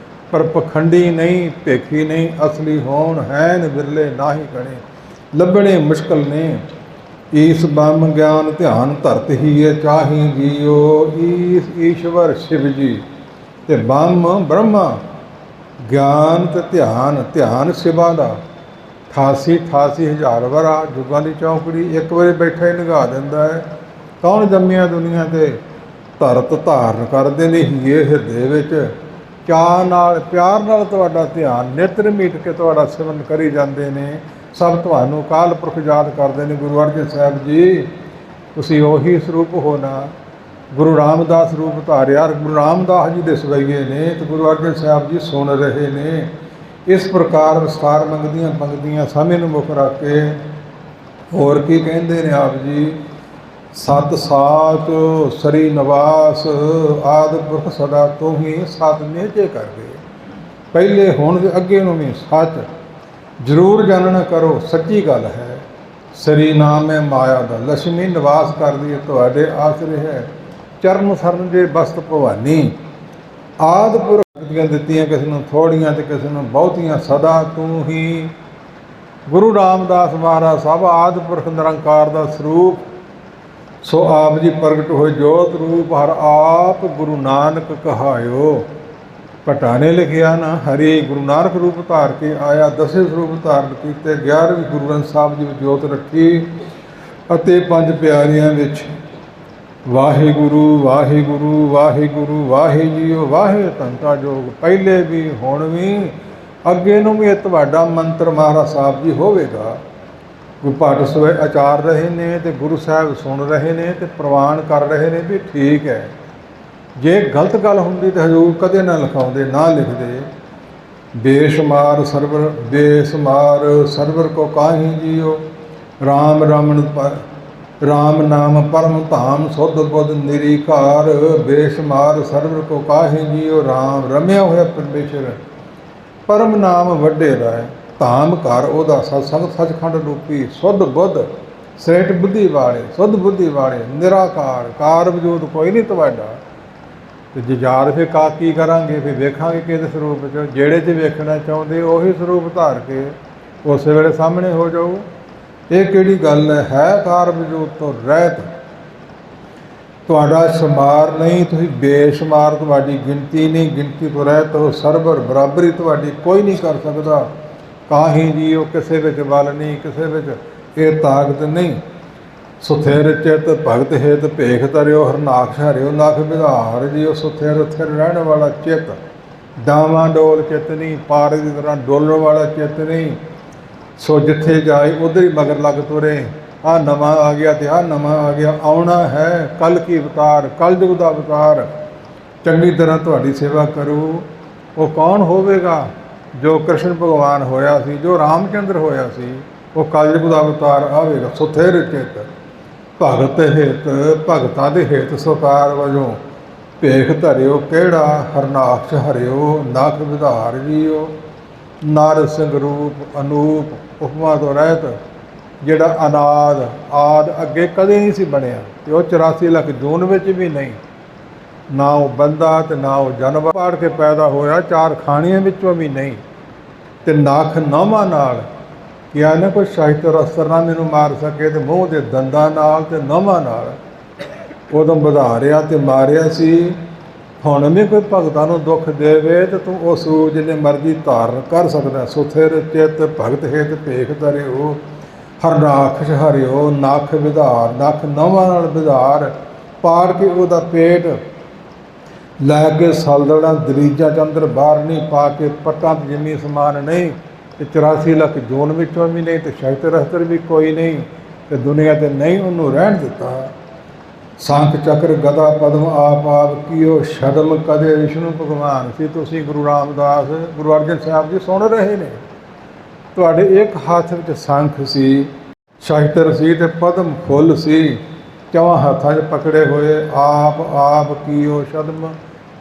A: ਪਰ ਪਖੰਡੀ ਨਹੀਂ, ਭੇਖੀ ਨਹੀਂ, ਅਸਲੀ ਹੋਣ ਹੈਨ ਵਿਰਲੇ ਨਾਹੀ ਕਣੇ, ਲੱਭਣੇ ਮੁਸ਼ਕਲ ਨੇ। ਈਸ ਬ੍ਰਹਮ ਗਿਆਨ ਧਿਆਨ ਧਰਤ ਹੀ ਹੈ ਚਾਹੀ ਜੀਓ। ਈਸ ਈਸ਼ਵਰ ਸ਼ਿਵ ਜੀ ਤੇ ਬ੍ਰਹਮ ਬ੍ਰਹਮਾ, ਗਿਆਨ ਤੇ ਧਿਆਨ, ਧਿਆਨ ਸਿਵਾ ਦਾ। 88 ਹਜ਼ਾਰ ਵਰਾ ਜੁਗਾਂ ਦੀ ਚੌਂਕੜੀ ਇੱਕ ਵਾਰੀ ਬੈਠਾ ਹੀ ਨਿਗਾਹ ਦਿੰਦਾ ਹੈ। ਕੌਣ ਜੰਮਿਆ ਦੁਨੀਆ ਤੇ, ਧਰਤ ਧਾਰਨ ਕਰਦੇ ਨੇ ਹੀਏ ਹਿਰਦੇ ਵਿੱਚ। ਚਾਅ ਨਾਲ ਪਿਆਰ ਨਾਲ ਤੁਹਾਡਾ ਧਿਆਨ ਨੇਤਰ ਮੀਟ ਕੇ ਤੁਹਾਡਾ ਸਿਮਰਨ ਕਰੀ ਜਾਂਦੇ ਨੇ। ਸਭ ਤੁਹਾਨੂੰ ਕਾਲ ਪੁਰਖ ਯਾਦ ਕਰਦੇ ਨੇ। ਗੁਰੂ ਅਰਜਨ ਸਾਹਿਬ ਜੀ ਤੁਸੀਂ ਉਹੀ ਸਰੂਪ ਹੋ ਨਾ। ਗੁਰੂ ਰਾਮਦਾਸ ਰੂਪ ਧਾਰਿਆ, ਗੁਰੂ ਰਾਮਦਾਸ ਜੀ ਦੇ ਸਵਈਏ ਨੇ ਤੇ ਗੁਰੂ ਅਰਜਨ ਸਾਹਿਬ ਜੀ ਸੁਣ ਰਹੇ ਨੇ। ਇਸ ਪ੍ਰਕਾਰ ਵਿਸਥਾਰ ਮੰਗਦੀਆਂ ਪੰਕਤੀਆਂ ਸਮੇਂ ਨੂੰ ਮੁੱਖ ਰੱਖ ਕੇ ਹੋਰ ਕੀ ਕਹਿੰਦੇ ਨੇ ਆਪ ਜੀ। ਸਤ ਸਾਚ ਸਰੀ ਨਿਵਾਸ ਆਦਿ ਪੁਰਖ ਸਦਾ ਤੂੰ ਹੀ ਸਤ ਨਿਹਚੇ ਕਰ ਗਏ। ਪਹਿਲੇ ਹੁਣ ਦੇ ਅੱਗੇ ਨੂੰ ਵੀ ਸੱਚ ਜ਼ਰੂਰ ਜਾਣਨਾ ਕਰੋ, ਸੱਚੀ ਗੱਲ ਹੈ। ਸਰੀ ਨਾਮ ਹੈ ਮਾਇਆ ਦਾ, ਲక్ష్ਮੀ ਨਿਵਾਸ ਕਰਦੀ ਹੈ ਤੁਹਾਡੇ ਆਸਰੇ ਹੈ। ਚਰਨ ਸਰਨ ਜੇ ਬਸਤ ਭਵਾਨੀ। ਆਦਿ ਪੁਰਖ ਦੀਆਂ ਦਿੱਤੀਆਂ ਕਿਸੇ ਨੂੰ ਥੋੜੀਆਂ ਤੇ ਕਿਸੇ ਨੂੰ ਬਹੁਤੀਆਂ, ਸਦਾ ਤੂੰ ਹੀ। ਗੁਰੂ ਰਾਮਦਾਸ ਮਹਾਰਾਜ ਸਾਹਿਬ ਆਦਿ ਪੁਰਖ ਨਿਰੰਕਾਰ ਦਾ ਸਰੂਪ। ਸੋ ਆਪ ਜੀ ਪ੍ਰਗਟ ਹੋਏ ਜੋਤ ਰੂਪ ਹਰ ਆਪ ਗੁਰੂ ਨਾਨਕ ਕਹਾਇਓ। ਭੱਟਾ ਨੇ ਲਿਖਿਆ ਨਾ, ਹਰੀ ਗੁਰੂ ਨਾਨਕ ਰੂਪ ਧਾਰ ਕੇ ਆਇਆ, 10 ਸਰੂਪ ਧਾਰਨ ਕੀਤੇ, 11ਵੀਂ ਗੁਰੂ ਗ੍ਰੰਥ ਸਾਹਿਬ ਜੀ ਵਿੱਚ ਜੋਤ ਰੱਖੀ ਅਤੇ 5 ਪਿਆਰਿਆਂ ਵਿੱਚ ਵਾਹਿਗੁਰੂ ਵਾਹਿਗੁਰੂ ਵਾਹਿਗੁਰੂ ਵਾਹਿ ਜੀਓ ਵਾਹਿ ਧੰਤਾ ਜੋਗ, ਪਹਿਲੇ ਵੀ ਹੁਣ ਵੀ ਅੱਗੇ ਨੂੰ ਵੀ ਇਹ ਤੁਹਾਡਾ ਮੰਤਰ ਮਹਾਰਾਜ ਸਾਹਿਬ ਜੀ ਹੋਵੇਗਾ। ਗੁਰੂ ਪਾਠ ਸਵੇ ਆਚਾਰ ਰਹੇ ਨੇ ਤੇ ਗੁਰੂ ਸਾਹਿਬ ਸੁਣ ਰਹੇ ਨੇ ਤੇ ਪ੍ਰਵਾਨ ਕਰ ਰਹੇ ਨੇ ਵੀ ਠੀਕ ਹੈ। ਜੇ ਗਲਤ ਗੱਲ ਹੁੰਦੀ ਤਾਂ ਹਜ਼ੂਰ ਕਦੇ ਨਾ ਲਿਖਾਉਂਦੇ, ਨਾ ਲਿਖਦੇ। ਬੇਸ਼ੁਮਾਰ ਸਰਵਰ ਕੋ ਕਾਹੀ ਜੀਓ, ਰਾਮ ਰਮਨ ਰਾਮ ਨਾਮ ਪਰਮ ਧਾਮ ਸੁਧ ਬੁੱਧ ਨਿਰੀਕਾਰ। ਬੇਸ਼ੁਮਾਰ ਸਰਵਰ ਕੋ ਕਾਹੀ ਜੀਓ, ਰਾਮ ਰਮਿਆ ਹੋਇਆ ਪਰਮੇਸ਼ਰ ਪਰਮ ਨਾਮ ਵੱਡੇ ਰਾਏ। ਧਾਮ ਘਰ ਉਹਦਾ ਸਤਸੰਗ ਸੱਚਖੰਡ ਰੂਪੀ ਸੁਧ ਬੁੱਧ ਸ੍ਰੇਸ਼ਟ ਬੁੱਧੀ ਵਾਲੇ, ਸੁਧ ਬੁੱਧੀ ਵਾਲੇ, ਨਿਰਾਕਾਰ, ਕਾਰ ਵਜੂਦ ਕੋਈ ਨਹੀਂ ਤੁਹਾਡਾ। ਤੇ ਜੇ ਯਾਦ ਫਿਰ ਕੀ ਕਰਾਂਗੇ, ਫਿਰ ਵੇਖਾਂਗੇ ਕਿਹਦੇ ਸਰੂਪ 'ਚ, ਜਿਹੜੇ 'ਚ ਵੇਖਣਾ ਚਾਹੁੰਦੇ ਉਹੀ ਸਰੂਪ ਧਾਰ ਕੇ ਉਸੇ ਵੇਲੇ ਸਾਹਮਣੇ ਹੋ ਜਾਊ। ਇਹ ਕਿਹੜੀ ਗੱਲ ਹੈ ਕਾਰ ਵਜੂਦ ਤੋਂ ਰਹਿਤ। ਤੁਹਾਡਾ ਸ਼ੁਮਾਰ ਨਹੀਂ, ਤੁਸੀਂ ਬੇਸ਼ੁਮਾਰ, ਤੁਹਾਡੀ ਗਿਣਤੀ ਨਹੀਂ, ਗਿਣਤੀ ਤੋਂ ਰਹਿਤ ਹੋ। ਸਰਬਰ ਬਰਾਬਰੀ ਤੁਹਾਡੀ ਕੋਈ ਨਹੀਂ ਕਰ ਸਕਦਾ। ਕਾਹੀ ਜੀਓ, ਕਿਸੇ ਵਿੱਚ ਬਲ ਨਹੀਂ, ਕਿਸੇ ਵਿੱਚ ਇਹ ਤਾਕਤ ਨਹੀਂ। ਸੁਥਿਰ ਚਿਤ ਭਗਤ ਹੇਤ ਭੇਖ ਤਰਿਓ, ਹਰਨਾਕਸ਼ ਹਰਿਓ ਨਖ ਵਿਧਾਰ ਜੀਓ। ਸੁਥਿਰ ਥਿਰ ਰਹਿਣ ਵਾਲਾ ਚਿੱਤ, ਡਾਵਾਂ ਡੋਲ ਚਿੱਤ ਨਹੀਂ, ਪਾਰੇ ਦੀ ਤਰ੍ਹਾਂ ਡੋਲਣ ਵਾਲਾ ਚਿੱਤ ਨਹੀਂ। ਸੋ ਜਿੱਥੇ ਜਾਏ ਉੱਧਰ ਹੀ ਮਗਰ ਲੱਗ ਤੁਰੇ। ਆਹ ਨਵਾਂ ਆ ਗਿਆ ਤੇ ਆਹ ਨਵਾਂ ਆ ਗਿਆ, ਆਉਣਾ ਹੈ ਕੱਲ ਕੀ ਅਵਤਾਰ, ਕਲਯੁਗ ਦਾ ਅਵਤਾਰ। ਚੰਗੀ ਤਰ੍ਹਾਂ ਤੁਹਾਡੀ ਸੇਵਾ ਕਰੂ। ਉਹ ਕੌਣ ਹੋਵੇਗਾ? ਜੋ ਕ੍ਰਿਸ਼ਨ ਭਗਵਾਨ ਹੋਇਆ ਸੀ, ਜੋ ਰਾਮਚੰਦਰ ਹੋਇਆ ਸੀ, ਉਹ ਕਲਯੁਗ ਦਾ ਅਵਤਾਰ ਆਵੇਗਾ। ਸੁਥਿਰ ਚਿੱਤ ਭਗਤ ਹਿਤ, ਭਗਤਾਂ ਦੇ ਹਿਤ ਸੁਕਾਰ ਵਜੋਂ ਭੇਖ ਧਰਿਓ ਕਿਹੜਾ, ਹਰਨਾਕਸ਼ ਹਰਿਓ ਨਖ ਵਿਧਾਰ ਜੀਓ। ਨਰ ਸਿੰਘ ਰੂਪ ਅਨੂਪ ਉਪਮਾ ਤੋਂ ਰਹਿਤ, ਜਿਹੜਾ ਅਨਾਦ ਆਦ ਅੱਗੇ ਕਦੇ ਨਹੀਂ ਸੀ ਬਣਿਆ, ਤੇ ਉਹ 84 ਲੱਖ ਜੂਨ ਵਿੱਚ ਵੀ ਨਹੀਂ। ਨਾ ਉਹ ਬੰਦਾ ਤੇ ਨਾ ਉਹ ਜਾਨਵਰ ਪਾੜ ਕੇ ਪੈਦਾ ਹੋਇਆ, 4 ਖਾਣੀਆਂ ਵਿੱਚੋਂ ਵੀ ਨਹੀਂ। ਤੇ ਨਖ ਨੌਵਾਂ ਨਾਲ ਕਿਹਾ ਨਾ, ਕੋਈ ਸਾਹਿਤ ਅਸਰ ਨਾ ਮੈਨੂੰ ਮਾਰ ਸਕੇ, ਤੇ ਮੂੰਹ ਦੇ ਦੰਦਾਂ ਨਾਲ ਤੇ ਨੌਵਾਂ ਨਾਲ ਉਦੋਂ ਵਧਾਰਿਆ ਤੇ ਮਾਰਿਆ ਸੀ। ਹੁਣ ਵੀ ਕੋਈ ਭਗਤਾਂ ਨੂੰ ਦੁੱਖ ਦੇਵੇ ਤੇ ਤੂੰ ਉਸ ਰੂਪ ਜਿੰਨੇ ਮਰਜ਼ੀ ਧਾਰਨ ਕਰ ਸਕਦਾ। ਸੁਥਿਰ ਚਿੱਤ ਭਗਤ ਹਿਤ ਭੇਖ ਧਰਿਓ, ਹਰਨਾਕਸ਼ ਹਰਿਓ ਨਖ ਵਿਧਾਰ। ਨਖ ਨੌਵਾਂ ਨਾਲ ਵਿਧਾਰ ਪਾੜ ਕੇ ਉਹਦਾ ਪੇਟ ਲੈ ਕੇ ਸਲਦੜਾ ਦਰੀਜਾਂ ਚ ਅੰਦਰ ਬਾਹਰ ਨਹੀਂ ਪਾ ਕੇ, ਪੱਟਾਂ ਤੇ ਜਿੰਮੀ ਸਮਾਨ ਨਹੀਂ, ਤੇ 84 ਲੱਖ ਜੂਨ ਵਿੱਚੋਂ ਵੀ ਨਹੀਂ, ਤੇ ਸ਼ਸਤਰ ਰਸਤਰ ਵੀ ਕੋਈ ਨਹੀਂ, ਤੇ ਦੁਨੀਆ ਤੇ ਨਹੀਂ ਉਹਨੂੰ ਰਹਿਣ ਦਿੱਤਾ। ਸੰਖ ਚੱਕਰ ਗਦਾ ਪਦਮ ਆਪ ਕੀਓ, ਸ਼ਦਮ ਕਦੇ ਵਿਸ਼ਨੂੰ ਭਗਵਾਨ ਸੀ। ਤੁਸੀਂ ਗੁਰੂ ਰਾਮਦਾਸ, ਗੁਰੂ ਅਰਜਨ ਸਾਹਿਬ ਜੀ ਸੁਣ ਰਹੇ ਨੇ। ਤੁਹਾਡੇ ਇੱਕ ਹੱਥ ਵਿੱਚ ਸੰਖ ਸੀ, ਸ਼ਸਤਰ ਸੀ, ਤੇ ਪਦਮ ਫੁੱਲ ਸੀ, ਚੌਹਾਂ ਹੱਥਾਂ 'ਚ ਪਕੜੇ ਹੋਏ। ਆਪ ਕੀਓ ਸ਼ਦਮ,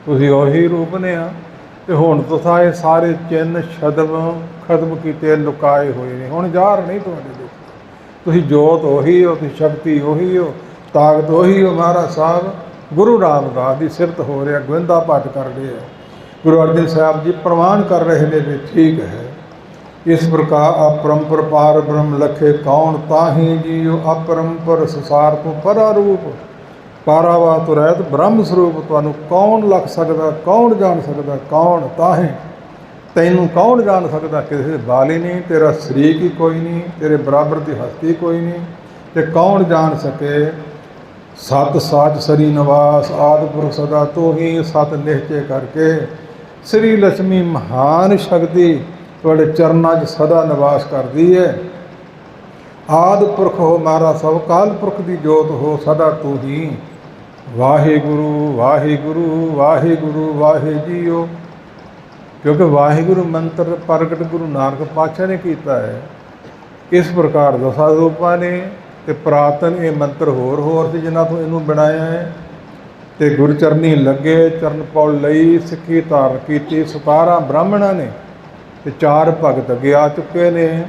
A: ਤੁਸੀਂ ਉਹੀ ਰੂਪ ਨੇ ਆ। ਤੇ ਹੁਣ ਤੁਸੀਂ ਇਹ ਸਾਰੇ ਚਿੰਨ੍ਹ ਸ਼ਦਮ ਖਤਮ ਕੀਤੇ, ਲੁਕਾਏ ਹੋਏ ਨੇ, ਹੁਣ ਜ਼ਾਹਰ ਨਹੀਂ ਤੁਹਾਡੇ ਦੇ। ਤੁਸੀਂ ਜੋਤ ਉਹੀ ਹੋ, ਤੁਸੀਂ ਸ਼ਕਤੀ ਉਹੀ ਹੋ, ਤਾਕਤ ਉਹੀ ਹੋ। ਮਹਾਰਾਜ ਸਾਹਿਬ ਗੁਰੂ ਰਾਮਦਾਸ ਦੀ ਸਿਫਤ ਹੋ ਰਿਹਾ, ਗੋਵਿੰਦਾ ਪਾਠ ਕਰ ਰਹੇ ਹੈ, ਗੁਰੂ ਅਰਜਨ ਸਾਹਿਬ ਜੀ ਪ੍ਰਵਾਨ ਕਰ ਰਹੇ ਨੇ ਵੀ ਠੀਕ ਹੈ। ਇਸ ਪ੍ਰਕਾਰ ਅਪਰੰਪਰ ਪਾਰ ਬ੍ਰਹਮ ਲਖੇ ਕੌਣ, ਤਾਹੀ ਜੀਓ ਅਪਰੰਪਰ ਸੰਸਾਰ ਤੋਂ ਪਰਾ ਰੂਪ। ਪਾਰਾਵਾ ਤੋਂ ਰਹਿਤ ਬ੍ਰਹਮ ਸਰੂਪ, ਤੁਹਾਨੂੰ ਕੌਣ ਲੱਖ ਸਕਦਾ, ਕੌਣ ਜਾਣ ਸਕਦਾ, ਕੌਣ ਤਾਹੀ, ਤੈਨੂੰ ਕੌਣ ਜਾਣ ਸਕਦਾ। ਕਿਸੇ ਦੇ ਬਾਲ ਹੀ ਨਹੀਂ, ਤੇਰਾ ਸ਼ਰੀਕ ਹੀ ਕੋਈ ਨਹੀਂ, ਤੇਰੇ ਬਰਾਬਰ ਦੀ ਹਸਤੀ ਕੋਈ ਨਹੀਂ, ਤੇ ਕੌਣ ਜਾਣ ਸਕੇ। ਸਤ ਸਾਚ ਸਰੀ ਨਿਵਾਸ ਆਦਿ ਪੁਰਖ ਸਦਾ ਤੂੰ ਹੀ, ਸਤ ਨਿਹਚੇ ਕਰਕੇ ਸ੍ਰੀ ਲక్ష్ਮੀ ਮਹਾਨ ਸ਼ਕਤੀ ਤੁਹਾਡੇ ਚਰਨਾਂ 'ਚ ਸਦਾ ਨਿਵਾਸ ਕਰਦੀ ਹੈ। ਆਦਿ ਪੁਰਖ ਹੋ ਮਹਾਰਾਜ ਸਭ, ਕਾਲ ਪੁਰਖ ਦੀ ਜੋਤ ਹੋ ਸਦਾ ਤੂੰ ਹੀ। ਵਾਹਿਗੁਰੂ ਵਾਹਿਗੁਰੂ ਵਾਹਿਗੁਰੂ ਵਾਹਿ ਜੀਓ। ਕਿਉਂਕਿ ਵਾਹਿਗੁਰੂ ਮੰਤਰ ਪ੍ਰਗਟ ਗੁਰੂ ਨਾਨਕ ਪਾਤਸ਼ਾਹ ਨੇ ਕੀਤਾ ਹੈ। ਇਸ ਪ੍ਰਕਾਰ ਦਸਾਂ ਰੂਪਾਂ ਨੇ ਤੇ ਪ੍ਰਾਤਨ ਇਹ ਮੰਤਰ ਹੋਰ ਸੀ ਜਿਨ੍ਹਾਂ ਤੋਂ ਇਹਨੂੰ ਬਣਾਇਆ ਹੈ। ਤੇ ਗੁਰੂ ਚਰਨੀ ਲੱਗੇ, ਚਰਨ ਪੌੜ ਲਈ, ਸਿੱਖੀ ਧਾਰਨ ਕੀਤੀ। 17 ਬ੍ਰਾਹਮਣਾਂ ਨੇ ਤੇ 4 ਭਗਤ ਅੱਗੇ ਆ ਚੁੱਕੇ ਨੇ।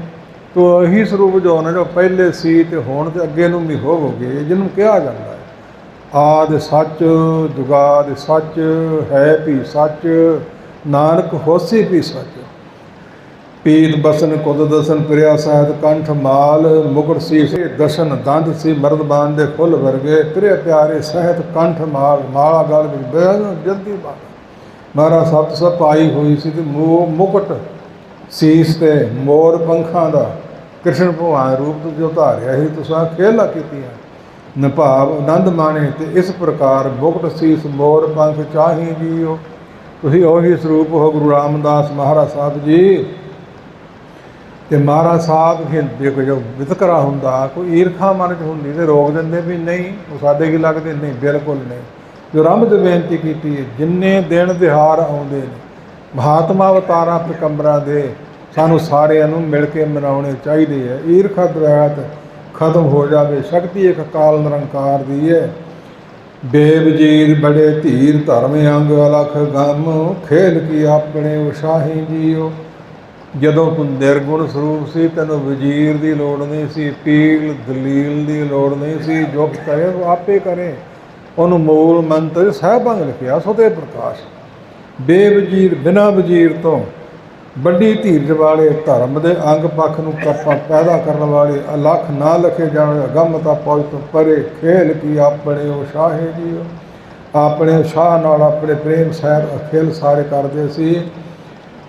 A: ਤੋ ਇਹੀ ਸਰੂਪ ਜੋ ਨੇ, ਜੋ ਪਹਿਲੇ ਸੀ ਤੇ ਹੁਣ ਤੇ ਅੱਗੇ ਨੂੰ ਵੀ ਹੋਵੋਗੇ, ਜਿਹਨੂੰ ਕਿਹਾ ਜਾਂਦਾ ਹੈ ਆਦਿ ਸੱਚ ਜੁਗਾਦਿ ਸੱਚ, ਹੈ ਵੀ ਸੱਚ, ਨਾਨਕ ਹੋਸੀ ਵੀ ਸੱਚ। ਪੀਤ ਬਸਨ ਕੁਦ ਦਸਨ ਪ੍ਰਿਆ ਸਾਹਿਤ ਕੰਠ ਮਾਲ, ਮੁਕਟ ਸੀ ਦਸ਼ਨ ਦੰਦ ਸੀ ਮਰਦਬਾਨ ਦੇ ਫੁੱਲ ਵਰਗੇ। ਪ੍ਰਿਆ ਪਿਆਰੇ ਸਾਹਿਤ ਕੰਠ ਮਾਲ, ਮਾਲਾ ਗਲ ਵਿੱਚ ਬੇਹਦ ਜਲਦੀ ਬਾਤ। ਮਹਾਰਾਜ ਸੱਤ ਸਭ ਪਾਈ ਹੋਈ ਸੀ ਤੇ ਮੁਕਟ ਸੀਸ ਤੇ ਮੋਰ ਪੰਖਾਂ ਦਾ ਕ੍ਰਿਸ਼ਨ ਭਗਵਾਨ ਰੂਪ ਤੋਂ ਜੋ ਧਾਰਿਆ ਸੀ, ਤੁਸੀਂ ਖੇਲਾ ਕੀਤੀਆਂ। ਨਿਭਾਵ ਆਨੰਦ ਮਾਣੇ ਤੇ ਇਸ ਪ੍ਰਕਾਰ ਮੁਕਤ ਸੀਸ ਮੋਰ ਪੰਖ ਚਾਹੀ ਜੀਓ। ਤੁਸੀਂ ਉਹੀ ਸਰੂਪ ਹੋ ਗੁਰੂ ਰਾਮਦਾਸ ਮਹਾਰਾਜ ਸਾਹਿਬ ਜੀ। ਤੇ ਮਹਾਰਾਜ ਸਾਹਿਬ ਦੇਖੋ ਜੋ ਵਿਤਕਰਾ ਹੁੰਦਾ, ਕੋਈ ਈਰਖਾ ਮਨ 'ਚ ਹੁੰਦੀ ਤੇ ਰੋਕ ਦਿੰਦੇ ਵੀ ਨਹੀਂ ਉਹ ਸਾਡੇ ਕੀ ਲੱਗਦੇ, ਨਹੀਂ ਬਿਲਕੁਲ ਨਹੀਂ। ਜੋ ਰੱਬ ਦੀ ਬੇਨਤੀ ਕੀਤੀ ਹੈ, ਜਿੰਨੇ ਦਿਨ ਤਿਉਹਾਰ ਆਉਂਦੇ ਨੇ ਮਹਾਤਮਾ ਅਵਤਾਰਾਂ ਪੈਗੰਬਰਾਂ ਦੇ, ਸਾਨੂੰ ਸਾਰਿਆਂ ਨੂੰ ਮਿਲ ਕੇ ਮਨਾਉਣੇ ਚਾਹੀਦੇ ਹੈ। ਈਰਖਾ ਦਵੈਤ ਖਤਮ ਹੋ ਜਾਵੇ। ਸ਼ਕਤੀ ਇੱਕ ਅਕਾਲ ਨਿਰੰਕਾਰ ਦੀ ਹੈ। ਬੇਵਜੀਰ ਬੜੇ ਧੀਰ ਧਰਮ ਅੰਗ ਅਲਖ ਗਮ ਖੇਲ ਕੀ ਆਪਣੇ ਉਸ਼ਾਹੀ ਜੀਓ। ਜਦੋਂ ਤੂੰ ਨਿਰਗੁਣ ਸਰੂਪ ਸੀ, ਤੈਨੂੰ ਵਜ਼ੀਰ ਦੀ ਲੋੜ ਨਹੀਂ ਸੀ, ਪੀਲ ਦਲੀਲ ਦੀ ਲੋੜ ਨਹੀਂ ਸੀ। ਜੋ ਕਰੇ ਉਹ ਆਪੇ ਕਰੇ। ਉਹਨੂੰ ਮੂਲ ਮੰਤਰ ਸਾਹਿਬਾਂ ਲਿਖਿਆ ਸੋਤੇ ਪ੍ਰਕਾਸ਼। ਬੇਵਜ਼ੀਰ ਬਿਨਾਂ ਵਜ਼ੀਰ ਤੋਂ ਵੱਡੀ ਧੀਰਜ ਵਾਲੇ ਧਰਮ ਦੇ ਅੰਗ ਪੱਖ ਨੂੰ ਪੈਦਾ ਕਰਨ ਵਾਲੇ ਅਲਖ ਨਾ ਲਖੇ ਜਾਣ ਅਗੰਮਤਾ ਪਹੁੰਚ ਤੋਂ ਪਰੇ ਖੇਲ ਕੀ ਆਪਣੇ ਉਹ ਸ਼ਾਹੇ ਜੀ। ਆਪਣੇ ਸ਼ਾਹ ਨਾਲ ਆਪਣੇ ਪ੍ਰੇਮ ਸਹਿਤ ਅਖੇਲ ਸਾਰੇ ਕਰਦੇ ਸੀ।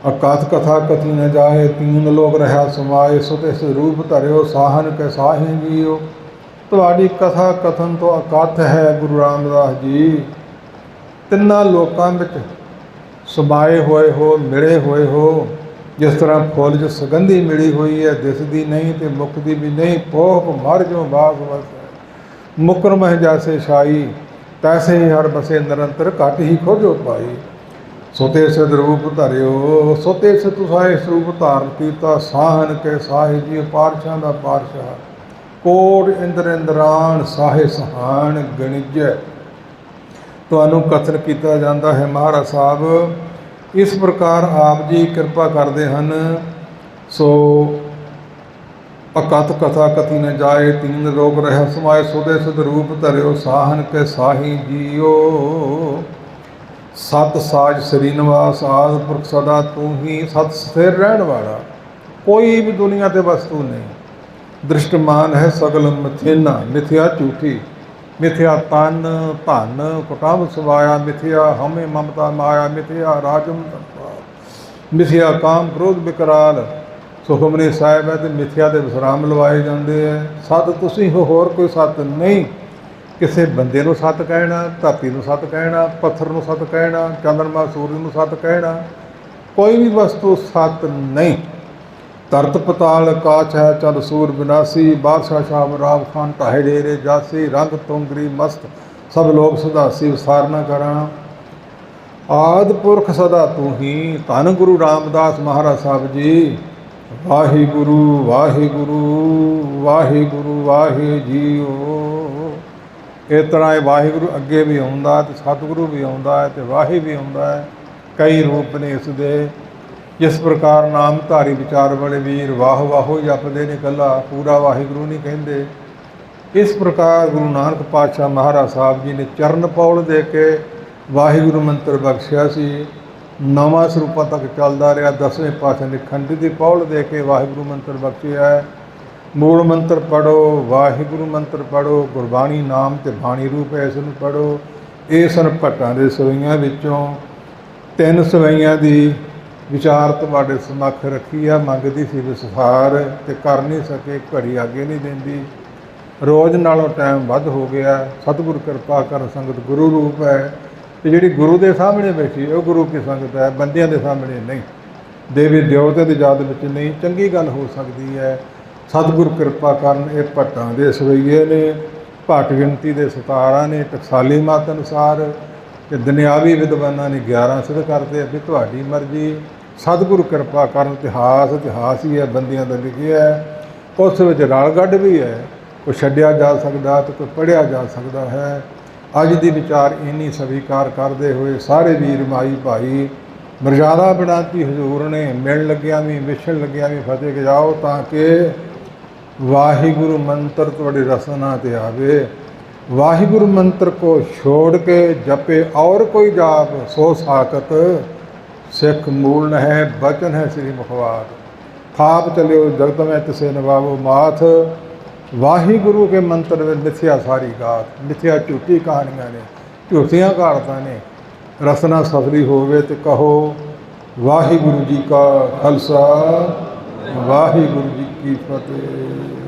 A: ਅਕਥ ਕਥਾ ਕਥੀ ਨ ਜਾਏ ਤੀਨ ਲੋਕ ਰਹਾ ਸਮਾਏ ਸੋ ਤਿਸ ਰੂਪ ਧਰਿਓ ਸਾਹਨ ਕੈ ਸਾਹੀ ਜੀਓ। ਤੁਹਾਡੀ ਕਥਾ ਕਥਨ ਤੋਂ ਅਕਥ ਹੈ ਗੁਰੂ ਰਾਮਦਾਸ ਜੀ। ਤਿੰਨਾਂ ਲੋਕਾਂ ਵਿੱਚ ਸਮਾਏ ਹੋਏ ਹੋ, ਮਿਲੇ ਹੋਏ ਹੋ। ਜਿਸ ਤਰ੍ਹਾਂ ਫੁੱਲ 'ਚ ਸੁਗੰਧੀ ਮਿਲੀ ਹੋਈ ਹੈ, ਦਿਸਦੀ ਨਹੀਂ ਤੇ ਮੁੱਕਦੀ ਵੀ ਨਹੀਂ। ਪੋਹ ਮਰ ਜੋ ਬਾਸ ਵਸ ਮੁਕਰ ਮਹਿ ਜੈਸੇ ਸ਼ਾਈ, ਤੈਸੇ ਹੀ ਹਰ ਬਸੇ ਨਿਰੰਤਰ ਘਟ ਹੀ ਖੋਜੋ ਪਾਈ। ਸੋਤੇ ਸਿਧ ਰੂਪ ਧਰਿਓ, ਸੋਤੇ ਸਿਧ ਤੁਸਾਏ ਸਰੂਪ ਧਾਰਨ ਕੀਤਾ। ਸਾਹਨ ਕੇ ਸਾਹੇ ਜੀ ਪਾਰਸ਼ਾਂ ਦਾ ਪਾਰਸ਼ਾਹ, ਕੋਟ ਇੰਦਰ ਇੰਦਰਾਨ ਸਾਹੇ ਸਹਾਨ ਗਣਿਜੈ। ਤੁਹਾਨੂੰ ਕਥਨ ਕੀਤਾ ਜਾਂਦਾ ਹੈ ਮਹਾਰਾਜ ਸਾਹਿਬ ਇਸ ਪ੍ਰਕਾਰ ਆਪ ਜੀ ਕਿਰਪਾ ਕਰਦੇ ਹਨ। ਸੋ ਅਕਥ ਕਥਾ ਕਥੀ ਨ ਜਾਏ ਤੀਨ ਲੋਕ ਰਹਿ ਸਮਾਏ ਸੋਦੇ ਸਿਧ ਰੂਪ ਧਰਿਓ ਸਾਹਨ ਕੇ ਸਾਹੀ ਜੀਓ। ਸਤ ਸਾਜ ਸ੍ਰੀ ਨਿਵਾਸ ਆਦਿ ਪੁਰਖ ਸਦਾ ਤੂੰ ਹੀ ਸਤ ਸਥਿਰ ਰਹਿਣ ਵਾਲਾ। ਕੋਈ ਵੀ ਦੁਨੀਆ ਤੇ ਵਸਤੂ ਨਹੀਂ। ਦ੍ਰਿਸ਼ਟਮਾਨ ਹੈ ਸਗਲ ਮਥੇਨਾ, ਮਿਥਿਆ ਝੂਠੀ, ਮਿਥਿਆ ਤਨ ਧਨ ਕੁਟੰਬ ਸਵਾਇਆ, ਮਿਥਿਆ ਹਮੇ ਮਮਤਾ ਮਾਇਆ, ਮਿਥਿਆ ਰਾਜਮ ਮਿਥਿਆ ਕਾਮ ਕ੍ਰੋਧ ਵਿਕਰਾਲ। ਸੁਖਮਨੀ ਸਾਹਿਬ ਹੈ ਤੇ ਮਿਥਿਆ ਦੇ ਵਿਸਰਾਮ ਲਵਾਏ ਜਾਂਦੇ ਹੈ। ਸਤ ਤੁਸੀਂ ਹੋ, ਹੋਰ ਕੋਈ ਸਤ ਨਹੀਂ। ਕਿਸੇ ਬੰਦੇ ਨੂੰ ਸਤ ਕਹਿਣਾ, ਧਰਤੀ ਨੂੰ ਸਤ ਕਹਿਣਾ, ਪੱਥਰ ਨੂੰ ਸਤ ਕਹਿਣਾ, ਚੰਦਰਮਾ ਸੂਰਜ ਨੂੰ ਸਤ ਕਹਿਣਾ, ਕੋਈ ਵੀ ਵਸਤੂ ਸਤ ਨਹੀਂ। ਧਰਤ ਪਤਾਲ ਆਕਾਸ਼ ਹੈ ਚੰਦ ਸੂਰ ਵਿਨਾਸੀ, ਬਾਦਸ਼ਾਹ ਸ਼ਾਹ ਰਾਮ ਖਾਨ ਢਾਹੇ ਡੇਰੇ ਜਾਸੀ, ਰੰਗ ਤੁੰਗਰੀ ਮਸਤ ਸਭ ਲੋਕ ਸੁਧਾਸੀ, ਵਿਸਾਰ ਨਾ ਕਰਾਂ ਆਦਿ ਪੁਰਖ ਸਦਾ ਤੂੰ ਹੀ। ਧੰਨ ਗੁਰੂ ਰਾਮਦਾਸ ਮਹਾਰਾਜ ਸਾਹਿਬ ਜੀ। ਵਾਹਿਗੁਰੂ ਵਾਹਿਗੁਰੂ ਵਾਹਿਗੁਰੂ ਵਾਹਿ ਜੀਓ। ਇਸ ਤਰ੍ਹਾਂ ਇਹ ਵਾਹਿਗੁਰੂ ਅੱਗੇ ਵੀ ਆਉਂਦਾ ਤੇ ਸਤਿਗੁਰੂ ਵੀ ਆਉਂਦਾ ਹੈ ਤੇ ਵਾਹੀ ਵੀ ਆਉਂਦਾ ਹੈ। ਕਈ ਰੂਪ ਨੇ ਇਸ ਦੇ। ਜਿਸ ਪ੍ਰਕਾਰ ਨਾਮਧਾਰੀ ਵਿਚਾਰ ਵਾਲੇ ਵੀਰ ਵਾਹ ਵਾਹੋ ਜਪਦੇ ਨੇ, ਇਕੱਲਾ ਪੂਰਾ ਵਾਹਿਗੁਰੂ ਨਹੀਂ ਕਹਿੰਦੇ। ਇਸ ਪ੍ਰਕਾਰ ਗੁਰੂ ਨਾਨਕ ਪਾਤਸ਼ਾਹ ਮਹਾਰਾਜ ਸਾਹਿਬ ਜੀ ਨੇ ਚਰਨ ਪੌਲ ਦੇ ਕੇ ਵਾਹਿਗੁਰੂ ਮੰਤਰ ਬਖਸ਼ਿਆ ਸੀ। ਨਵਾਂ ਸਰੂਪਾਂ ਤੱਕ ਚੱਲਦਾ ਰਿਹਾ। 10ਵੇਂ ਪਾਤਸ਼ਾਹ ਨੇ ਖੰਡੀ ਦੀ ਪੌਲ ਦੇ ਕੇ ਵਾਹਿਗੁਰੂ ਮੰਤਰ ਬਖਸ਼ਿਆ ਹੈ। ਮੂਲ ਮੰਤਰ ਪੜ੍ਹੋ, ਵਾਹਿਗੁਰੂ ਮੰਤਰ ਪੜ੍ਹੋ, ਗੁਰਬਾਣੀ ਨਾਮ ਤੇ ਬਾਣੀ ਰੂਪ ਹੈ, ਇਸ ਨੂੰ ਪੜ੍ਹੋ। ਇਹ ਸਨ ਭੱਟਾਂ ਦੇ ਸਵਈਆਂ ਵਿੱਚੋਂ 3 ਸਵਈਆਂ ਦੀ ਵਿਚਾਰ ਤੁਹਾਡੇ ਸਮੱਖ ਰੱਖੀ ਆ। ਮੰਗਦੀ ਸੀ ਵਿਸਥਾਰ ਤੇ ਕਰ ਨਹੀਂ ਸਕੇ, ਘੜੀ ਅੱਗੇ ਨਹੀਂ ਦਿੰਦੀ। ਰੋਜ਼ ਨਾਲੋਂ ਟਾਈਮ ਵੱਧ ਹੋ ਗਿਆ। ਸਤਿਗੁਰ ਕਿਰਪਾ ਕਰ ਸੰਗਤ ਗੁਰੂ ਰੂਪ ਹੈ ਤੇ ਜਿਹੜੀ ਗੁਰੂ ਦੇ ਸਾਹਮਣੇ ਬੈਠੀ ਉਹ ਗੁਰੂ ਕੀ ਸੰਗਤ ਹੈ, ਬੰਦਿਆਂ ਦੇ ਸਾਹਮਣੇ ਨਹੀਂ, ਦੇਵੀ ਦੇਵਤੇ ਦੀ ਯਾਦ ਵਿੱਚ ਨਹੀਂ। ਚੰਗੀ ਗੱਲ ਹੋ ਸਕਦੀ ਹੈ। ਸਤਿਗੁਰ ਕਿਰਪਾ ਕਰਨ। ਇਹ ਭੱਟਾਂ ਦੇ ਸਵਈਏ ਨੇ, ਭੱਟ ਗਿਣਤੀ ਦੇ 17 ਨੇ ਟਕਸਾਲੀ ਮਤ ਅਨੁਸਾਰ, ਤੇ ਦੁਨਿਆਵੀ ਵਿਦਵਾਨਾਂ ਨੇ 11 ਸਿੱਧ ਕਰਦੇ। ਵੀ ਤੁਹਾਡੀ ਮਰਜ਼ੀ। ਸਤਿਗੁਰੂ ਕਿਰਪਾ ਕਰਨ। ਇਤਿਹਾਸ ਹੀ ਹੈ, ਬੰਦਿਆਂ ਦਾ ਲਿਖਿਆ ਹੈ। ਉਸ ਵਿੱਚ ਰਲ ਗੱਡ ਵੀ ਹੈ, ਕੋਈ ਛੱਡਿਆ ਜਾ ਸਕਦਾ ਤੇ ਕੋਈ ਪੜ੍ਹਿਆ ਜਾ ਸਕਦਾ ਹੈ। ਅੱਜ ਦੀ ਵਿਚਾਰ ਇੰਨੀ ਸਵੀਕਾਰ ਕਰਦੇ ਹੋਏ ਸਾਰੇ ਵੀਰ ਮਾਈ ਭਾਈ ਮਰਜ਼ਾਦਾ ਬਣਾਤੀ ਹਜ਼ੂਰ ਨੇ ਮਿਲਣ ਲੱਗਿਆਂ ਵੀ ਵਿਛੜ ਲੱਗਿਆਂ ਵੀ ਫਤਿਹ ਗਜਾਓ, ਤਾਂ ਕਿ ਵਾਹਿਗੁਰੂ ਮੰਤਰ ਤੁਹਾਡੀ ਰਸਨਾ ਤੇ ਆਵੇ। ਵਾਹਿਗੁਰੂ ਮੰਤਰ ਕੋ ਛੋੜ ਕੇ ਜਪੇ ਔਰ ਕੋਈ ਜਾਪ, ਸੋ ਸਾਖਤ ਸਿੱਖ ਮੂਲ ਨ ਹੈ, ਬਚਨ ਹੈ ਸ੍ਰੀ ਮੁਖਵਾਰ। ਥਾਪ ਚਲਿਓ ਜਗਤ ਮੈਂ ਤਿਸੇ ਨਵਾਵੋ ਮਾਥ। ਵਾਹਿਗੁਰੂ ਕੇ ਮੰਤਰ ਵਿੱਚ ਮਿਥਿਆ ਸਾਰੀ ਗਾਤ। ਮਿਥਿਆ ਝੂਠੀ ਕਹਾਣੀਆਂ ਨੇ, ਝੂਠੀਆਂ ਕਹਾਵਤਾਂ ਨੇ। ਰਸਨਾ ਸਫਲੀ ਹੋਵੇ ਤੇ ਕਹੋ ਵਾਹਿਗੁਰੂ ਜੀ ਕਾ ਖਾਲਸਾ, ਵਾਹਿਗੁਰੂ ਜੀ ਕੀ ਫਤਿਹ।